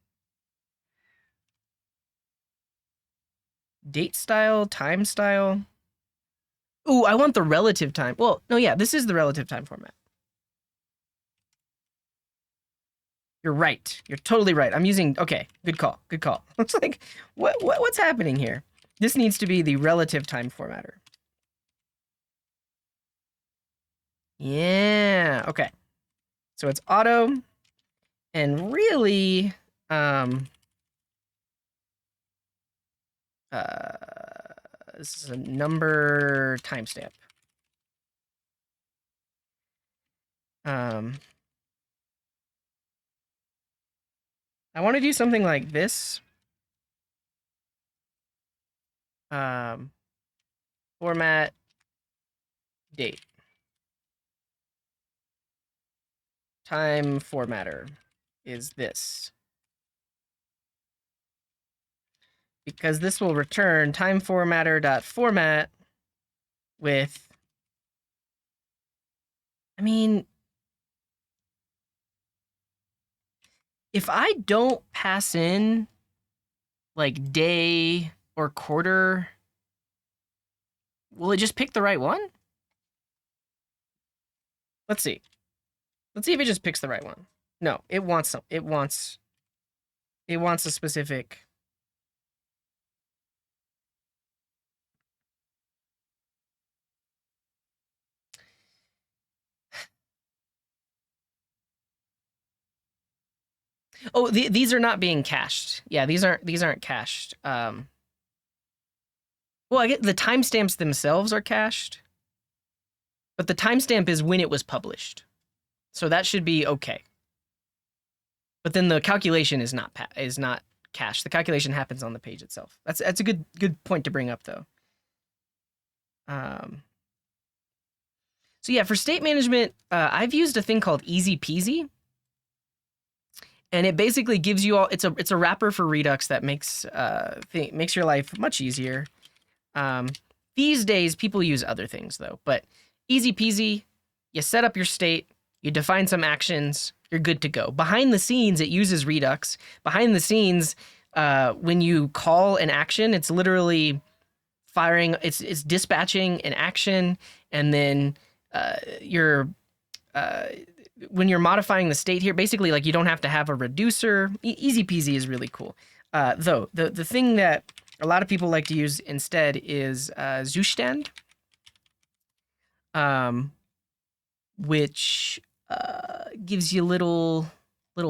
Date style, time style. Ooh, I want the relative time. Well, no, yeah, this is the relative time format. You're right. You're totally right. I'm using, okay, good call. Good call. It's like, what's happening here? This needs to be the relative time formatter. Yeah, okay. So it's auto, and really, this is a number timestamp. I want to do something like this. Format date. Time formatter is this. Because this will return time formatter.format with, I mean, if I don't pass in like day or quarter, will it just pick the right one? Let's see. Let's see if it just picks the right one. No, it wants some. It wants a specific. Oh, these are not being cached. Yeah, these aren't cached. Well, I get the timestamps themselves are cached, but the timestamp is when it was published, so that should be okay. But then the calculation is not cached. The calculation happens on the page itself. That's a good point to bring up, though. So yeah, for state management, I've used a thing called Easy Peasy, and it basically gives you all. It's a wrapper for Redux that makes your life much easier. These days, people use other things though, but Easy Peasy. You set up your state, you define some actions, you're good to go. Behind the scenes, it uses Redux. Behind the scenes, when you call an action, it's literally firing. It's dispatching an action, and then when you're modifying the state here, basically like you don't have to have a reducer. Easy peasy is really cool. Though the thing that a lot of people like to use instead is Zustand, which gives you little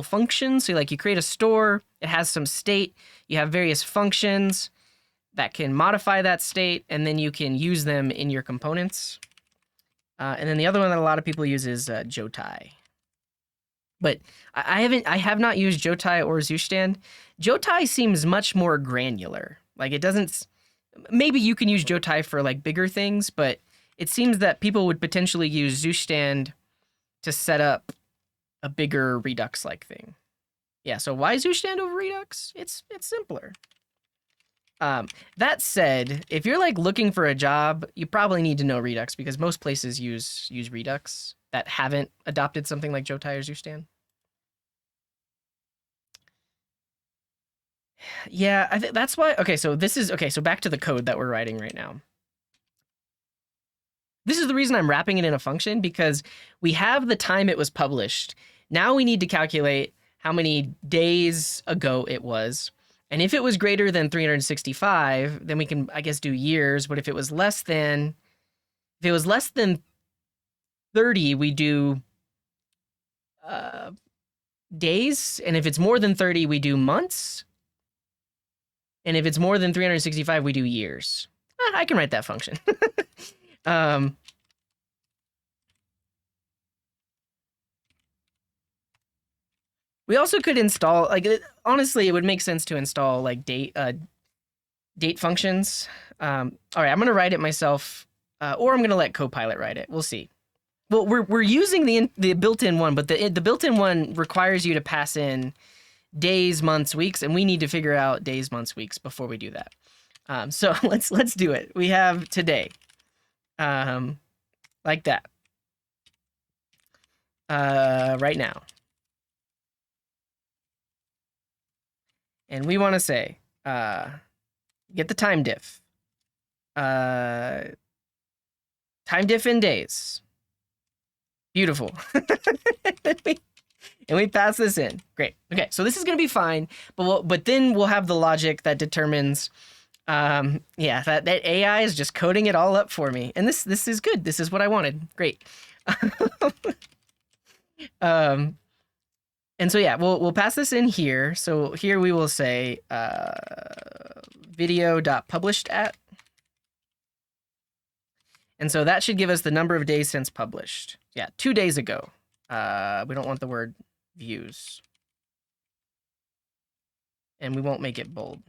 functions. So like you create a store, it has some state, you have various functions that can modify that state, and then you can use them in your components. And then the other one that a lot of people use is Jotai. But I have not used Jotai or Zustand. Jotai seems much more granular. Like it doesn't. Maybe you can use Jotai for like bigger things, but it seems that people would potentially use Zustand to set up a bigger Redux-like thing. Yeah. So why Zustand over Redux? It's simpler. That said, if you're like looking for a job, you probably need to know Redux because most places use Redux that haven't adopted something like Jotai or Zustand. Yeah, I think that's why. Okay, so so back to the code that we're writing right now. This is the reason I'm wrapping it in a function, because we have the time it was published. Now we need to calculate how many days ago it was. And if it was greater than 365, then we can, I guess, do years. But if it was less than 30, we do days. And if it's more than 30, we do months. And if it's more than 365, we do years. I can write that function. We also could install, like, honestly, it would make sense to install like date functions. All right, I'm gonna write it myself, or I'm gonna let Copilot write it. We'll see. Well, we're using the built-in one, but the built-in one requires you to pass in days, months, weeks, and we need to figure out days, months, weeks before we do that. So let's do it. We have today, like that, right now. And we want to say, get the time diff. Time diff in days. Beautiful. And we pass this in. Great. Okay, so this is going to be fine, but then we'll have the logic that determines, yeah, that AI is just coding it all up for me. And this is good. This is what I wanted. Great. And so yeah, we'll pass this in here. So here we will say video.published at. And so that should give us the number of days since published. Yeah, 2 days ago. We don't want the word views. And we won't make it bold.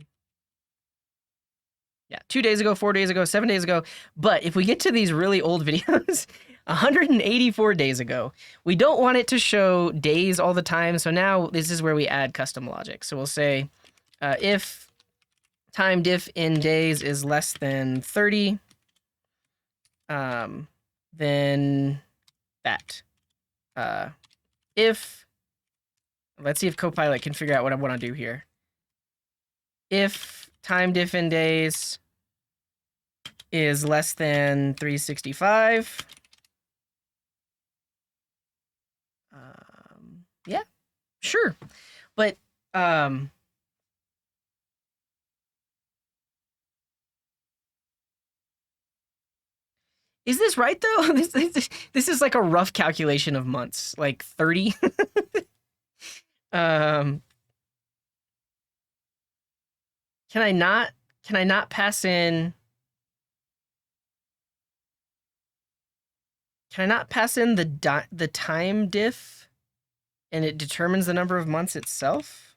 Yeah, 2 days ago, 4 days ago, 7 days ago. But if we get to these really old videos, 184 days ago, we don't want it to show days all the time. So now this is where we add custom logic. So we'll say if time diff in days is less than 30, then that. If, let's see if Copilot can figure out what I want to do here. If time diff in days is less than 365. Yeah, sure. But is this right though? This is like a rough calculation of months, like 30. um, can I not? Can I not pass in? Can I not pass in the time diff, and it determines the number of months itself?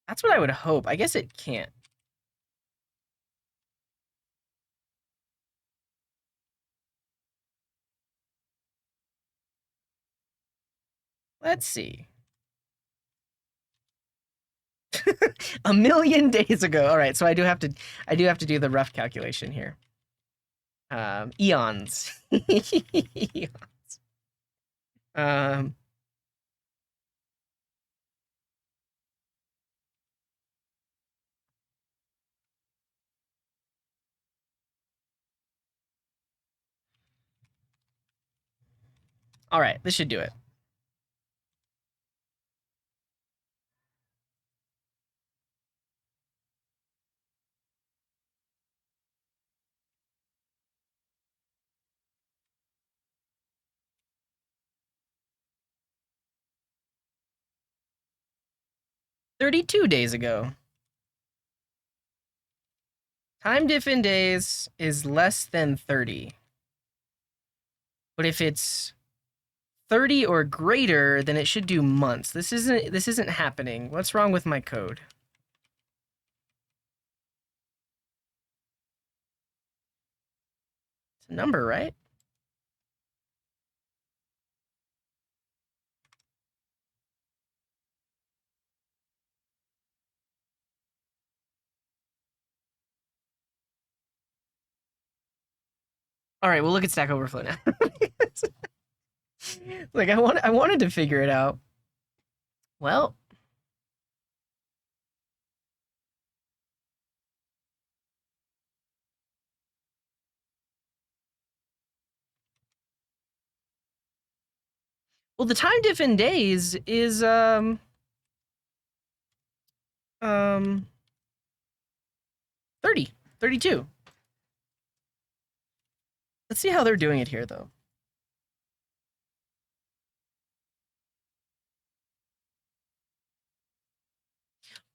That's what I would hope. I guess it can't. Let's see. A million days ago. All right, so I do have to do the rough calculation here. Eons. Eons. Um, all right, this should do it. $32 days ago. Time diff in days is less than 30. But if it's 30 or greater, then it should do months. This isn't happening. What's wrong with my code? It's a number, right? All right, we'll look at Stack Overflow now. Like I wanted to figure it out. Well, the time diff in days is 30, 32. Let's see how they're doing it here though.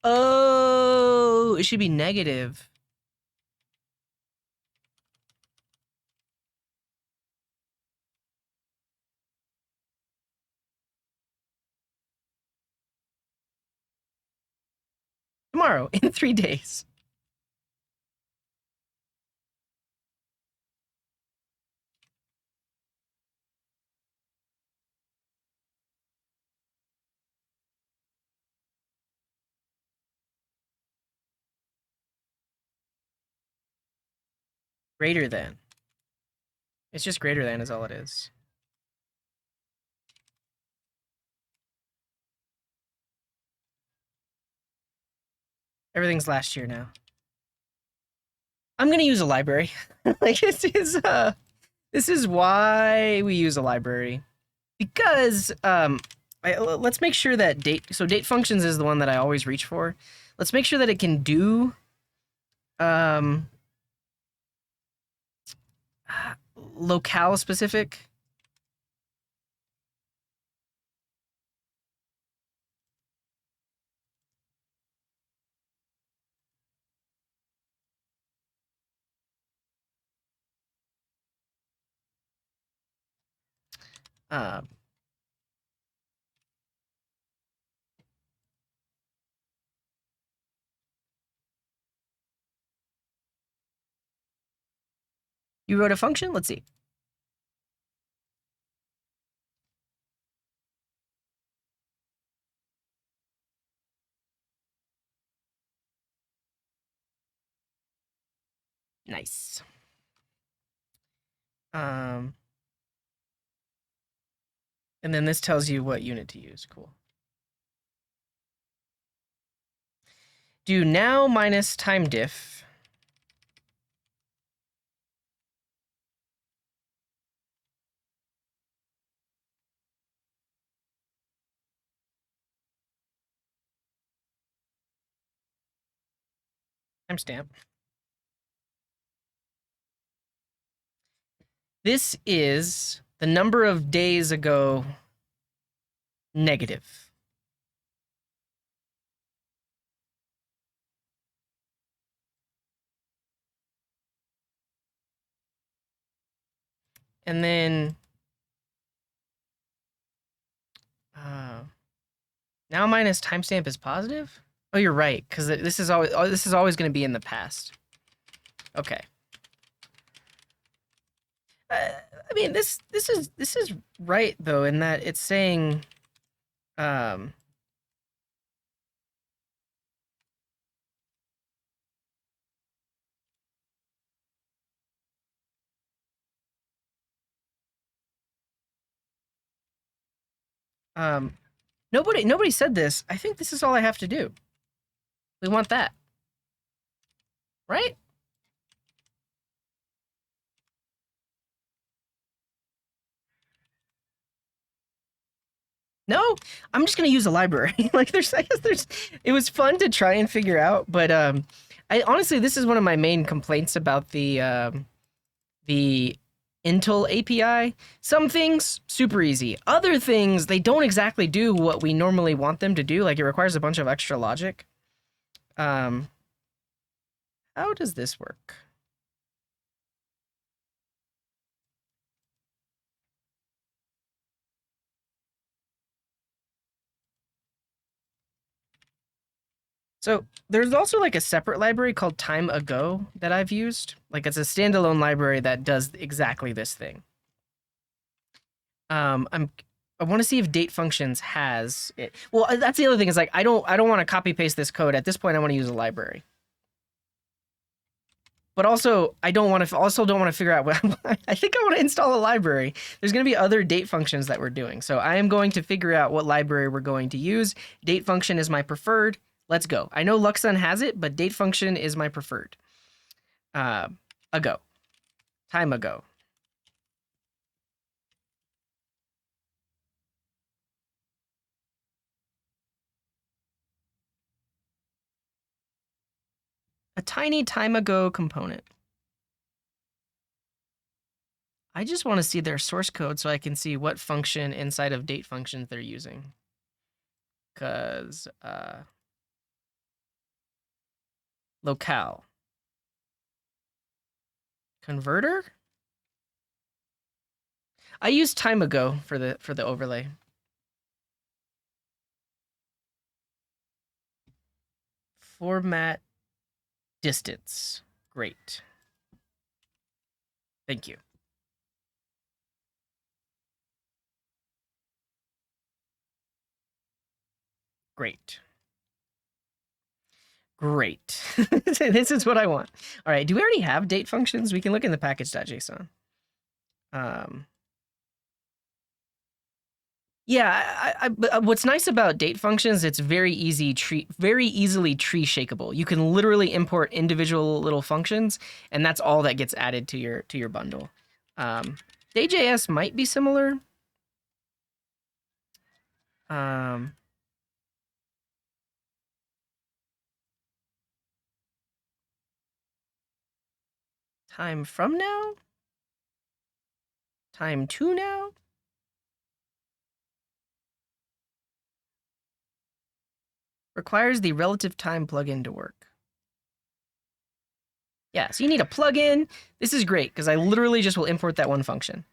Oh, it should be negative. Tomorrow, in 3 days. Greater than. It's just greater than is all it is. Everything's last year now. I'm gonna use a library. Like this is why we use a library. Because let's make sure that date functions is the one that I always reach for. Let's make sure that it can do locale specific. You wrote a function? Let's see. Nice. And then this tells you what unit to use. Cool. do now minus time diff. Timestamp. This is the number of days ago negative. And then now minus timestamp is positive? Oh, you're right, because this is always going to be in the past. Okay. I mean, this is right though, in that it's saying, no, nobody said this. I think this is all I have to do. We want that, right? No, I'm just gonna use a library. Like, it was fun to try and figure out, but I honestly, this is one of my main complaints about the Intel API. Some things super easy. Other things, they don't exactly do what we normally want them to do. Like, it requires a bunch of extra logic. How does this work? So there's also like a separate library called Time Ago that I've used. Like, it's a standalone library that does exactly this thing. I want to see if date functions has it. Well, that's the other thing, is like I don't want to copy paste this code. At this point, I want to use a library. But also, I don't want to figure out what I think I want to install a library. There's going to be other date functions that we're doing. So I am going to figure out what library we're going to use. Date function is my preferred. Let's go. I know Luxon has it, but date function is my preferred. Ago. Time ago. A tiny time ago component. I just want to see their source code so I can see what function inside of date functions they're using. Because locale. Converter? I use time ago for the overlay. Format distance. Great. Thank you. Great. Great. This is what I want. All right. Do we already have date functions? We can look in the package.json. Yeah, but what's nice about date functions, it's very easily tree shakeable. You can literally import individual little functions, and that's all that gets added to your bundle. Day.js might be similar. Time from now? Time to now? Requires the relative time plugin to work. Yeah, so you need a plugin. This is great because I literally just will import that one function.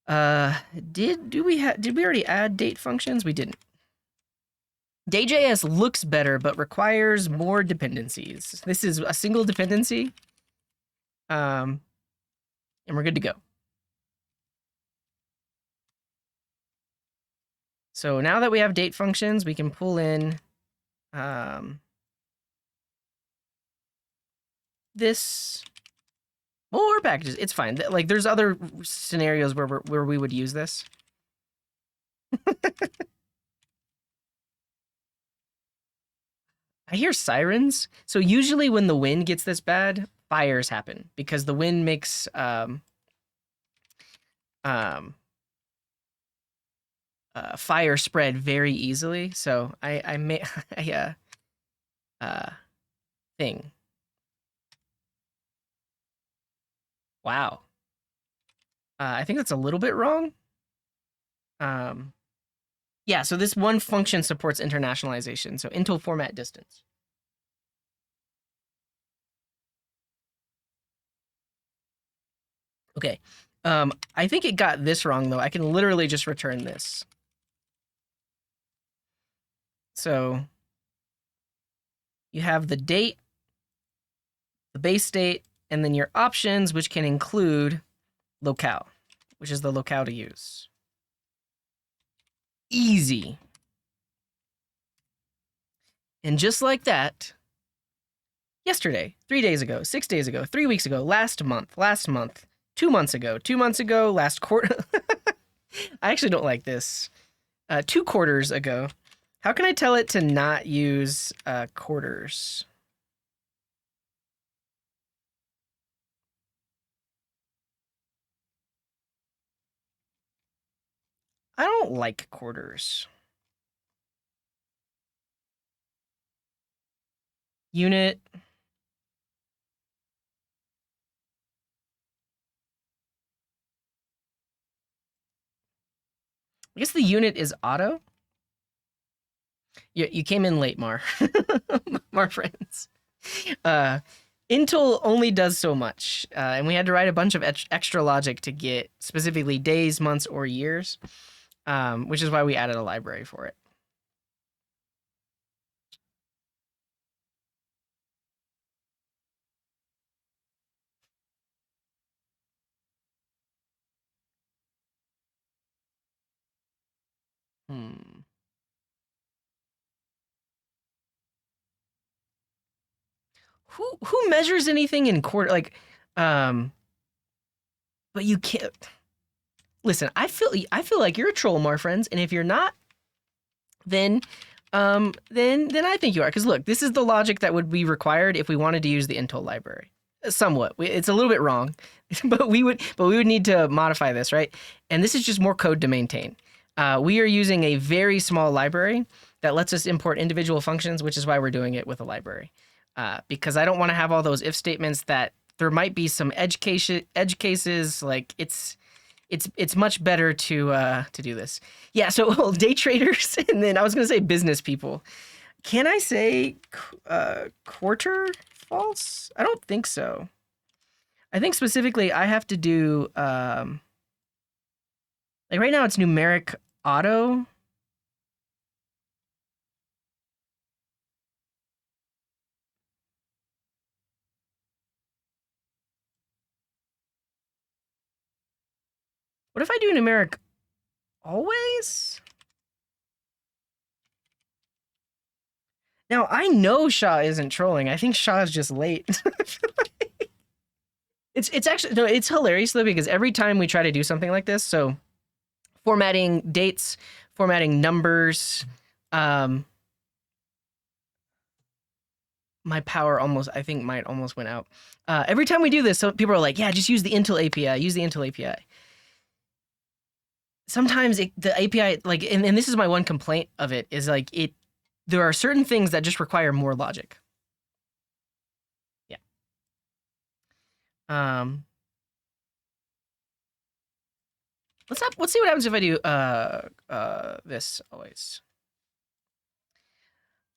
Did we already add date functions? We didn't. Day.js looks better, but requires more dependencies. This is a single dependency. And we're good to go. So now that we have date functions, we can pull in this more packages. It's fine. Like, there's other scenarios where we would use this. I hear sirens. So usually when the wind gets this bad, fires happen because the wind makes um, fire spread very easily. So I may thing. Wow. I think that's a little bit wrong. Um, yeah, so this one function supports internationalization. So into format distance. Okay. I think it got this wrong though. I can literally just return this. So you have the date, the base date, and then your options, which can include locale, which is the locale to use. Easy. And just like that, yesterday, 3 days ago, 6 days ago, 3 weeks ago, last month, 2 months ago, 2 months ago, last quarter. I actually don't like this. 2 quarters ago. How can I tell it to not use quarters? I don't like quarters. Unit. I guess the unit is auto. You came in late, Mar. Mar friends. Intel only does so much, and we had to write a bunch of extra logic to get specifically days, months, or years, which is why we added a library for it. Who measures anything in quarter? Like, but you can't. Listen, I feel like you're a troll, Mar friends, and if you're not, then I think you are. Because look, this is the logic that would be required if we wanted to use the Intel library. Somewhat, it's a little bit wrong, but we would need to modify this, right? And this is just more code to maintain. We are using a very small library that lets us import individual functions, which is why we're doing it with a library. Because I don't want to have all those if statements that there might be some edge cases. Like it's much better to do this. Yeah. So well, day traders, and then I was gonna say business people. Can I say quarter false? I don't think so. I think specifically I have to do like right now it's numeric auto. What if I do numeric always? Now I know Shaw isn't trolling. I think Shaw is just late. It's actually no, it's hilarious though because every time we try to do something like this, so formatting dates, formatting numbers, my power I think might almost went out. Every time we do this, so people are like, yeah, just use the Intel API, use the Intel API. Sometimes the API, like, and this is my one complaint of it, is like there are certain things that just require more logic. Yeah. Let's see what happens if I do this always.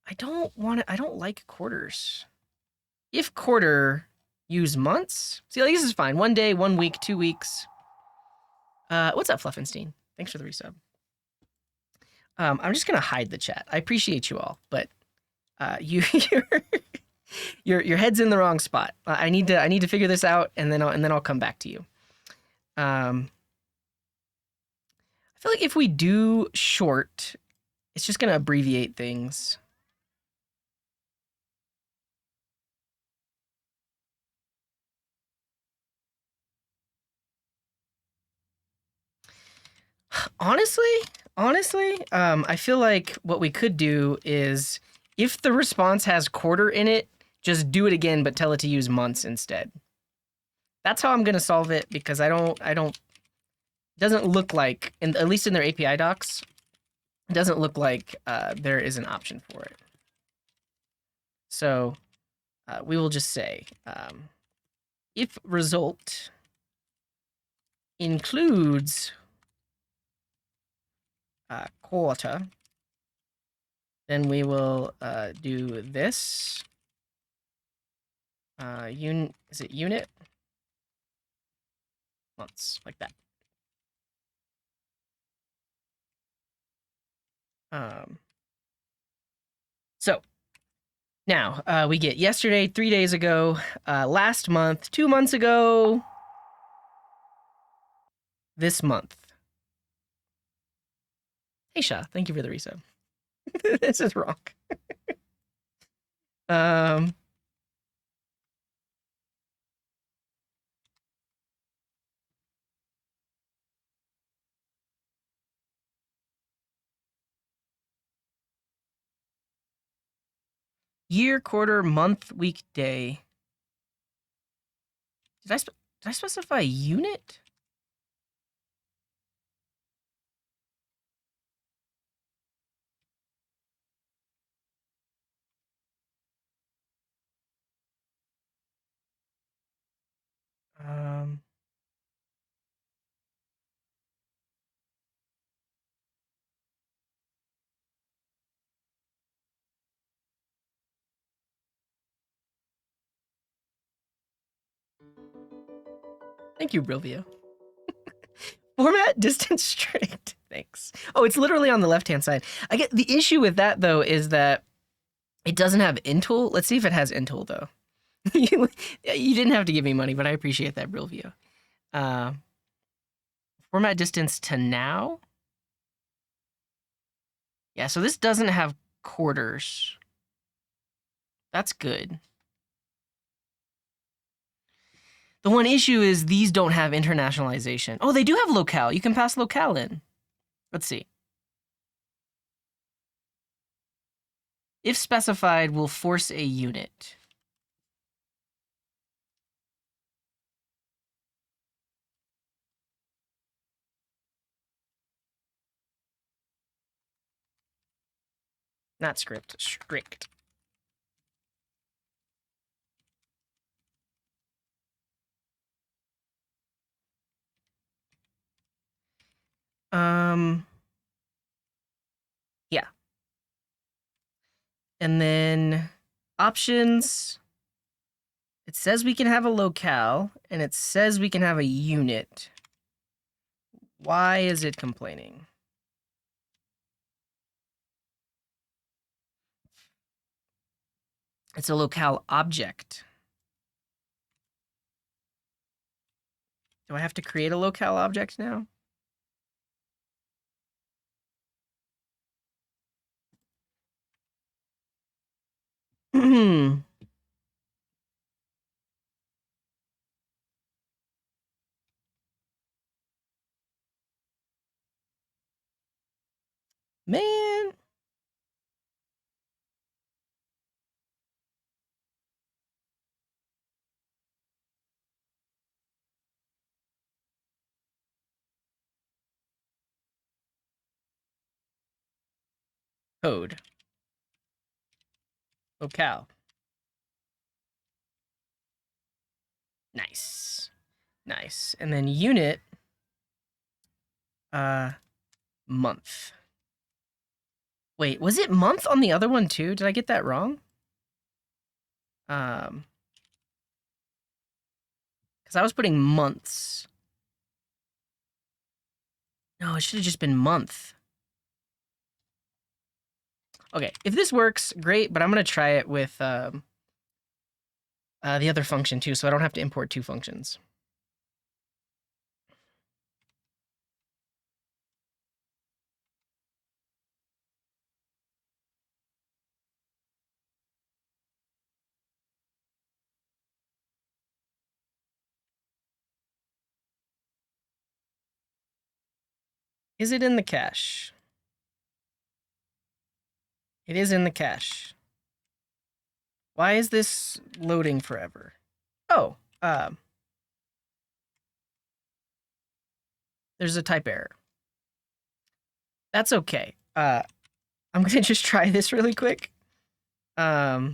I don't like quarters. If quarter, use months. See, like, this is fine. 1 day, 1 week, 2 weeks. What's up, Fluffenstein? Thanks for the resub. I'm just gonna hide the chat. I appreciate you all, but your head's in the wrong spot. I need to figure this out, and then I'll come back to you. I feel like if we do short, it's just gonna abbreviate things. Honestly, I feel like what we could do is If the response has quarter in it, just do it again, but tell it to use months instead. That's how I'm going to solve it, because it doesn't look like, at least in their API docs, it doesn't look like there is an option for it. So we will just say, if result includes quarter, then we will do this. Is it unit? Months, like that. So now we get yesterday, 3 days ago, last month, 2 months ago, this month. Hey Sha, thank you for the resub. This is wrong. Year, quarter, month, week, day. Did I specify unit? Thank you, Brilvio. Format distance strict. Thanks. Oh, it's literally on the left-hand side. I get the issue with that though is that it doesn't have intool. Let's see if it has intool though. You didn't have to give me money, but I appreciate that, Brilvio. Format distance to now. Yeah, so this doesn't have quarters. That's good. The one issue is these don't have internationalization. Oh, they do have locale. You can pass locale in. Let's see. If specified, will force a unit. Not script, strict. Yeah. And then options. It says we can have a locale, and it says we can have a unit. Why is it complaining? It's a locale object. Do I have to create a locale object now? Man. Code. Locale. Nice. Nice. And then unit. Month. Wait, was it month on the other one too? Did I get that wrong? Because I was putting months. No, it should have just been month. Okay, if this works, great, but I'm going to try it with the other function too, so I don't have to import two functions. Is it in the cache? It is in the cache. Why is this loading forever? Oh, there's a type error. That's okay. I'm gonna just try this really quick. Because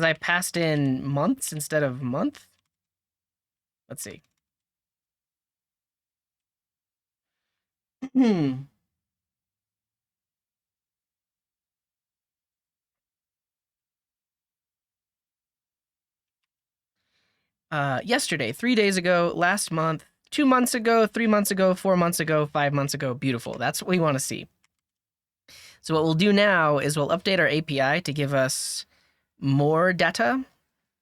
I passed in months instead of month. Let's see. Yesterday, 3 days ago, last month, 2 months ago, 3 months ago, 4 months ago, 5 months ago. Beautiful. That's what we want to see. So what we'll do now is we'll update our API to give us more data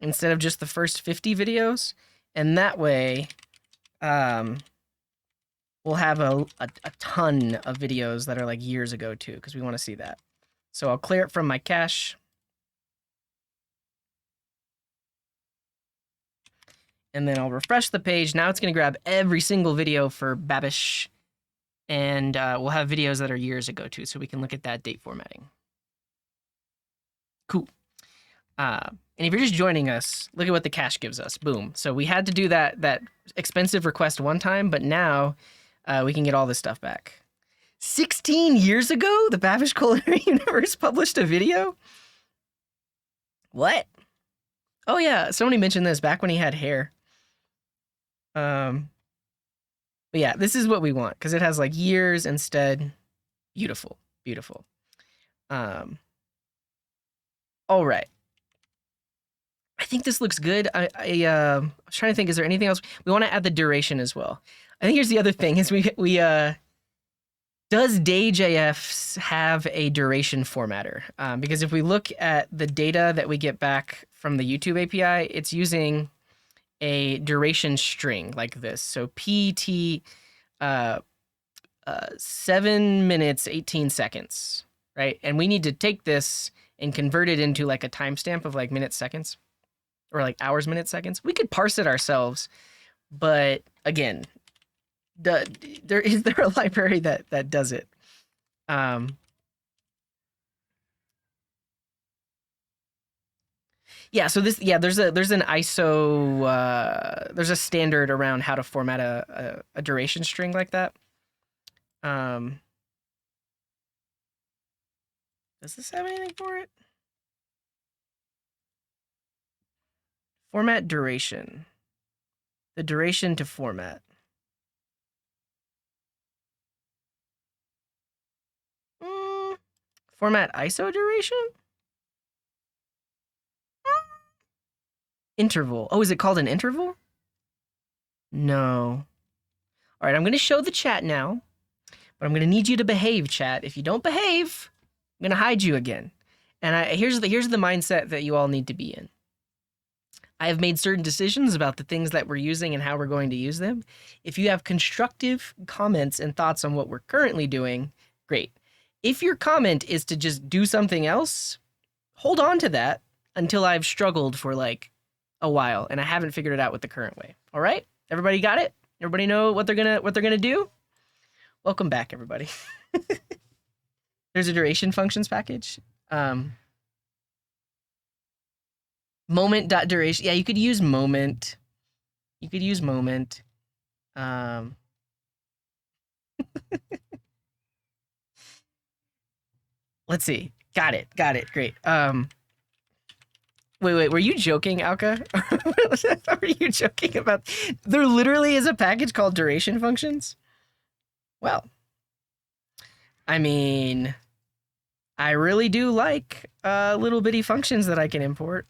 instead of just the first 50 videos. And that way, we'll have a ton of videos that are like years ago too, because we want to see that. So I'll clear it from my cache. And then I'll refresh the page. Now it's going to grab every single video for Babish. And we'll have videos that are years ago too, so we can look at that date formatting. Cool. And if you're just joining us, look at what the cache gives us. Boom. So we had to do that expensive request one time, but now we can get all this stuff back. 16 years ago, the Babish Culinary Universe published a video? What? Oh yeah, somebody mentioned this back when he had hair. But yeah, this is what we want because it has like years instead. Beautiful, beautiful. All right. I think this looks good. I was trying to think, is there anything else? We want to add the duration as well. I think here's the other thing is does Day.js have a duration formatter? Because if we look at the data that we get back from the YouTube API, it's using a duration string like this. So PT 7 minutes, 18 seconds, right? And we need to take this and convert it into like a timestamp of like minutes, seconds, or like hours, minutes, seconds. We could parse it ourselves, but again, is there a library that does it? Yeah, so there's an ISO there's a standard around how to format a duration string like that. Does this have anything for it? Format duration. The duration to format. Format ISO duration? Interval. Oh, is it called an interval? No. All right, I'm going to show the chat now, but I'm going to need you to behave, chat. If you don't behave, I'm going to hide you again. And here's the mindset that you all need to be in. I have made certain decisions about the things that we're using and how we're going to use them. If you have constructive comments and thoughts on what we're currently doing, great. If your comment is to just do something else, hold on to that until I've struggled for like a while and I haven't figured it out with the current way. All right? Everybody got it? Everybody know what they're gonna do? Welcome back, everybody. There's a duration functions package. Moment.duration. Yeah, you could use moment. Let's see. Got it. Great. Wait, were you joking, Alka? Were you joking about? There literally is a package called duration functions? Well, I mean, I really do like little bitty functions that I can import.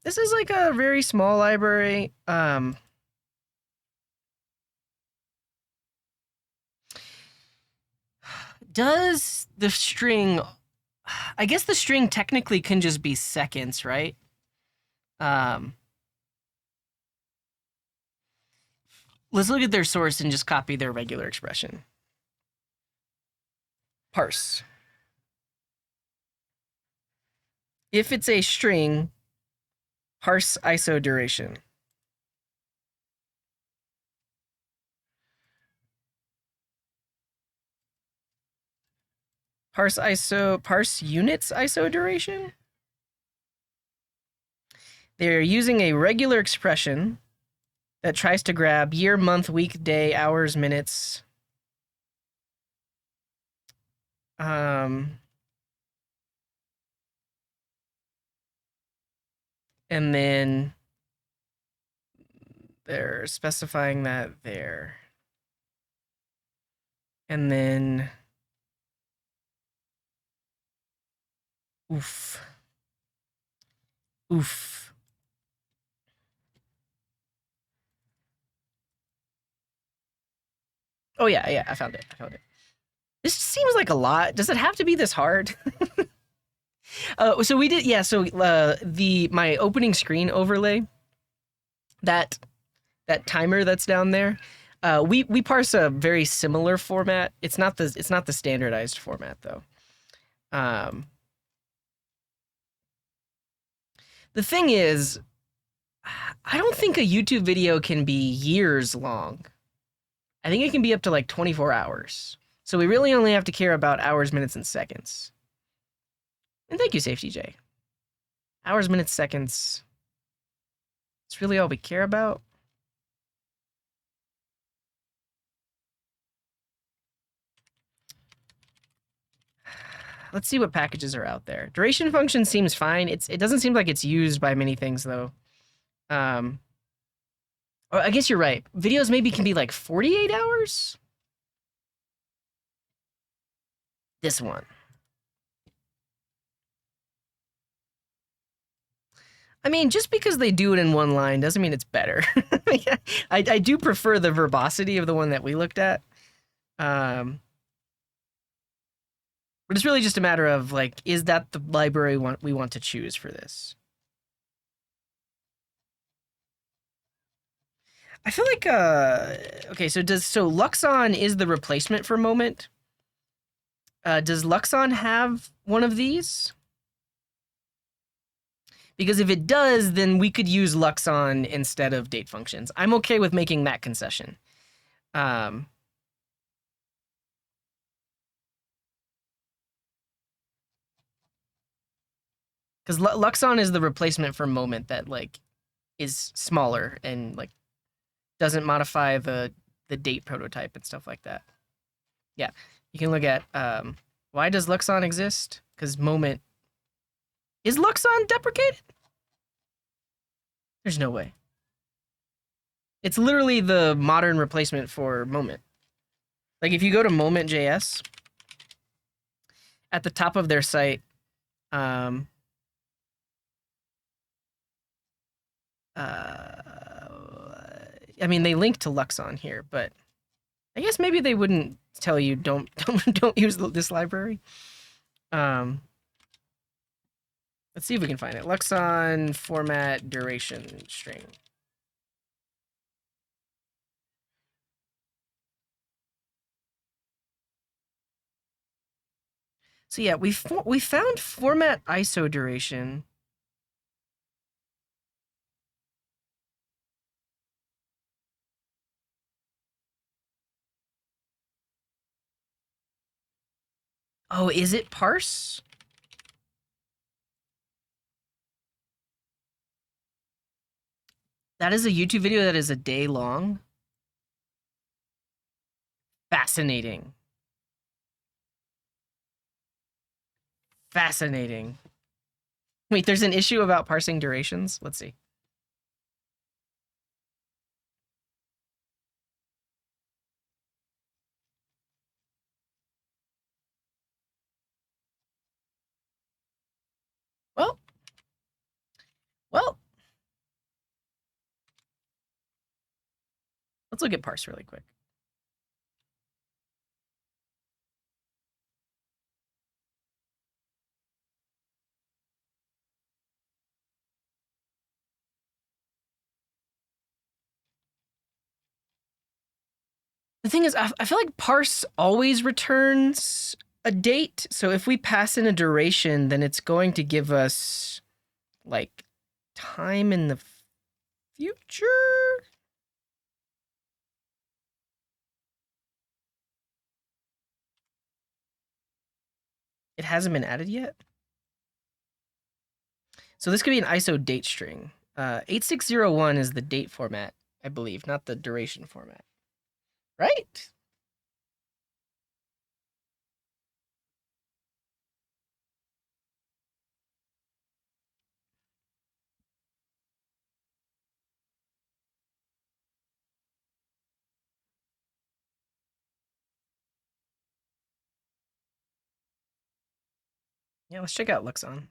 This is like a very small library. Does the string, I guess the string technically can just be seconds, right? let's look at their source and just copy their regular expression. Parse. If it's a string, parse ISO duration. Parse units ISO duration. They're using a regular expression that tries to grab year, month, week, day, hours, minutes. And then they're specifying that there. And then, oof. Oh yeah, I found it. This seems like a lot. Does it have to be this hard? So we did, yeah. So my opening screen overlay, that timer that's down there, we parse a very similar format. It's not the standardized format though. The thing is, I don't think a YouTube video can be years long. I think it can be up to like 24 hours. So we really only have to care about hours, minutes, and seconds. And thank you, SafetyJ. Hours, minutes, seconds. It's really all we care about. Let's see what packages are out there. Duration function seems fine. It doesn't seem like it's used by many things though. I guess you're right. Videos maybe can be like 48 hours. This one. I mean, just because they do it in one line doesn't mean it's better. I do prefer the verbosity of the one that we looked at. But it's really just a matter of like, is that the library we want to choose for this? I feel like okay, so Luxon is the replacement for Moment. Does Luxon have one of these? Because if it does, then we could use Luxon instead of date functions. I'm okay with making that concession. Because Luxon is the replacement for Moment that like is smaller and like doesn't modify the date prototype and stuff like that. Yeah, you can look at why does Luxon exist? Because Moment is Luxon deprecated? There's no way. It's literally the modern replacement for Moment. Like if you go to Moment.js, at the top of their site, I mean, they link to Luxon here, but I guess maybe they wouldn't tell you don't use this library. Let's see if we can find it. Luxon format duration string. So yeah, we found format ISO duration. Oh, is it parse? That is a YouTube video that is a day long. Fascinating. Fascinating. Wait, there's an issue about parsing durations? Let's see. Well, let's look at parse really quick. The thing is, I feel like parse always returns a date. So if we pass in a duration, then it's going to give us like time in the future. It hasn't been added yet. So this could be an ISO date string. 8601 is the date format, I believe, not the duration format. Right? Yeah, let's check out Luxon.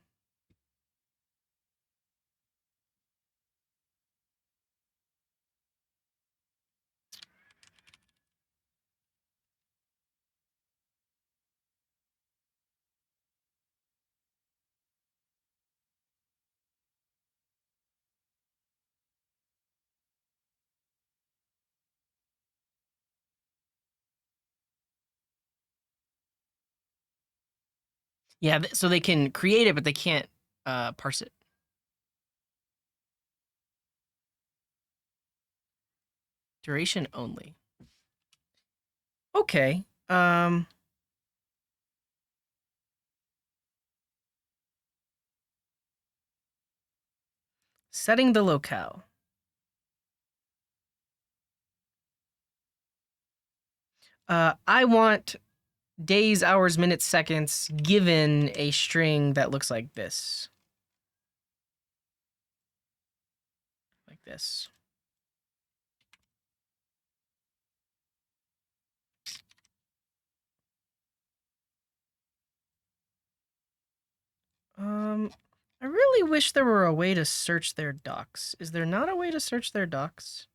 Yeah, so they can create it, but they can't parse it. Duration only. Okay. Setting the locale. I want days, hours, minutes, seconds given a string that looks like this. Like this. I really wish there were a way to search their docs. Is there not a way to search their docs?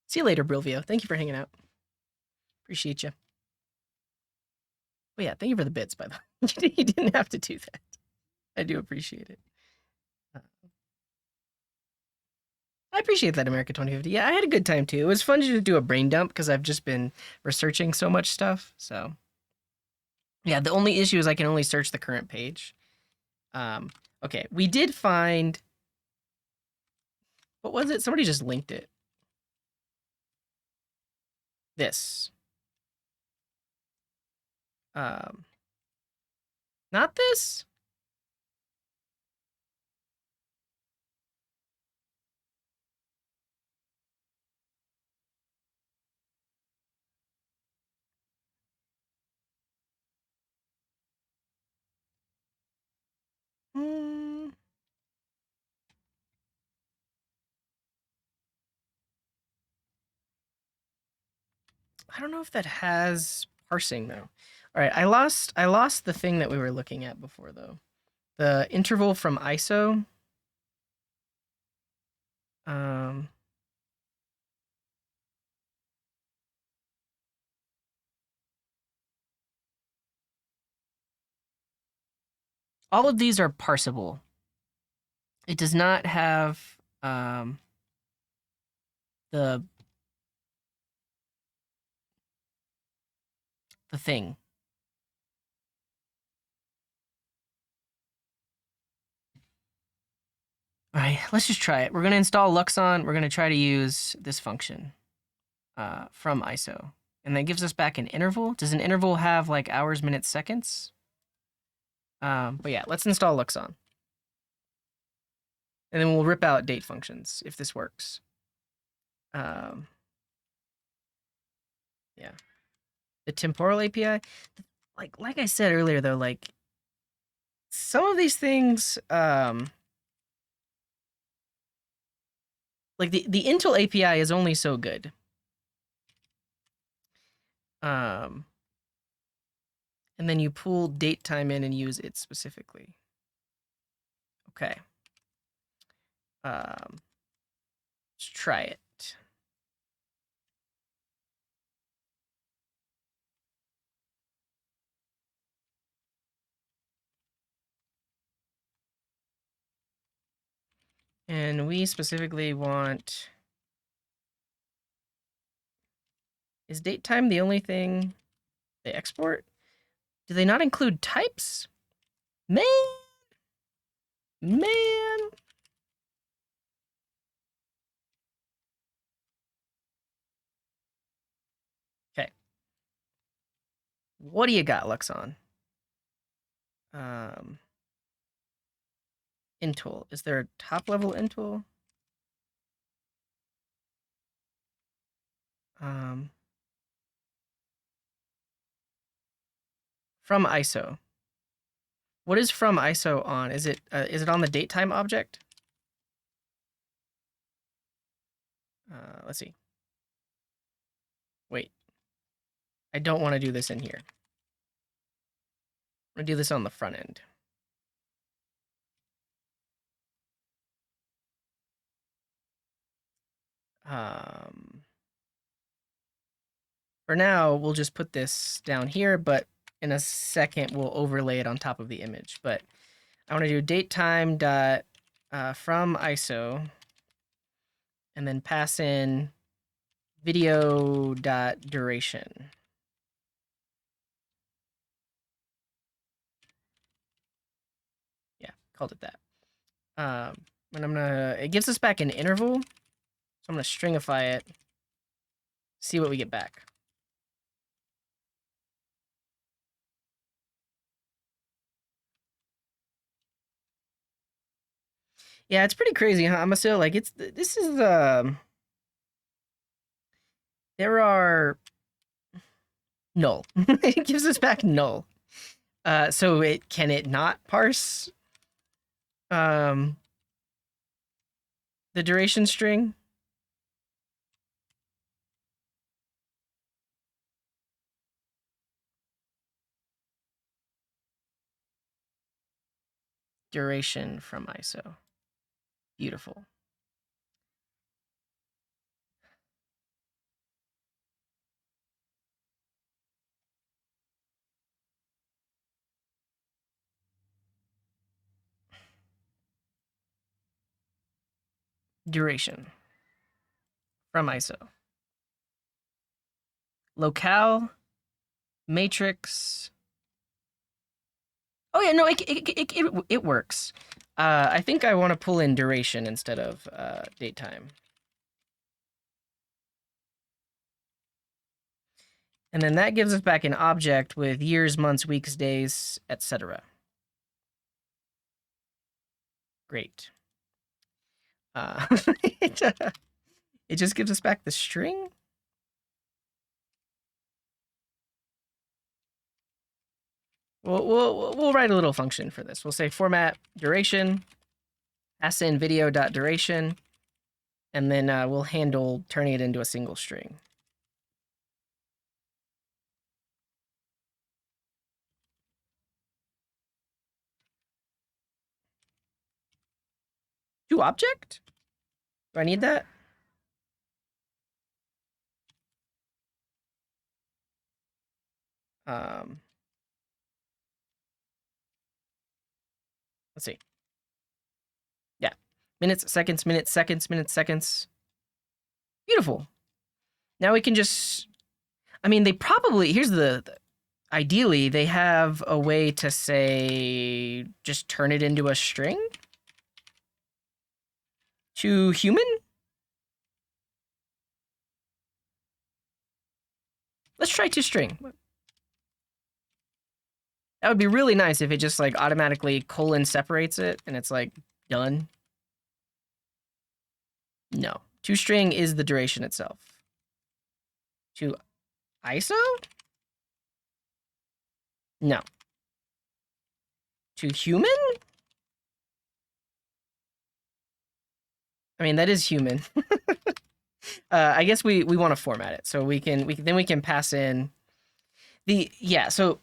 See you later, Brilvio. Thank you for hanging out. Appreciate you. Oh yeah, thank you for the bits, by the way. You didn't have to do that. I do appreciate it. I appreciate that, America 2050. Yeah, I had a good time too. It was fun to do a brain dump because I've just been researching so much stuff. So, yeah, the only issue is I can only search the current page. Okay, we did find. What was it? Somebody just linked it. This. Um, Not this. Hmm. I don't know if that has parsing though. All right, I lost the thing that we were looking at before though. The interval from ISO. Um, all of these are parsable. It does not have the thing. All right, let's just try it. We're gonna install Luxon. We're gonna try to use this function from ISO, and that gives us back an interval. Does an interval have like hours, minutes, seconds? But yeah, let's install Luxon, and then we'll rip out date functions if this works. Yeah, the temporal API. Like I said earlier, though, like some of these things, like the Intel API is only so good. And then you pull date time in and use it specifically. Okay. Let's try it. And we specifically want... Is date time the only thing they export? Do they not include types? Man! Man! Okay. What do you got, Luxon? Intool. Is there a top level intool? From ISO. What is from ISO on? Is it on the datetime object? Let's see. Wait. I don't want to do this in here. I'm going to do this on the front end. For now, we'll just put this down here, but in a second, we'll overlay it on top of the image. But I want to do datetime dot from ISO, and then pass in video dot duration. Yeah, called it that. And it gives us back an interval, so I'm gonna stringify it, see what we get back. Yeah, it's pretty crazy, huh? I'm still like, this is there are null. It gives us back null. So can it not parse the duration string? Duration from ISO. Beautiful. Duration from ISO. Locale, matrix. Oh yeah, no, it works. I think I want to pull in duration instead of date time. And then that gives us back an object with years, months, weeks, days, etc. Great. It just gives us back the string. We'll write a little function for this. We'll say format duration, pass in video.duration, and then we'll handle turning it into a single string. To object? Do I need that? Let's see. Yeah. Minutes, seconds, minutes, seconds, minutes, seconds. Beautiful. Now we can just... I mean, they probably... Here's ideally, they have a way to say... Just turn it into a string? To human? Let's try to string. That would be really nice if it just like automatically colon separates it and it's like done. No. To string is the duration itself. To ISO? No. To human? I mean, that is human. I guess we want to format it so we can pass in the so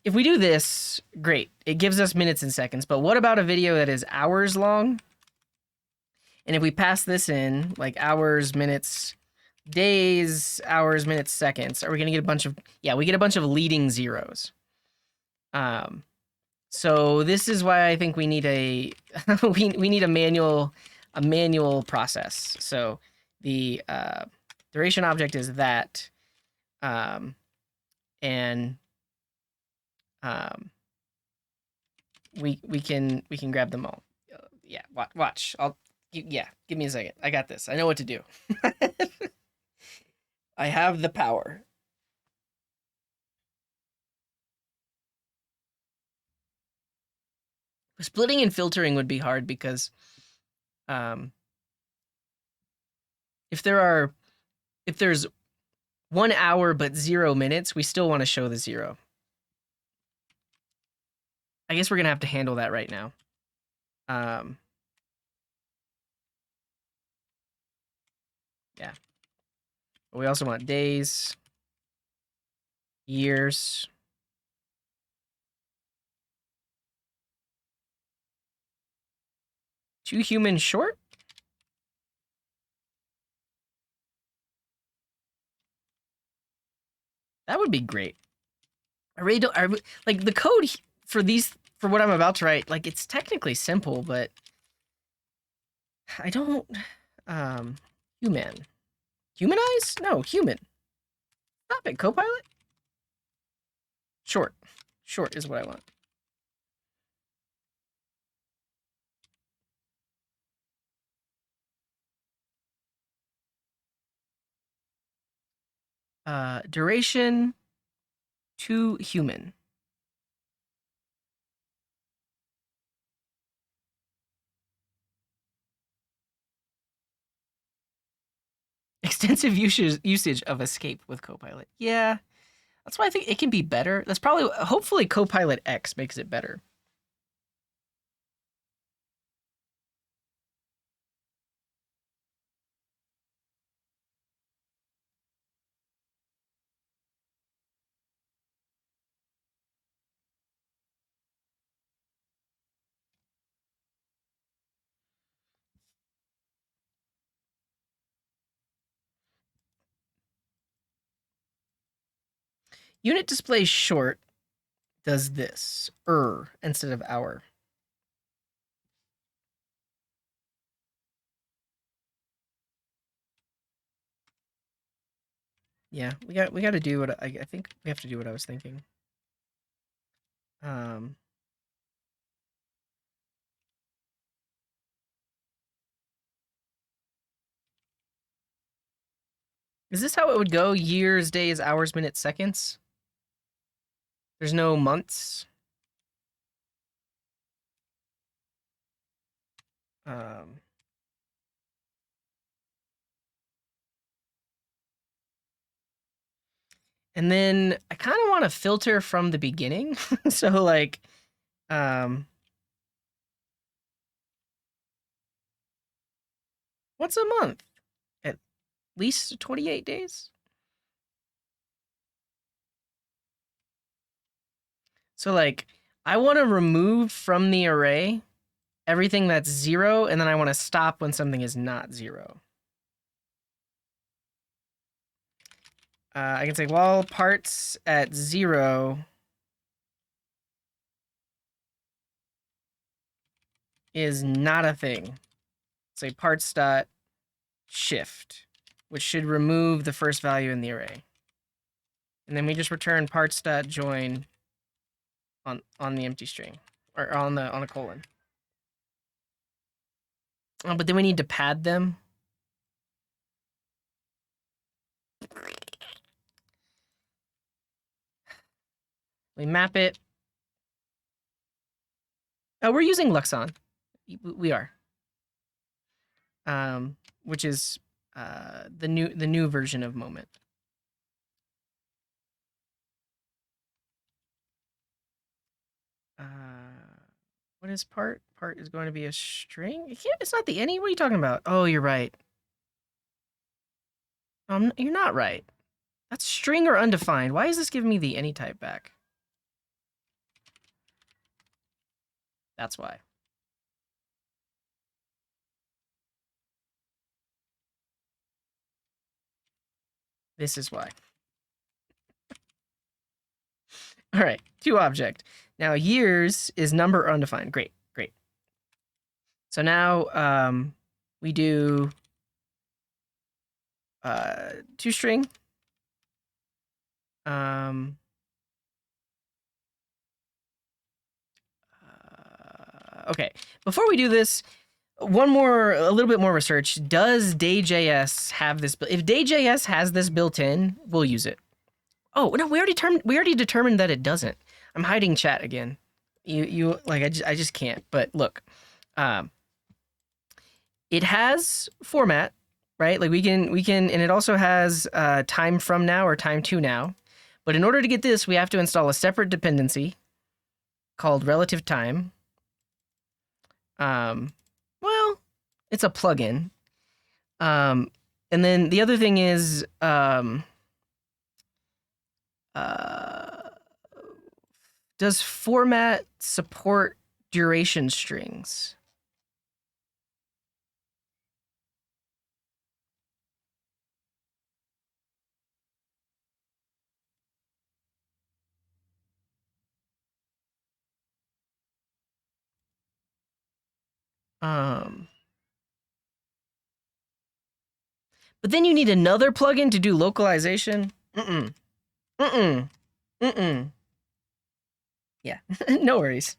if we do this, great. It gives us minutes and seconds, but what about a video that is hours long? And if we pass this in, like hours, minutes, days, hours, minutes, seconds, are we gonna get a bunch of we get a bunch of leading zeros. So this is why I think we need a we need a manual a manual process. So the duration object is that, and we can grab them all. Yeah, watch. Yeah, give me a second. I got this. I know what to do. I have the power. Splitting and filtering would be hard because if there's 1 hour but 0 minutes, we still want to show the 0. I guess we're gonna have to handle that right now. Yeah. But we also want days, years. Two human short? That would be great. I really don't. Like the code for what I'm about to write. Like it's technically simple, but I don't. Human, humanize? No, human. Stop it, Copilot. Short is what I want. Duration to human. Extensive usage of escape with Copilot. Yeah, that's why I think it can be better. That's probably, hopefully, Copilot X makes it better. Unit display short does this instead of hour. Yeah, we got to do what I think we have to do what I was thinking. Is this how it would go? Years, days, hours, minutes, seconds? There's no months. And then I kind of want to filter from the beginning. So like, what's a month? At least 28 days? So like, I want to remove from the array everything that's 0, and then I want to stop when something is not 0. I can say, well, parts at 0 is not a thing. Say parts dot shift, which should remove the first value in the array. And then we just return parts dot join on the empty string, or on a colon. Oh, but then we need to pad them. We map it. Oh, we're using Luxon. We are. Which is the new version of Moment. What is part? Part is going to be a string. It's not the any. What are you talking about? Oh, you're right. You're not right. That's string or undefined. Why is this giving me the any type back? That's why. This is why. All right, to object. Now years is number undefined. Great. So now we do toString. Okay, before we do this, a little bit more research. Does Day.js have this? If Day.js has this built in, we'll use it. Oh no, we already determined that it doesn't. I'm hiding chat again. You like I just can't. But look, it has format, right? Like we can, and it also has time from now or time to now. But in order to get this, we have to install a separate dependency called relative time. Well, it's a plugin. And then the other thing is, does format support duration strings? But then you need another plugin to do localization. Yeah, no worries.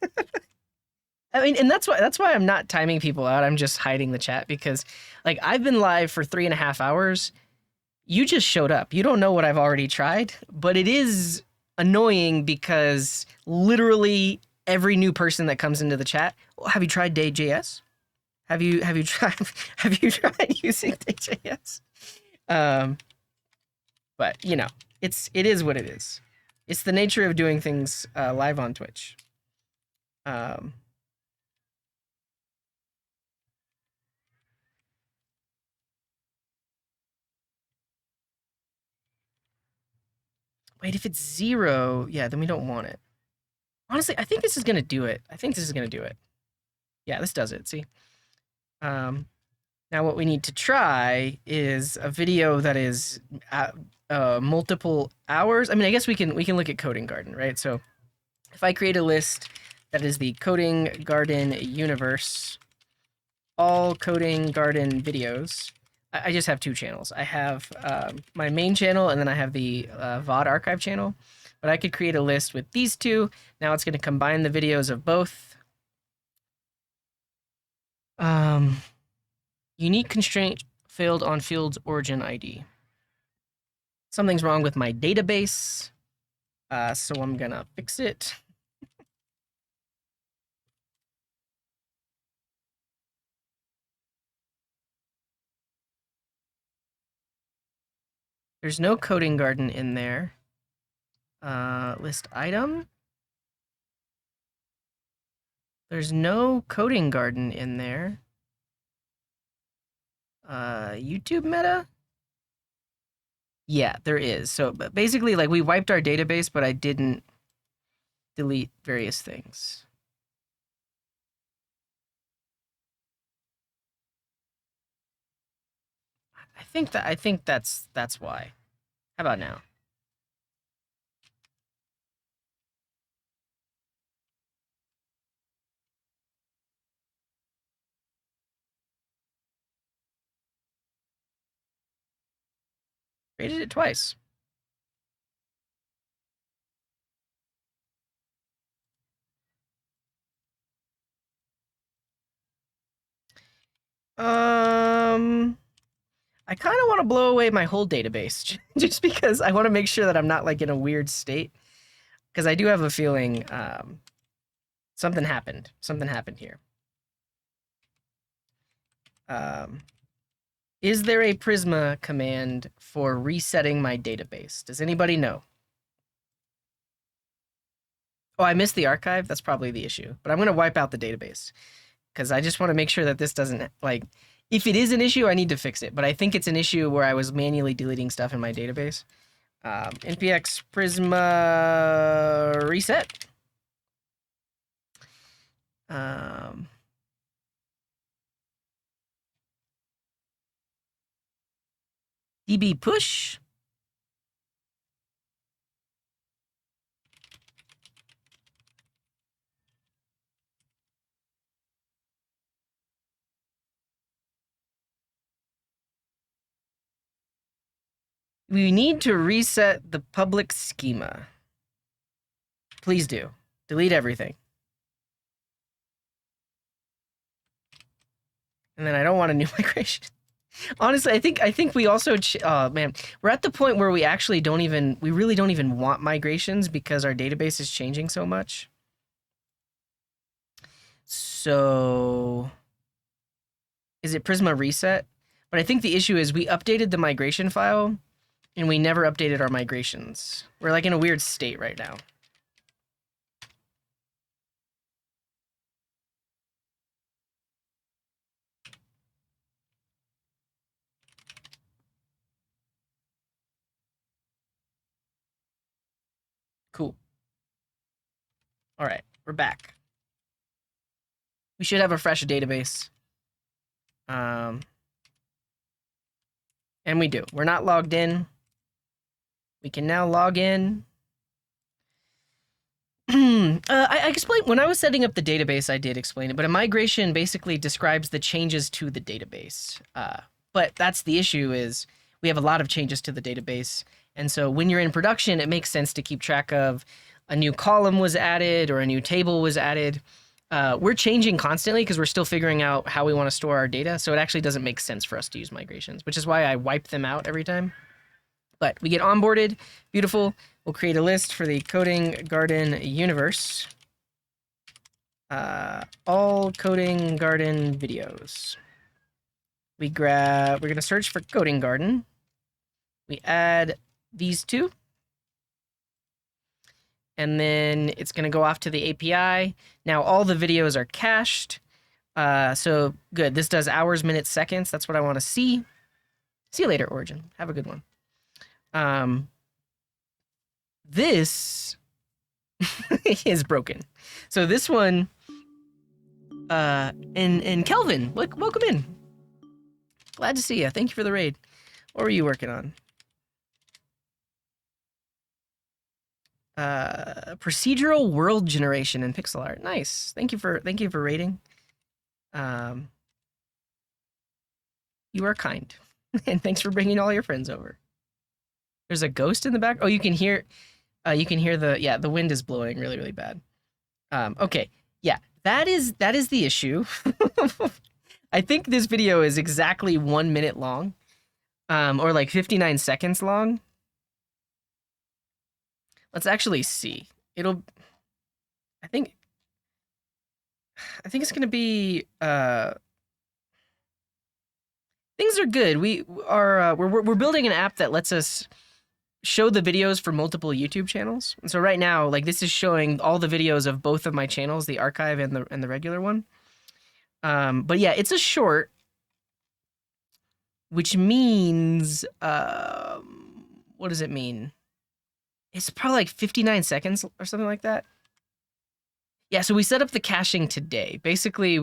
I mean, and that's why I'm not timing people out. I'm just hiding the chat because, like, I've been live for 3.5 hours. You just showed up. You don't know what I've already tried, but it is annoying because literally every new person that comes into the chat, well, have you tried Day.js? Have you tried have you tried using Day.js? But you know, it is what it is. It's the nature of doing things live on Twitch. Wait, if it's 0, yeah, then we don't want it. Honestly, I think this is gonna do it. Yeah, this does it. See. Now what we need to try is a video that is multiple hours. I mean, I guess we can look at Coding Garden, right? So if I create a list that is the Coding Garden universe, all Coding Garden videos, I just have 2 channels. I have my main channel, and then I have the VOD archive channel. But I could create a list with these 2. Now it's going to combine the videos of both. Unique constraint failed on field's origin ID. Something's wrong with my database, so I'm gonna fix it. There's no coding garden in there. List item. There's no coding garden in there. YouTube meta? Yeah, there is. So basically, like, we wiped our database, but I didn't delete various things. I think that's why. How about now? Created it twice. I kind of want to blow away my whole database just because I want to make sure that I'm not like in a weird state. Because I do have a feeling something happened. Something happened here. Is there a Prisma command for resetting my database? Does anybody know? Oh, I missed the archive. That's probably the issue. But I'm going to wipe out the database because I just want to make sure that this doesn't, like, if it is an issue, I need to fix it. But I think it's an issue where I was manually deleting stuff in my database. npx Prisma reset. DB push. We need to reset the public schema. Please do. Delete everything. And then I don't want a new migration. Honestly, I think we also oh man, we're at the point where we actually really don't even want migrations because our database is changing so much. So is it Prisma reset? But I think the issue is we updated the migration file and we never updated our migrations. We're like in a weird state right now. Cool. All right, we're back. We should have a fresh database. And we do. We're not logged in. We can now log in. I explained when I was setting up the database, I did explain it, but a migration basically describes the changes to the database. But that's the issue is we have a lot of changes to the database. And so when you're in production, it makes sense to keep track of a new column was added or a new table was added. We're changing constantly because we're still figuring out how we want to store our data. So it actually doesn't make sense for us to use migrations, which is why I wipe them out every time. But we get onboarded. Beautiful. We'll create a list for the Coding Garden universe. All Coding Garden videos. We're going to search for Coding Garden. We add these two. And then it's going to go off to the API. Now all the videos are cached. So good. This does hours, minutes, seconds. That's what I want to see. See you later, Origin. Have a good one. This is broken. So this one, and Kelvin, welcome in. Glad to see you. Thank you for the raid. What were you working on? Procedural world generation in pixel art. Nice. Thank you for raiding. You are kind, and thanks for bringing all your friends over. There's a ghost in the back. Oh, you can hear the wind is blowing really, really bad. Okay, yeah, that is the issue. I think this video is exactly 1 minute long, or like 59 seconds long. Let's actually see. I think it's gonna be. Things are good. We're building an app that lets us show the videos for multiple YouTube channels. And so right now, like this is showing all the videos of both of my channels, the archive and the regular one. But yeah, it's a short, which means what does it mean? It's probably like 59 seconds or something like that. Yeah, so we set up the caching today. Basically,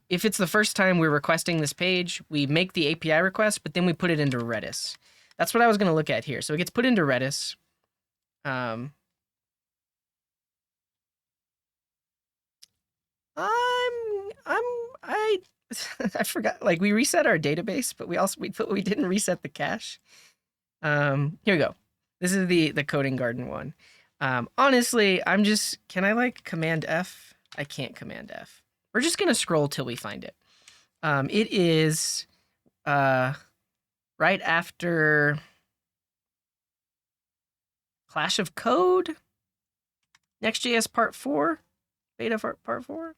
if it's the first time we're requesting this page, we make the API request, but then we put it into Redis. That's what I was going to look at here. So it gets put into Redis. I forgot. Like we reset our database, but we didn't reset the cache. Here we go. This is the Coding Garden one. Honestly, can I like Command F? I can't Command F. We're just gonna scroll till we find it. It is right after Clash of Code, Next.js Part 4, Beta Part 4.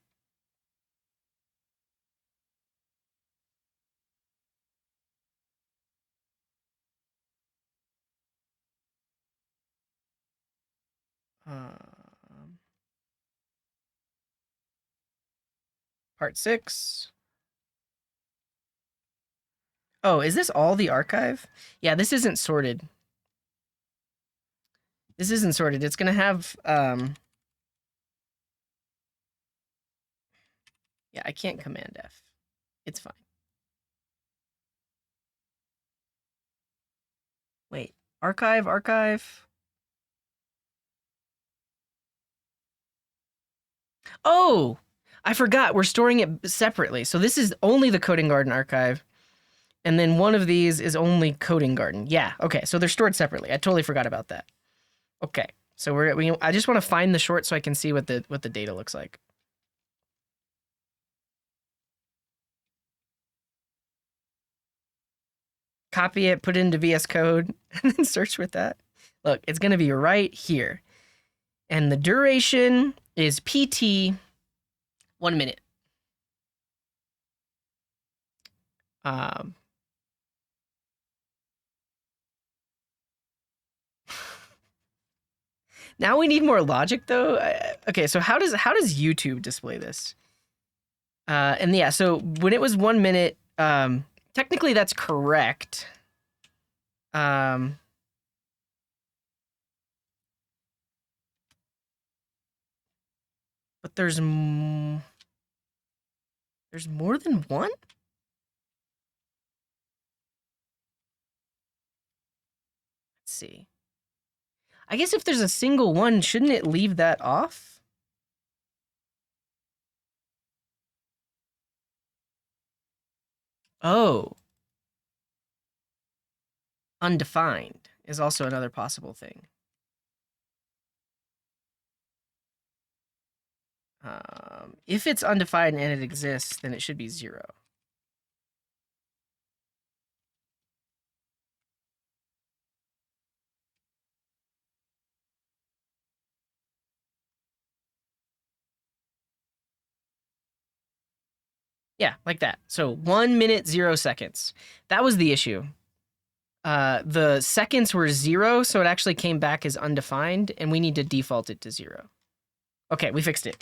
Part 6. Oh, is this all the archive? Yeah, this isn't sorted. This isn't sorted. It's gonna have yeah, I can't Command F. It's fine. Wait, archive. Oh, I forgot. We're storing it separately. So this is only the Coding Garden archive. And then one of these is only coding garden. Yeah, okay, so they're stored separately. I totally forgot about that. Okay, so I just want to find the short so I can see what the data looks like. Copy it, put it into VS Code, and then search with that. Look, it's going to be right here. And the duration is PT 1 minute. Um, now we need more logic though. Okay, so how does YouTube display this? And yeah, so when it was 1 minute, technically that's correct. But there's more than one? Let's see. I guess if there's a single one, shouldn't it leave that off? Oh. Undefined is also another possible thing. If it's undefined and it exists, then it should be 0. Yeah, like that. So 1 minute, 0 seconds. That was the issue. The seconds were 0, so it actually came back as undefined, and we need to default it to 0. Okay, we fixed it.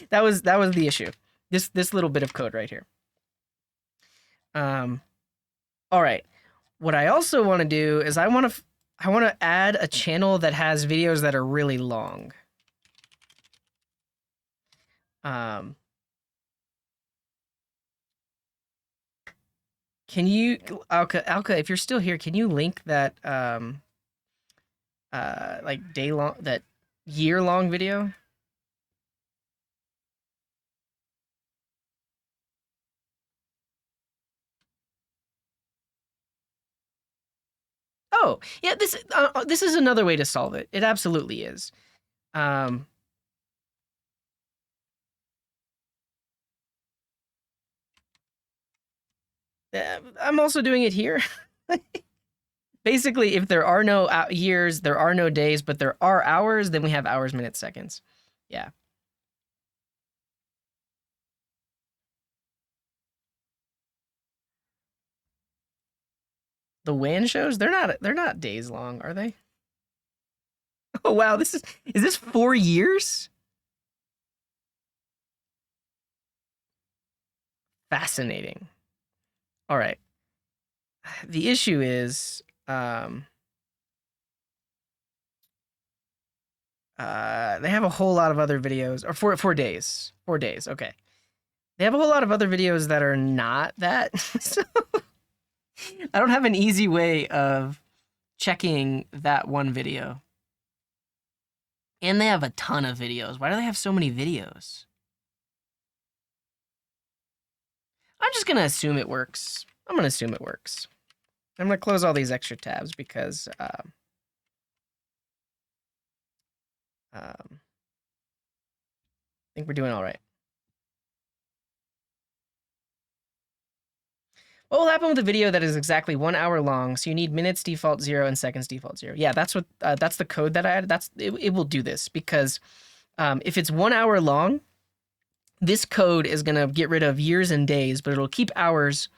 that was the issue. This little bit of code right here. All right. What I also want to do is I want to add a channel that has videos that are really long. Can you, Alka, if you're still here, can you link that like that year-long video? Oh, yeah, this is another way to solve it. It absolutely is. I'm also doing it here. Basically, if there are no years, there are no days, but there are hours, then we have hours, minutes, seconds. Yeah. The WAN shows, they're not days long, are they? Oh wow, is this 4 years? Fascinating. All right. The issue is they have a whole lot of other videos, or 4 days. 4 days, okay. They have a whole lot of other videos that are not that. So I don't have an easy way of checking that one video. And they have a ton of videos. Why do they have so many videos? I'm just gonna assume it works. I'm gonna assume it works. I'm gonna close all these extra tabs because I think we're doing all right. What will happen with a video that is exactly 1 hour long? So you need minutes default 0 and seconds default 0. Yeah, that's what that's the code that I added. It will do this because if it's 1 hour long, this code is gonna get rid of years and days, but it'll keep hours,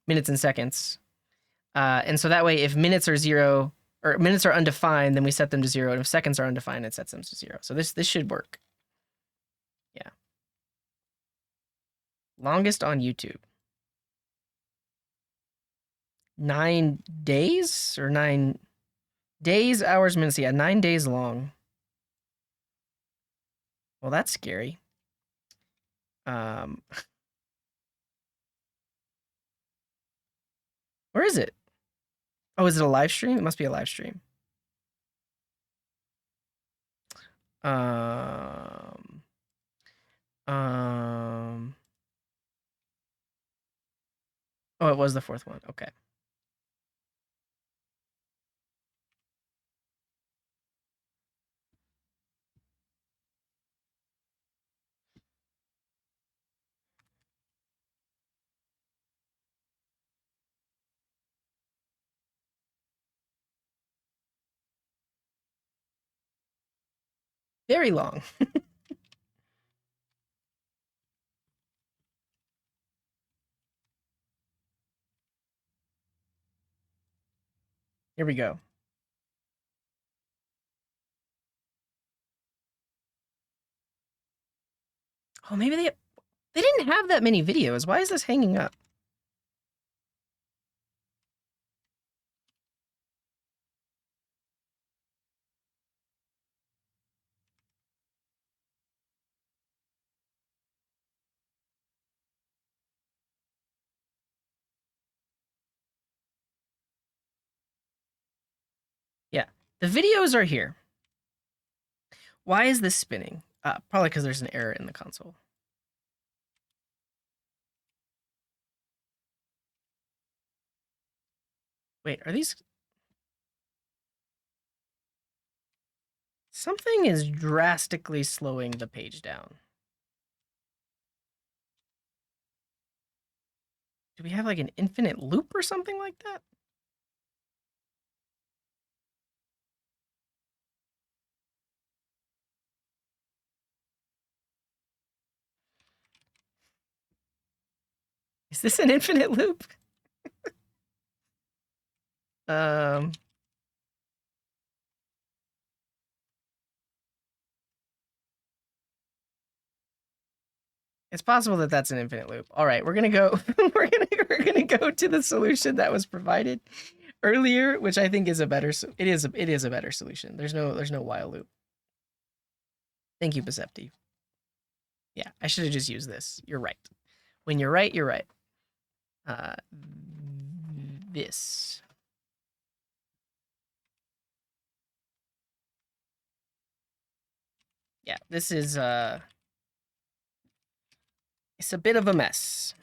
minutes, and seconds. And so that way, if minutes are 0 or minutes are undefined, then we set them to 0, and if seconds are undefined, it sets them to 0. So this should work. Yeah. Longest on YouTube. 9 days or 9 days, hours, minutes. Yeah, 9 days long. Well, that's scary. Where is it? Oh, is it a live stream? It must be a live stream. Um, oh, Oh, it was the fourth one. Okay. Very long. Here we go. Oh, maybe they didn't have that many videos. Why is this hanging up? Yeah, the videos are here. Why is this spinning? Probably because there's an error in the console. Wait, are these... Something is drastically slowing the page down. Do we have like an infinite loop or something like that? Is this an infinite loop? um... It's possible that that's an infinite loop. All right, we're gonna go. we're gonna go to the solution that was provided earlier, which I think is a better. It is a better solution. There's no while loop. Thank you, Perceptive. Yeah, I should have just used this. You're right. When you're right, you're right. Uh, this. Yeah, this is it's a bit of a mess.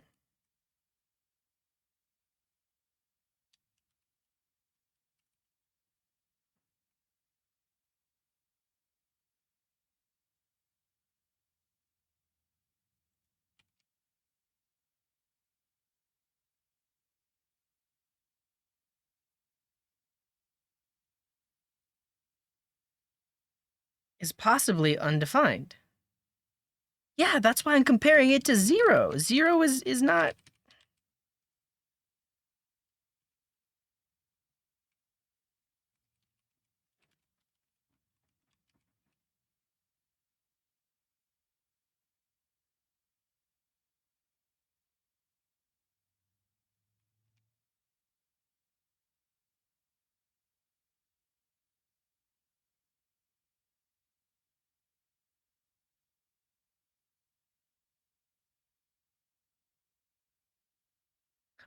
Is possibly undefined. Yeah, that's why I'm comparing it to 0. 0 is not.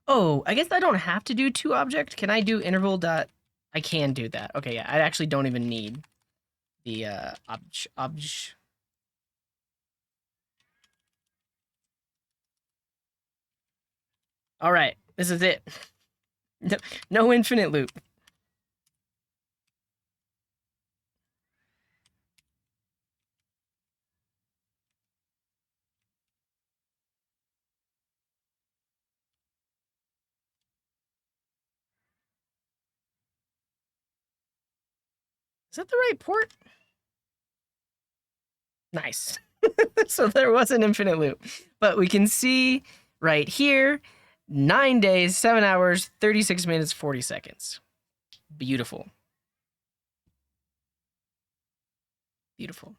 Oh, I guess I don't have to do toObject. Can I do interval dot? I can do that. Okay, yeah, I actually don't even need the obj. All right, this is it. No infinite loop. Is that the right port? Nice. So there was an infinite loop, but we can see right here, 9 days, 7 hours, 36 minutes, 40 seconds. Beautiful. Beautiful.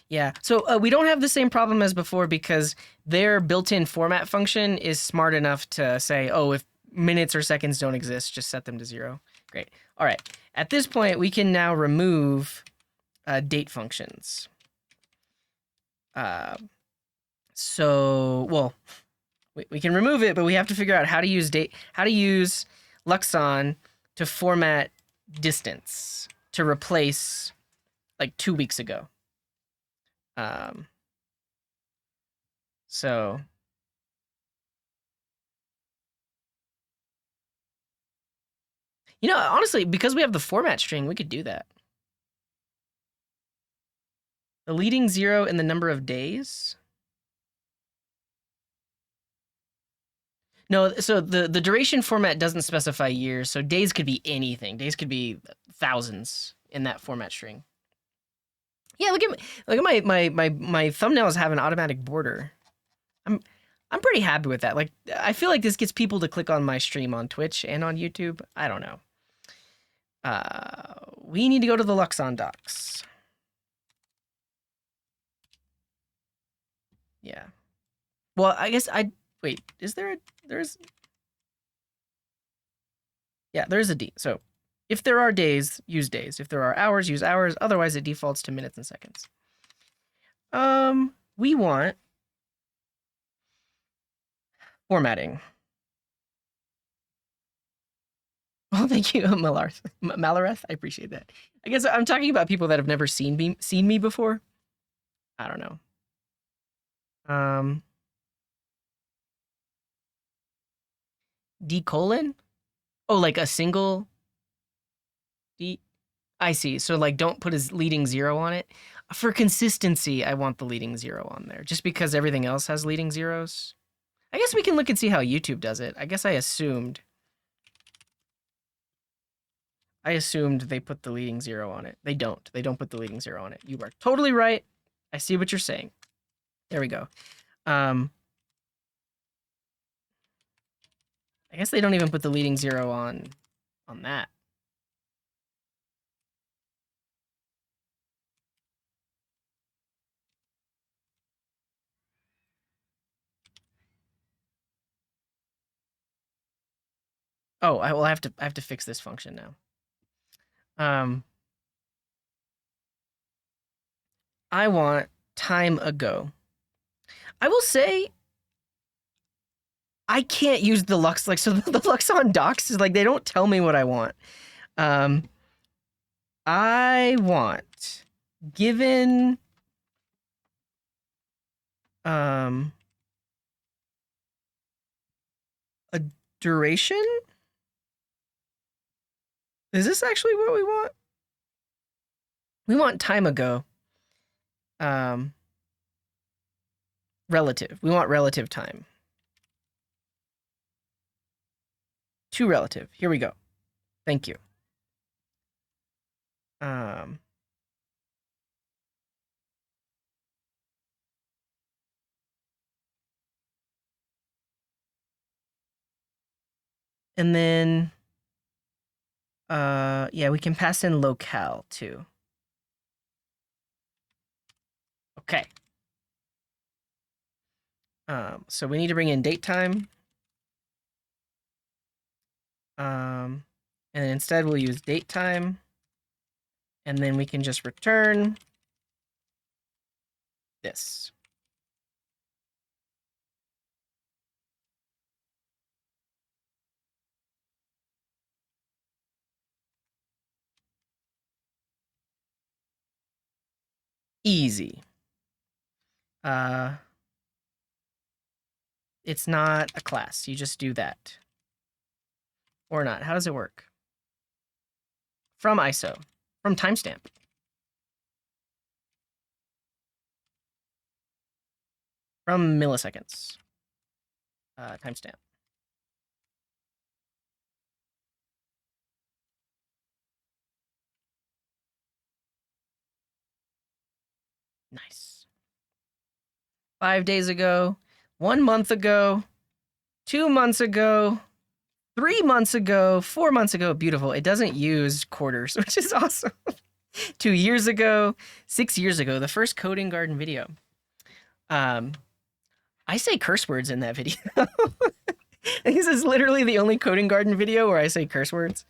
Yeah, so we don't have the same problem as before because their built-in format function is smart enough to say, oh, if minutes or seconds don't exist, just set them to 0. Great. All right. At this point, we can now remove date functions. Well, we can remove it, but we have to figure out how to use Luxon to format distance to replace like 2 weeks ago. So You know, honestly, because we have the format string, we could do that. The leading 0 and the number of days. No, so the duration format doesn't specify years, so days could be anything. Days could be thousands in that format string. Yeah, look at my thumbnails have an automatic border. I'm pretty happy with that. Like, I feel like this gets people to click on my stream on Twitch and on YouTube. I don't know. We need to go to the Luxon docs. Yeah. Well, I guess wait, is there yeah, there's a D. So if there are days, use days. If there are hours, use hours. Otherwise, it defaults to minutes and seconds. We want formatting. Oh, thank you, Malareth. I appreciate that. I guess I'm talking about people that have never seen me before. I don't know. D colon? Oh, like a single D? I see. So like don't put a leading 0 on it. For consistency, I want the leading 0 on there, just because everything else has leading 0s. I guess we can look and see how YouTube does it. I guess I assumed they put the leading 0 on it. They don't. They don't put the leading 0 on it. You are totally right. I see what you're saying. There we go. I guess they don't even put the leading 0 on that. Oh, I will have to fix this function now. I want time ago. I will say I can't use the Lux, like, so the Luxon docs is like, they don't tell me what I want. I want, given, a duration? Is this actually what we want? We want time ago. Relative. We want relative time. To relative. Here we go. Thank you. And then, yeah, we can pass in locale too. Okay. So we need to bring in date time. And instead we'll use date time. And then we can just return this. Easy. It's not a class. You just do that. Or not. How does it work? From ISO. From timestamp. From milliseconds. Timestamp. Nice. 5 days ago, 1 month ago, 2 months ago, 3 months ago, 4 months ago. Beautiful. It doesn't use quarters, which is awesome. 2 years ago, 6 years ago, the first coding garden video. I say curse words in that video. This is literally the only coding garden video where I say curse words.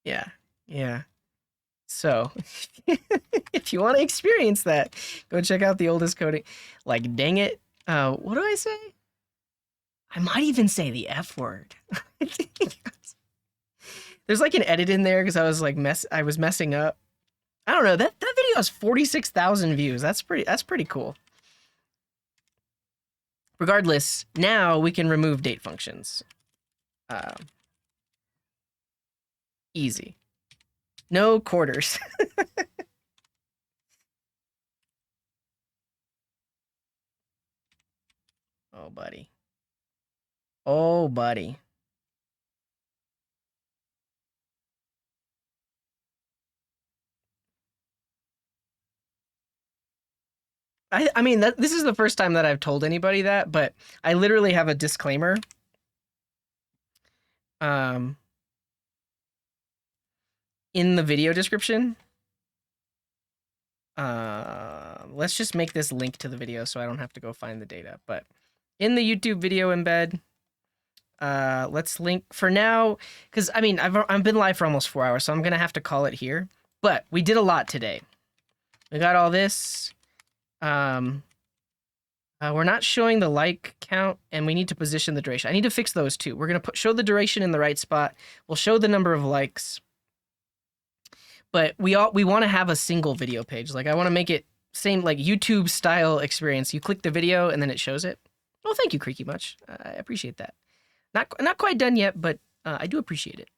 Yeah. So, if you want to experience that, go check out the oldest coding. Like, dang it. What do I say? I might even say the F word. There's like an edit in there because I was like I was messing up. I don't know. That video has 46,000 views. That's pretty cool. Regardless, now we can remove date functions. Um, easy. No quarters. Oh, buddy. Oh, buddy. I mean, this is the first time that I've told anybody that, but I literally have a disclaimer. Um, in the video description. Let's just make this link to the video so I don't have to go find the data. But in the YouTube video embed, let's link for now, because I mean I've been live for almost 4 hours, so I'm gonna have to call it here. But we did a lot today. We got all this. We're not showing the like count, and we need to position the duration. I need to fix those two. We're gonna show the duration in the right spot. We'll show the number of likes. But we want to have a single video page. Like I want to make it same like YouTube style experience. You click the video and then it shows it. Well, thank you, Creaky Much. I appreciate that. Not quite done yet, but I do appreciate it.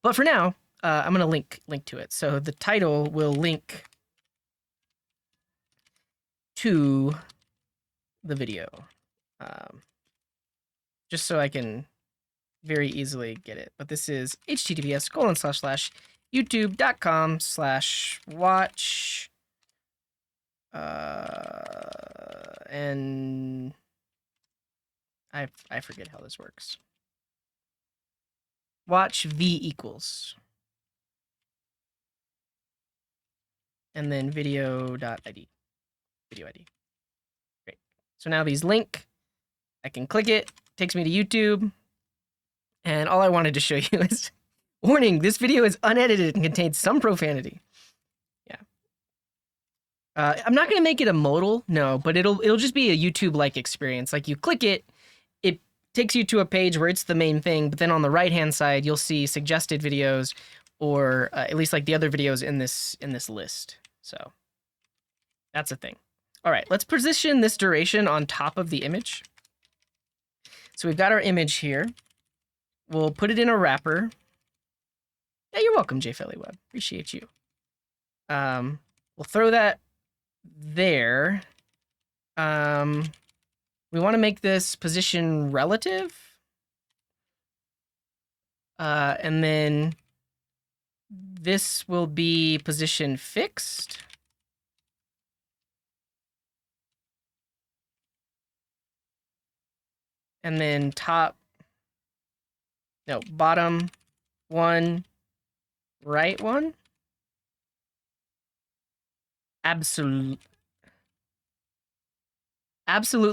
But for now, I'm gonna link to it. So the title will link to the video, just so I can very easily get it. But this is https://youtube.com/watch and I forget how this works. Watch v equals and then video.id. Video ID. Great. So now these link. I can click it. Takes me to YouTube. And all I wanted to show you is, warning, this video is unedited and contains some profanity. Yeah. I'm not going to make it a modal, no, but it'll just be a YouTube-like experience. Like you click it, it takes you to a page where it's the main thing, but then on the right-hand side, you'll see suggested videos, or at least like the other videos in this list. So that's a thing. All right, let's position this duration on top of the image. So we've got our image here. We'll put it in a wrapper. Yeah, you're welcome, JFellyWeb. Appreciate you. We'll throw that there. We want to make this position relative. And then this will be position fixed. And then bottom one, right one. Absolutely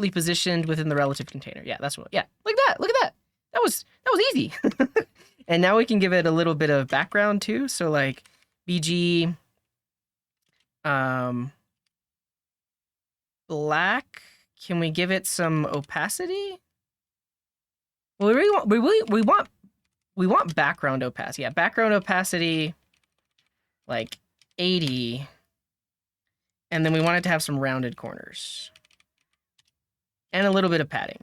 positioned within the relative container. Yeah, that's what. Yeah, like that. Look at that. That was easy. And now we can give it a little bit of background too. So like BG black. Can we give it some opacity? Well, we want background opacity. Yeah, background opacity like 80. And then we want it to have some rounded corners. And a little bit of padding.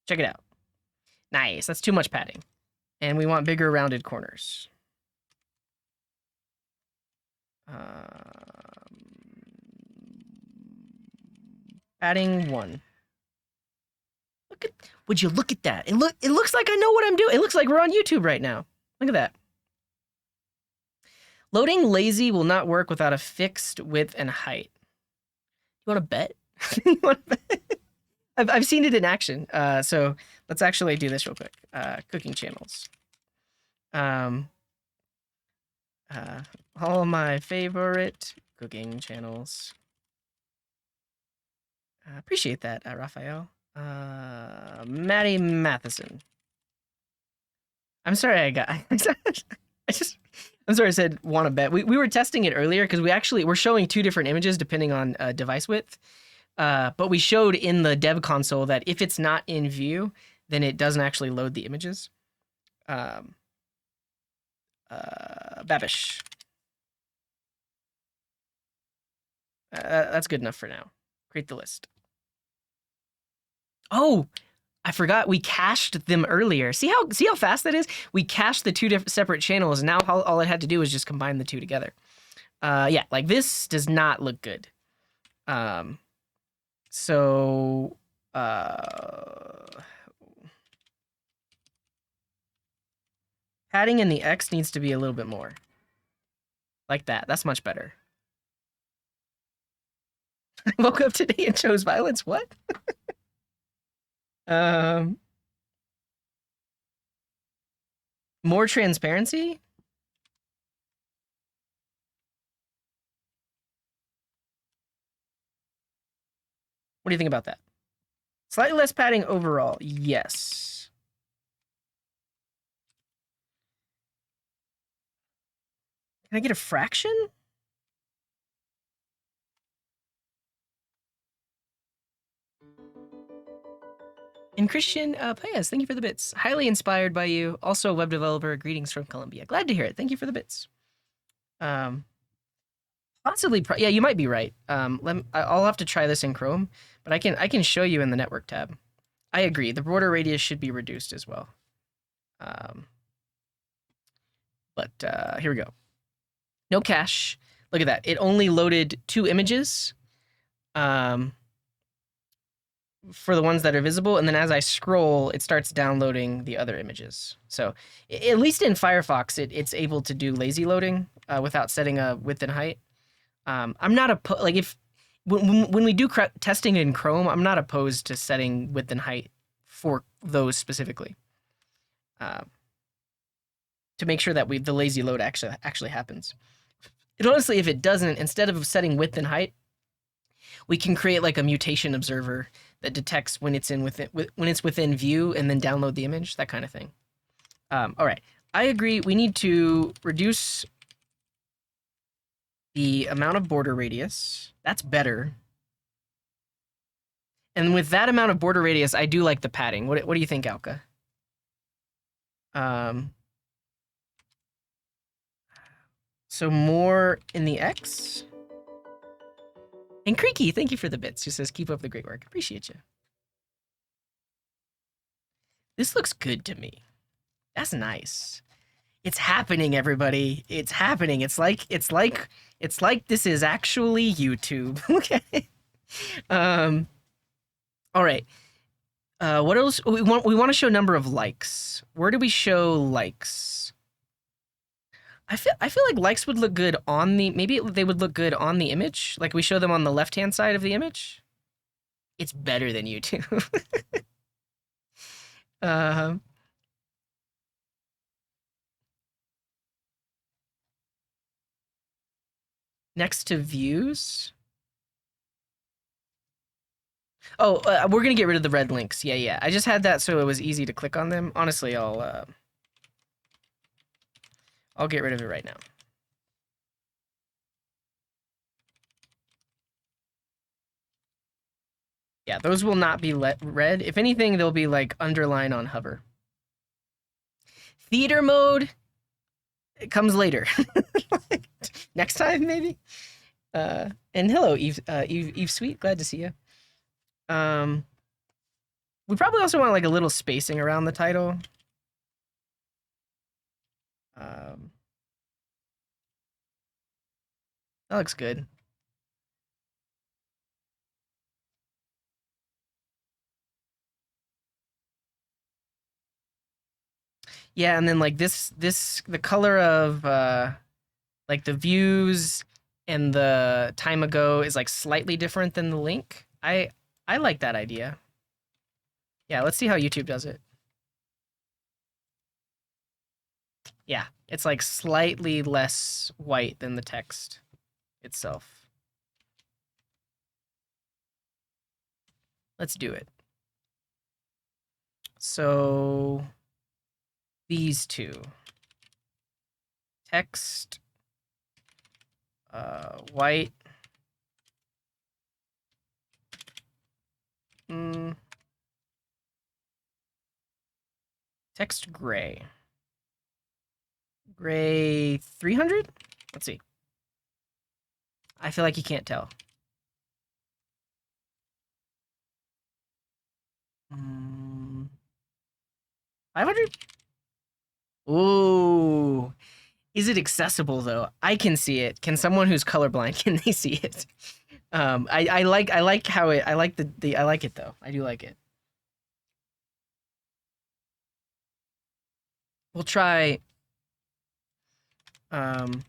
Check it out. Nice, that's too much padding. And we want bigger rounded corners. Padding 1. Would you look at that? It looks like I know what I'm doing. It looks like we're on YouTube right now. Look at that. Loading lazy will not work without a fixed width and height. You want to bet? You want to bet? I've seen it in action. So let's actually do this real quick. Cooking channels. All my favorite cooking channels. Appreciate that, Raphael. Maddie Matheson. I'm sorry I'm sorry I said want to bet. We were testing it earlier because we're showing two different images depending on device width. But we showed in the dev console that if it's not in view, then it doesn't actually load the images. Babish. That's good enough for now. Create the list. Oh, I forgot we cached them earlier. See how fast that is? We cached the two separate channels, and now all it had to do was just combine the two together. Yeah, like this does not look good. So padding in the X needs to be a little bit more. Like that. That's much better. I woke up today and chose violence. What? More transparency? What do you think about that? Slightly less padding overall. Yes. Can I get a fraction? And Christian Paez, thank you for the bits. Highly inspired by you. Also a web developer. Greetings from Colombia. Glad to hear it. Thank you for the bits. Possibly, yeah, you might be right. I'll have to try this in Chrome, but I can show you in the network tab. I agree. The border radius should be reduced as well. But here we go. No cache. Look at that. It only loaded 2 images. For the ones that are visible, and then as I scroll, it starts downloading the other images. So at least in Firefox, it's able to do lazy loading without setting a width and height. I'm not like if when we do testing in Chrome, I'm not opposed to setting width and height for those specifically to make sure that the lazy load actually happens. And honestly, if it doesn't, instead of setting width and height, we can create like a mutation observer that detects when it's within view and then download the image, that kind of thing. All right, I agree. We need to reduce the amount of border radius. That's better. And with that amount of border radius, I do like the padding. What do you think, Alka? So more in the X. And Creaky, thank you for the bits. Who says, keep up the great work. Appreciate you. This looks good to me. That's nice. It's happening, everybody. It's happening. It's like this is actually YouTube. Okay. All right. What else? We want to show number of likes. Where do we show likes? I feel like likes would look good on maybe they would look good on the image. Like we show them on the left-hand side of the image. It's better than YouTube. Next to views. Oh, we're gonna get rid of the red links. Yeah. I just had that so it was easy to click on them. Honestly, I'll get rid of it right now. Yeah, those will not be red. If anything, they'll be like underline on hover. Theater mode, it comes later. Next time, maybe. And hello, Eve Sweet. Glad to see you. We probably also want like a little spacing around the title. That looks good. Yeah, and then like the color of like the views and the time ago is like slightly different than the link. I like that idea. Yeah, let's see how YouTube does it. Yeah, it's like slightly less white than the text itself. Let's do it. So these two. Text, white. Text gray. Gray 300? Let's see. I feel like you can't tell. 500? Ooh. Is it accessible though? I can see it. Can someone who's colorblind, can they see it? I like how it, I like I like it though. I do like it. We'll try, um,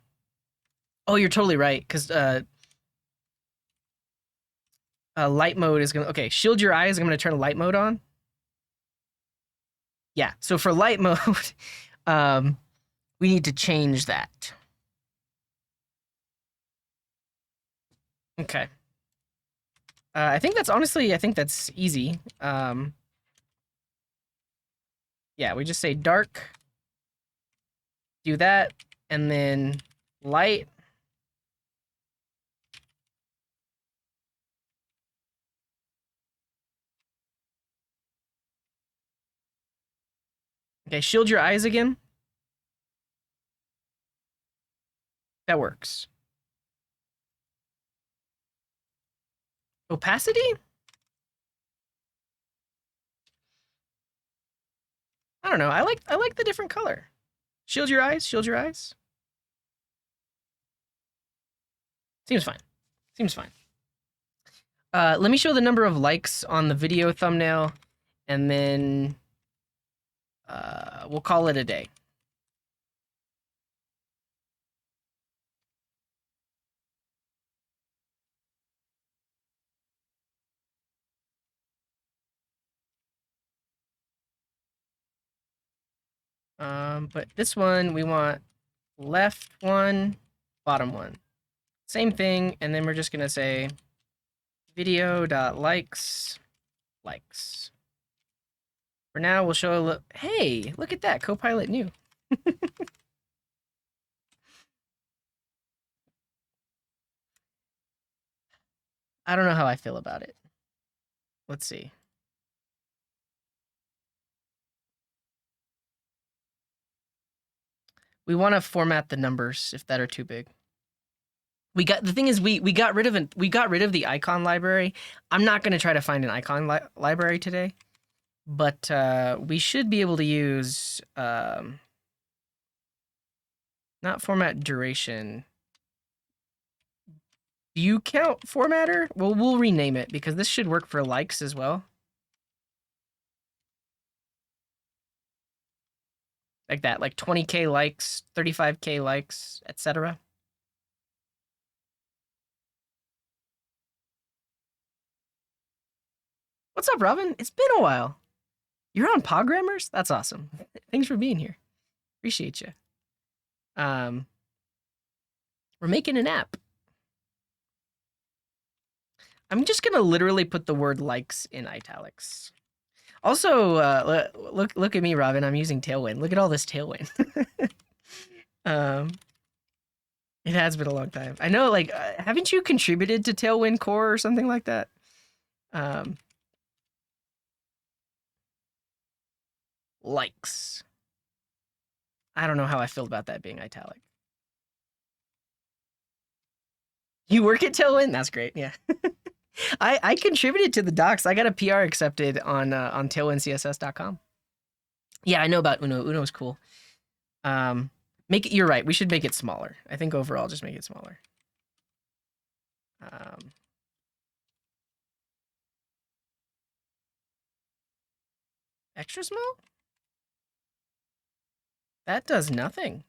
oh, you're totally right. Cause, light mode is gonna, okay, shield your eyes. I'm gonna turn light mode on. Yeah. So for light mode, um, we need to change that. Okay. I think that's honestly, I think that's easy. Yeah, we just say dark, do that, and then light. Okay, shield your eyes again. That works. Opacity? I don't know. I like the different color. Shield your eyes, shield your eyes. Seems fine. Seems fine. Let me show the number of likes on the video thumbnail, and then we'll call it a day. But this one, we want left one, bottom one. Same thing, and then we're just gonna say video.likes, likes. For now, we'll show a look. Hey, look at that, Copilot new. I don't know how I feel about it. Let's see. We want to format the numbers if that are too big. The thing is we got rid of the icon library. I'm not going to try to find an icon library today, but we should be able to use not format duration. View count formatter? Well, we'll rename it because this should work for likes as well. Like that, like 20K likes, 35K likes, etc. What's up, Robin? It's been a while. You're on Pogrammers? That's awesome. Thanks for being here. Appreciate you. We're making an app. I'm just gonna literally put the word likes in italics. Also, look at me, Robin. I'm using Tailwind. Look at all this Tailwind. It has been a long time. I know, like, haven't you contributed to Tailwind Core or something like that? Likes. I don't know how I feel about that being italic. You work at Tailwind? That's great. Yeah. I contributed to the docs. I got a PR accepted on tailwindcss.com. Yeah, I know about Uno. Uno's cool. Make it. You're right. We should make it smaller. I think overall, just make it smaller. Extra small? That does nothing.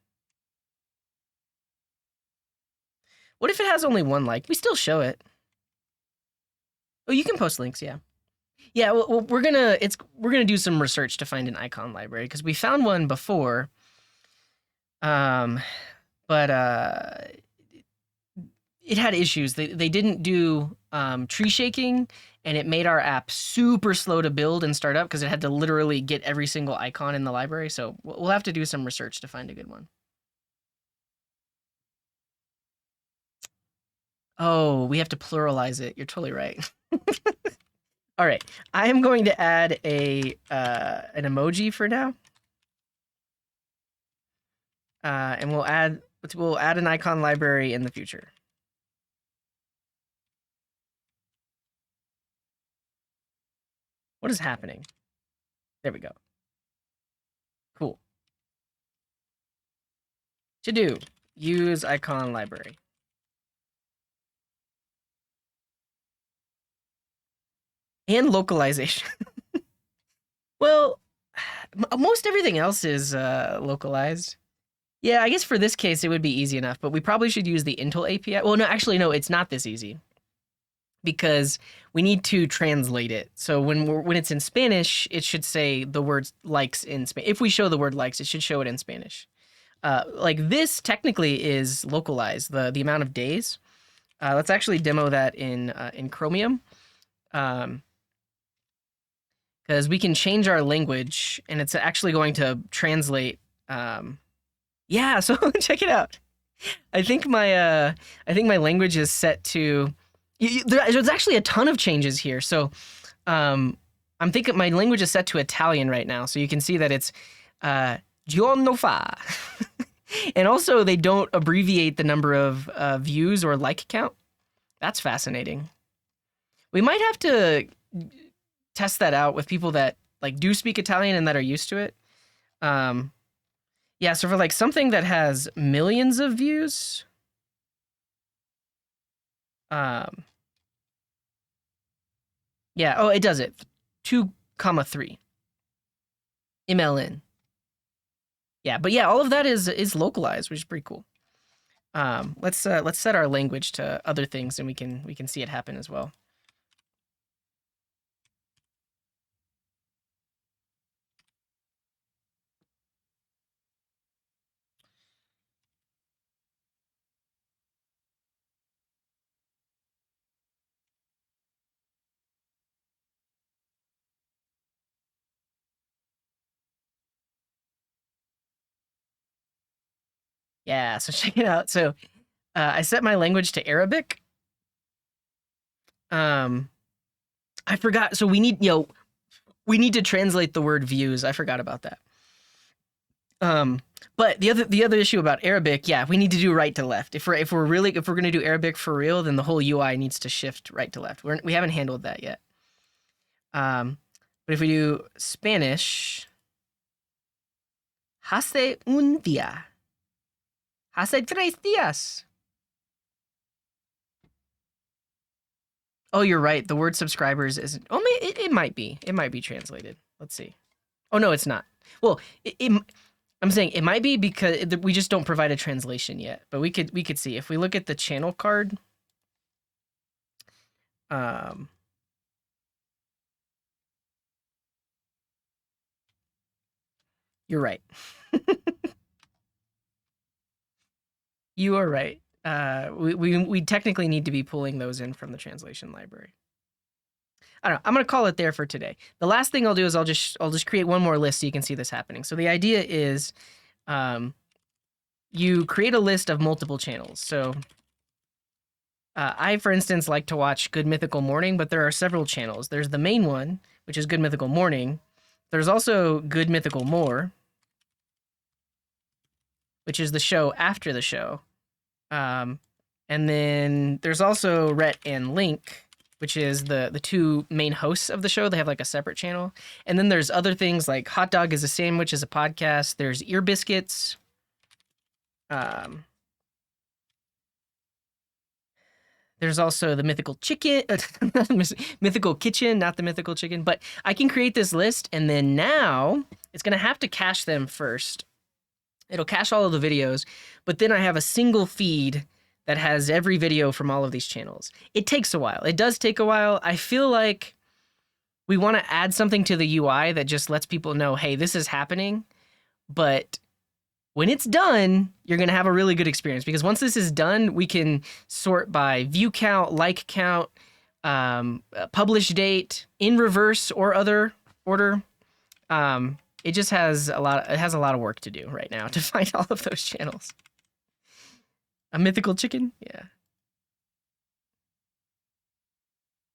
What if it has only one like? We still show it. Oh, you can post links. Yeah. Yeah. Well, we're gonna do some research to find an icon library because we found one before. But it had issues. They didn't do tree shaking, and it made our app super slow to build and start up because it had to literally get every single icon in the library. So we'll have to do some research to find a good one. Oh, we have to pluralize it. You're totally right. All right, I am going to add an emoji for now, and we'll add an icon library in the future. What is happening? There we go. Cool. To do, use icon library. And localization. Well, most everything else is localized. Yeah, I guess for this case it would be easy enough, but we probably should use the Intel API. Well, no, actually, no, it's not this easy because we need to translate it. So when it's in Spanish, it should say the word likes in Spanish. If we show the word likes, it should show it in Spanish. Like this technically is localized, the amount of days. Let's actually demo that in Chromium. Because we can change our language and it's actually going to translate. Yeah, so check it out. I think my language is set to. There's actually a ton of changes here. So I'm thinking my language is set to Italian right now. So you can see that it's giorno fa. And also they don't abbreviate the number of views or like count. That's fascinating. We might have to test that out with people that like do speak Italian and that are used to it. Yeah, so for like something that has millions of views, yeah, oh, it does it. 2,3 MLN. Yeah, but yeah, all of that is localized, which is pretty cool. Let's set our language to other things and we can see it happen as well. Yeah, so check it out. So I set my language to Arabic. I forgot. So we need to translate the word views. I forgot about that. But the other issue about Arabic, yeah, we need to do right to left. If we're gonna do Arabic for real, then the whole UI needs to shift right to left. We haven't handled that yet. But if we do Spanish, hace un día, hace 3 días. Oh, you're right. The word subscribers isn't. Oh, it might be. It might be translated. Let's see. Oh no, it's not. Well, I'm saying it might be because we just don't provide a translation yet. But we could see if we look at the channel card. You're right. You are right. We technically need to be pulling those in from the translation library. I don't know. I'm gonna call it there for today. The last thing I'll do is I'll just create one more list so you can see this happening. So the idea is, you create a list of multiple channels. So I, for instance, like to watch Good Mythical Morning, but there are several channels. There's the main one, which is Good Mythical Morning. There's also Good Mythical More, which is the show after the show. And then there's also Rhett and Link, which is the two main hosts of the show. They have like a separate channel. And then there's other things like Hot Dog is a Sandwich is a podcast. There's Ear Biscuits. There's also the Mythical Chicken, Mythical Kitchen, not the Mythical Chicken. But I can create this list, and then now it's going to have to cache them first. It'll cache all of the videos, but then I have a single feed that has every video from all of these channels. It takes a while. It does take a while. I feel like we want to add something to the UI that just lets people know, hey, this is happening. But when it's done, you're going to have a really good experience because once this is done, we can sort by view count, like count, publish date, in reverse or other order. It just has a lot of work to do right now to find all of those channels. A Mythical Chicken? Yeah.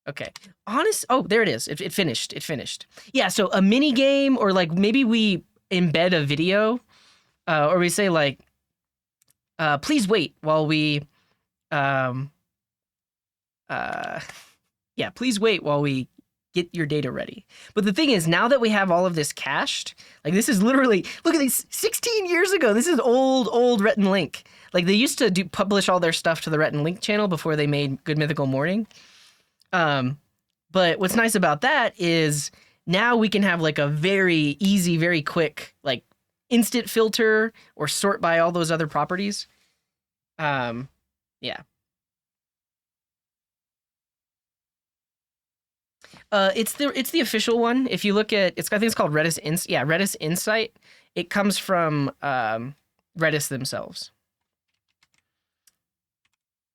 Okay. Oh, there it is. It finished. It finished. Yeah, so a mini game or like maybe we embed a video or we say like, please wait while we, yeah, please wait while we get your data ready. But the thing is, now that we have all of this cached, like this is literally, look at these, 16 years ago. This is old Rhett and Link. Like they used to publish all their stuff to the Rhett and Link channel before they made Good Mythical Morning. But what's nice about that is now we can have like a very easy, very quick, like instant filter or sort by all those other properties. Yeah. It's the official one. If you look at, I think it's called Redis Redis Insight. It comes from Redis themselves.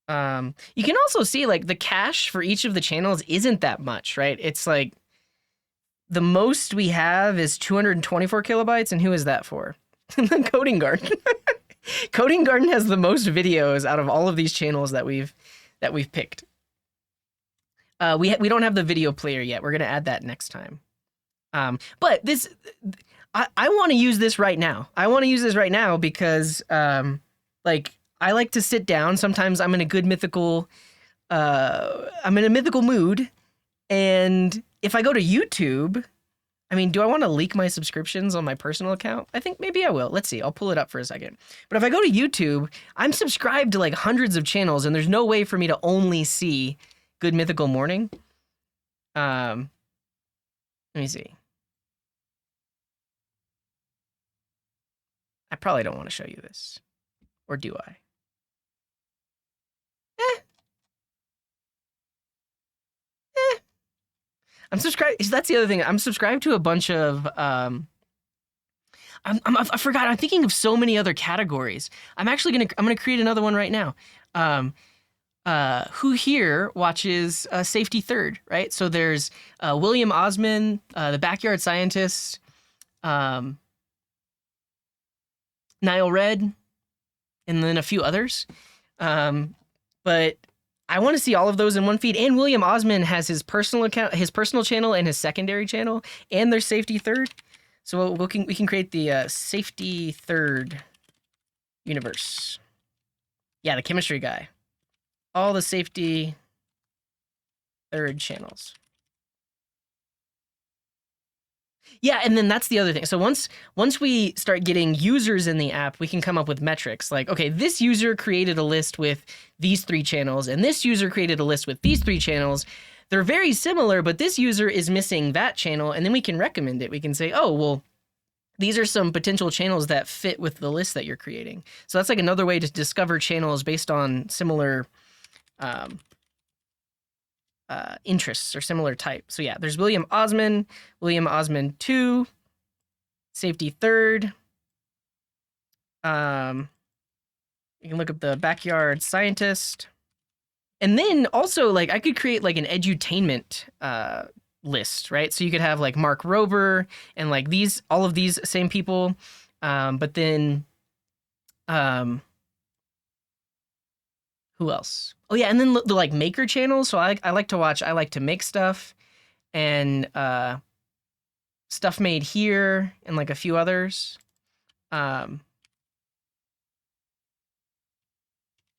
You can also see like the cache for each of the channels isn't that much, right? It's like the most we have is 224 kilobytes, and who is that for? Coding Garden. Coding Garden has the most videos out of all of these channels that we've picked. We don't have the video player yet. We're gonna add that next time. But this, I want to use this right now. I want to use this right now because like I like to sit down. Sometimes I'm in a good mythical, I'm in a mythical mood, and if I go to YouTube, I mean, do I want to leak my subscriptions on my personal account? I think maybe I will. Let's see. I'll pull it up for a second. But if I go to YouTube, I'm subscribed to like hundreds of channels, and there's no way for me to only see Good Mythical Morning. Let me see. I probably don't want to show you this. Or do I? I'm subscribed. That's the other thing. I'm subscribed to a bunch of. I forgot. I'm thinking of so many other categories. I'm gonna create another one right now. Who here watches Safety Third? Right. So there's William Osman, the Backyard Scientist, Nile Red, and then a few others. But I want to see all of those in one feed. And William Osman has his personal account, his personal channel, and his secondary channel, and their Safety Third. So we can create the Safety Third universe. Yeah, the chemistry guy. All the Safety Third channels. Yeah, and then that's the other thing. So once we start getting users in the app, we can come up with metrics like, okay, this user created a list with these 3 channels, and this user created a list with these 3 channels. They're very similar, but this user is missing that channel, and then we can recommend it. We can say, oh, well, these are some potential channels that fit with the list that you're creating. So that's like another way to discover channels based on similar interests or similar type. So yeah, there's William Osman 2, Safety Third. You can look up the Backyard Scientist. And then also like I could create like an edutainment list, right? So you could have like Mark Rober and like all of these same people. But then who else? Oh yeah, and then the like maker channels. So I like to make stuff, and stuff made here, and like a few others.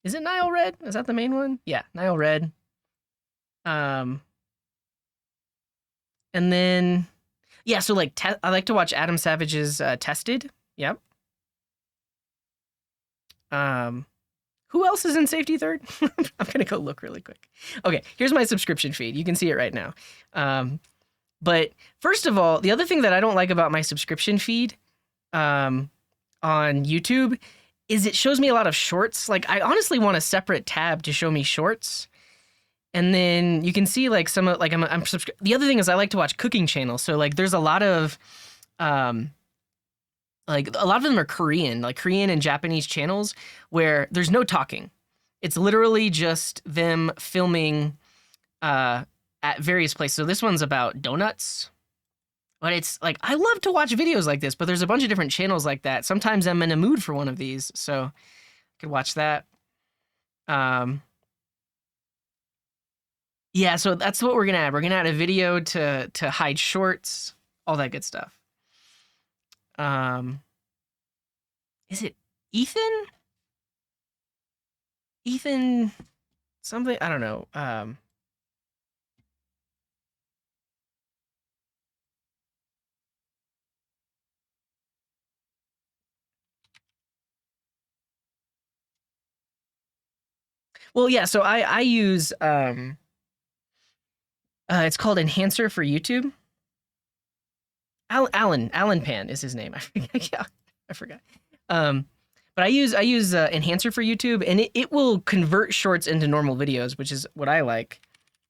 Is it Nile Red? Is that the main one? Yeah, Nile Red. And then yeah, so like I like to watch Adam Savage's Tested. Yep. Who else is in Safety Third? I'm gonna go look really quick. Okay, here's my subscription feed. You can see it right now. But first of all, the other thing that I don't like about my subscription feed on YouTube is it shows me a lot of shorts. Like I honestly want a separate tab to show me shorts. And then you can see like some of like I'm subscribed. The other thing is I like to watch cooking channels. So like there's a lot of like a lot of them are Korean, like Korean and Japanese channels where there's no talking. It's literally just them filming at various places. So this one's about donuts. But it's like, I love to watch videos like this, but there's a bunch of different channels like that. Sometimes I'm in a mood for one of these, so I could watch that. Yeah, so that's what we're gonna add. We're gonna add a video to hide shorts, all that good stuff. Is it Ethan? Ethan something? I don't know. Well, yeah. So I use it's called Enhancer for YouTube. Alan Pan is his name. I forget. Yeah, I forgot. Um, but I use Enhancer for YouTube, and it will convert shorts into normal videos, which is what I like.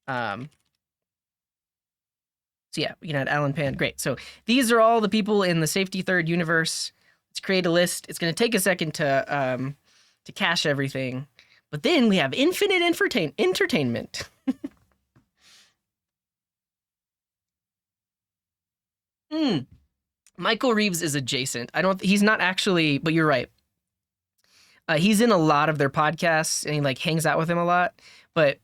Um, so yeah, we can add Alan Pan. Great. So these are all the people in the Safety Third universe. Let's create a list. It's going to take a second to cache everything, but then we have infinite entertainment. Hmm. Michael Reeves is adjacent. I don't. He's not actually, but you're right. He's in a lot of their podcasts, and he like hangs out with them a lot. But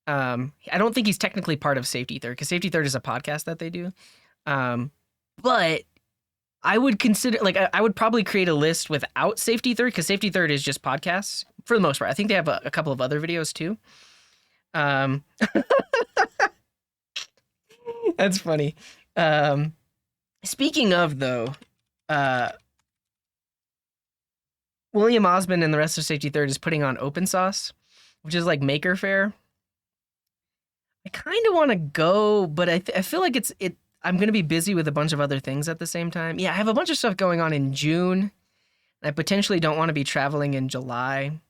I don't think he's technically part of Safety Third because Safety Third is a podcast that they do. But I would consider like I would probably create a list without Safety Third because Safety Third is just podcasts for the most part. I think they have a couple of other videos too. Um, that's funny. Speaking of though, uh, William Osmond and the rest of Safety Third is putting on Open Sauce, which is like Maker Faire. I kind of want to go, but I feel like it. I'm gonna be busy with a bunch of other things at the same time. Yeah, I have a bunch of stuff going on in June. I potentially don't want to be traveling in July.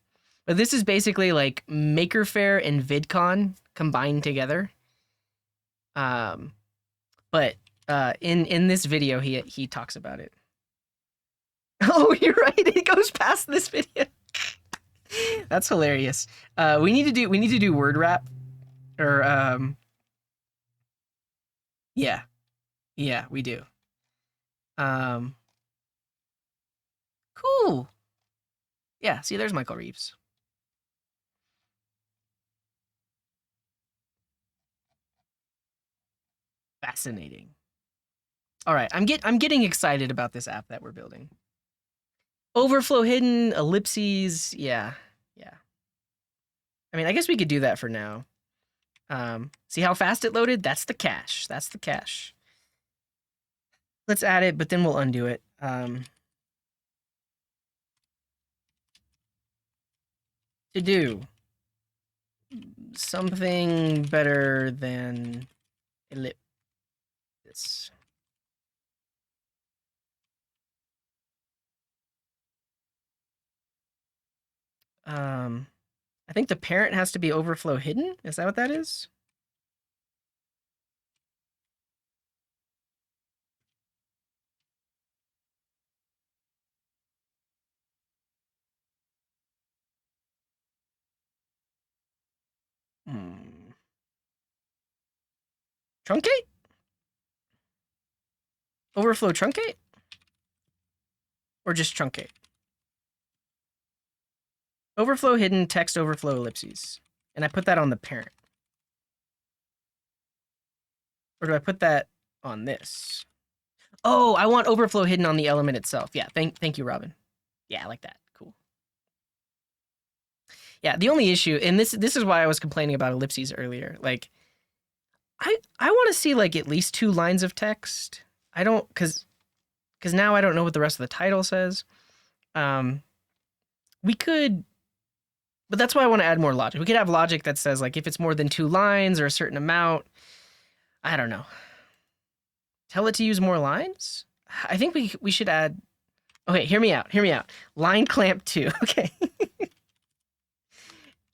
But this is basically like Maker Faire and VidCon combined together. Um, but in this video he talks about it. Oh, you're right. It goes past this video. That's hilarious. We need to do word wrap or yeah. Yeah, we do. Um cool. Yeah, see there's Michael Reeves. Fascinating. All right, I'm getting excited about this app that we're building. Overflow hidden, ellipses, yeah. Yeah. I mean, I guess we could do that for now. See how fast it loaded? That's the cache. That's the cache. Let's add it, but then we'll undo it. To do something better than ellipsis. I think the parent has to be overflow hidden. Is that what that is? Hmm. Truncate? Overflow truncate? Or just truncate? Overflow hidden, text overflow ellipses. And I put that on the parent. Or do I put that on this? Oh, I want overflow hidden on the element itself. Yeah, thank you, Robin. Yeah, I like that. Cool. Yeah, the only issue, and this is why I was complaining about ellipses earlier. Like, I want to see like at least 2 lines of text. I don't because now I don't know what the rest of the title says. We could, but that's why I want to add more logic. We could have logic that says like if it's more than 2 lines or a certain amount. I don't know. Tell it to use more lines. I think we should add. Okay, hear me out. Hear me out. Line clamp 2. Okay.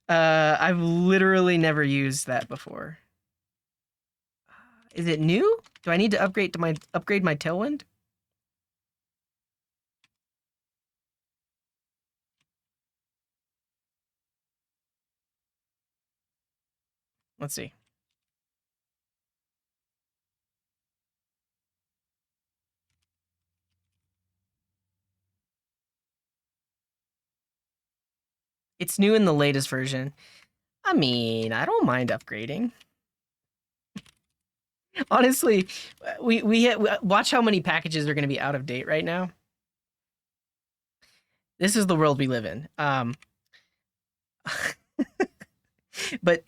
I've literally never used that before. Is it new? Do I need to upgrade my tailwind? Let's see. It's new in the latest version. I mean, I don't mind upgrading. Honestly, we watch how many packages are going to be out of date right now. This is the world we live in. But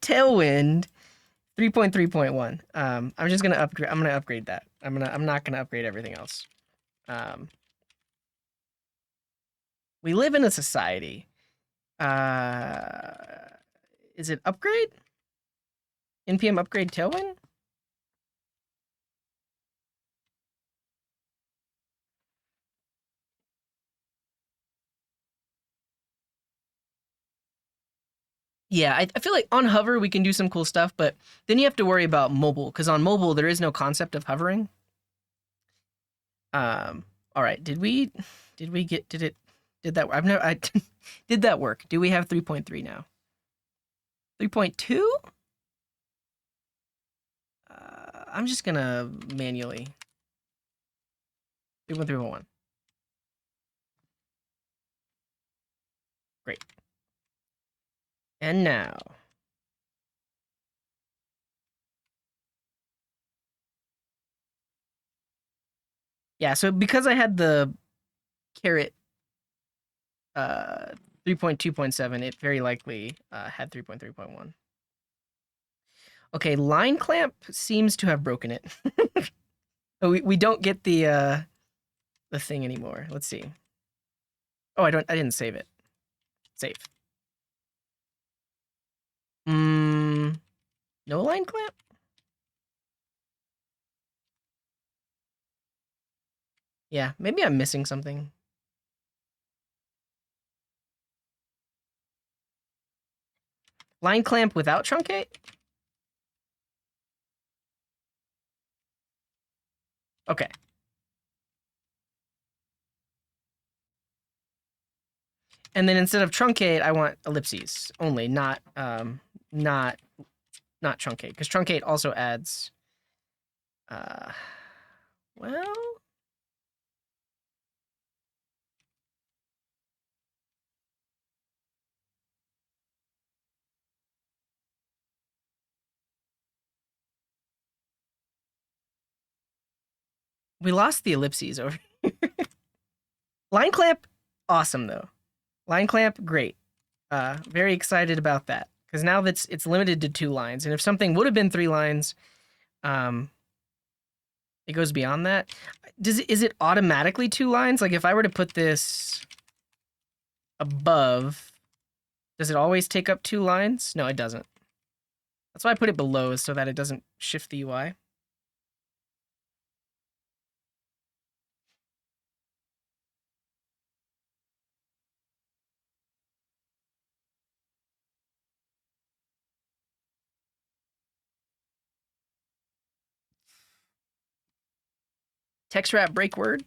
Tailwind 3.3.1. I'm just gonna upgrade. I'm gonna upgrade that. I'm not gonna upgrade everything else. We live in a society. Is it upgrade? NPM upgrade Tailwind? Yeah, I feel like on hover we can do some cool stuff, but then you have to worry about mobile, because on mobile there is no concept of hovering. All right, did that did that work? Do we have 3.3 now? 3.2? I'm just gonna manually 3.3.1. Great. And now yeah, so because I had the caret 3.2.7, it very likely had 3.3.1. Okay, line clamp seems to have broken it. we don't get the thing anymore. Let's see. Oh, I didn't save it. Save. No line clamp? Yeah, maybe I'm missing something. Line clamp without truncate? Okay. And then instead of truncate, I want ellipses only, not truncate, because truncate also adds well, we lost the ellipses over here. Line clamp, awesome though. Line clamp, great. Very excited about that, because now that's it's limited to 2 lines, and if something would have been 3 lines, it goes beyond that. Is it automatically 2 lines? Like if I were to put this above, does it always take up 2 lines? No, it doesn't. That's why I put it below, so that it doesn't shift the UI. Text wrap break word.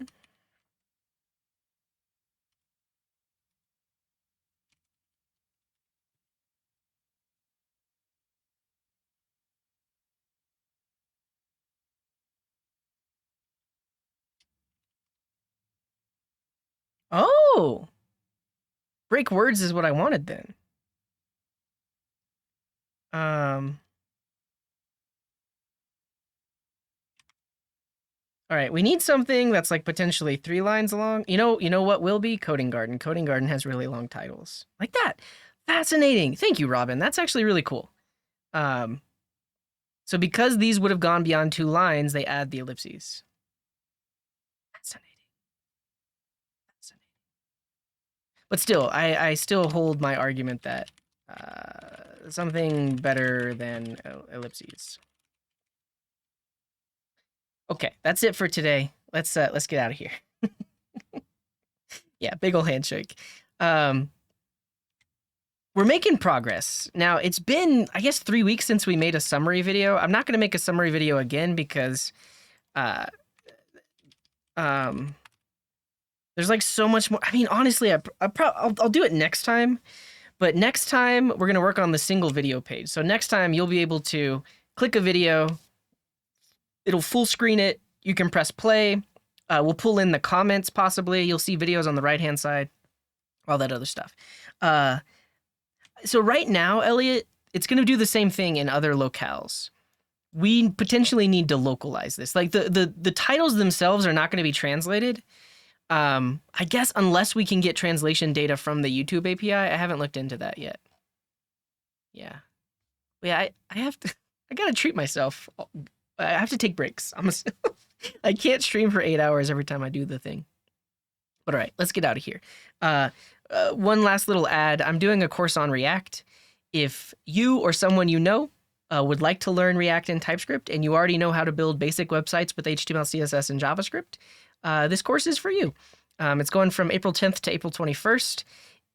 Oh, break words is what I wanted then. All right, we need something that's like potentially 3 lines long. You know what will be? Coding Garden. Coding Garden has really long titles. Like that. Fascinating. Thank you, Robin. That's actually really cool. So because these would have gone beyond 2 lines, they add the ellipses. Fascinating. But still, I still hold my argument that something better than ellipses. Okay, that's it for today. Let's get out of here. Yeah, big ol' handshake. We're making progress. Now, it's been, I guess, 3 weeks since we made a summary video. I'm not going to make a summary video again because there's like so much more. I mean, honestly, I'll do it next time. But next time, we're going to work on the single video page. So next time, you'll be able to click a video. It'll full screen it. You can press play. We'll pull in the comments, possibly. You'll see videos on the right-hand side. All that other stuff. So right now, Elliot, it's going to do the same thing in other locales. We potentially need to localize this. Like the titles themselves are not going to be translated. I guess unless we can get translation data from the YouTube API. I haven't looked into that yet. Yeah. I have to, I gotta treat myself. I have to take breaks. I can't stream for 8 hours every time I do the thing. But all right, let's get out of here. One last little ad. I'm doing a course on React. If you or someone you know would like to learn React and TypeScript, and you already know how to build basic websites with HTML, CSS, and JavaScript, this course is for you. It's going from April 10th to April 21st.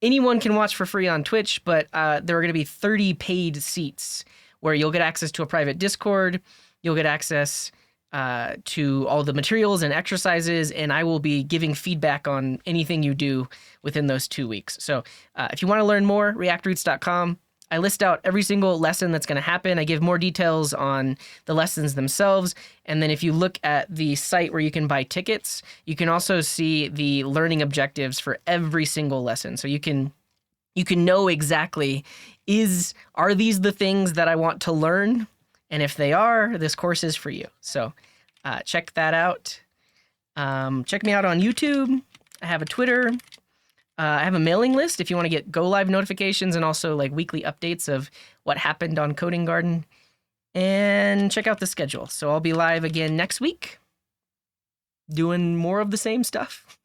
Anyone can watch for free on Twitch, but there are going to be 30 paid seats where you'll get access to a private Discord, you'll get access to all the materials and exercises, and I will be giving feedback on anything you do within those 2 weeks. So if you want to learn more, reactroots.com. I list out every single lesson that's going to happen. I give more details on the lessons themselves. And then if you look at the site where you can buy tickets, you can also see the learning objectives for every single lesson. So you can know exactly, are these the things that I want to learn? And if they are, this course is for you. So check that out. Check me out on YouTube. I have a Twitter. I have a mailing list if you want to get go live notifications and also like weekly updates of what happened on Coding Garden. And check out the schedule. So I'll be live again next week doing more of the same stuff.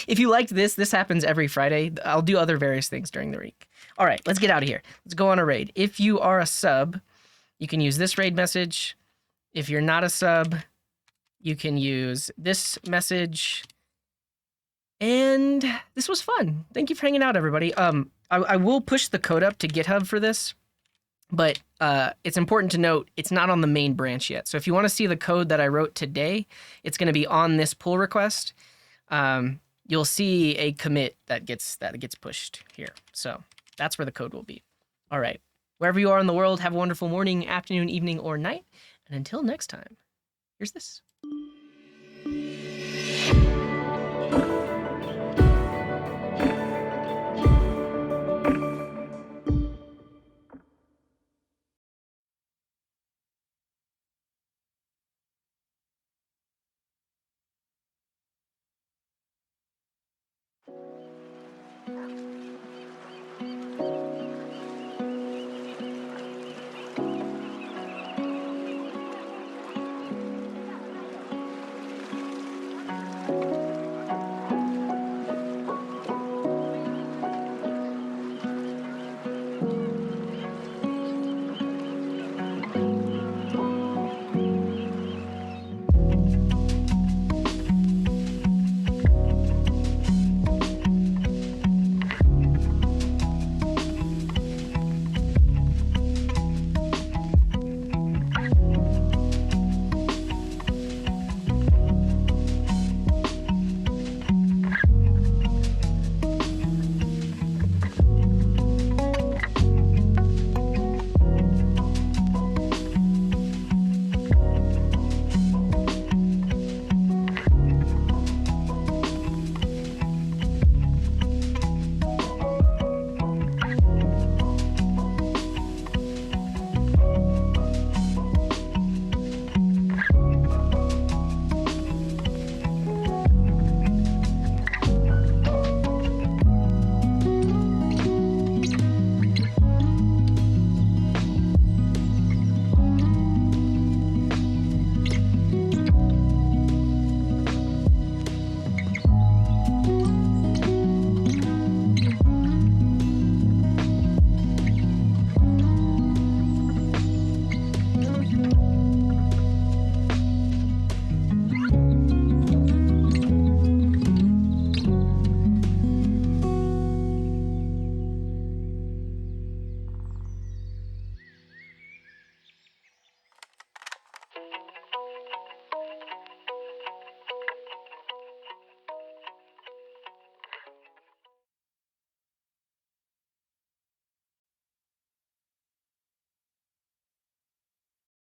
If you liked this happens every Friday. I'll do other various things during the week. All right, let's get out of here. Let's go on a raid. If you are a sub, you can use this raid message. If you're not a sub, you can use this message. And this was fun. Thank you for hanging out, everybody. I will push the code up to GitHub for this, but it's important to note it's not on the main branch yet. So if you want to see the code that I wrote today, it's going to be on this pull request. You'll see a commit that gets pushed here. So that's where the code will be. All right. Wherever you are in the world, have a wonderful morning, afternoon, evening, or night. And until next time, here's this.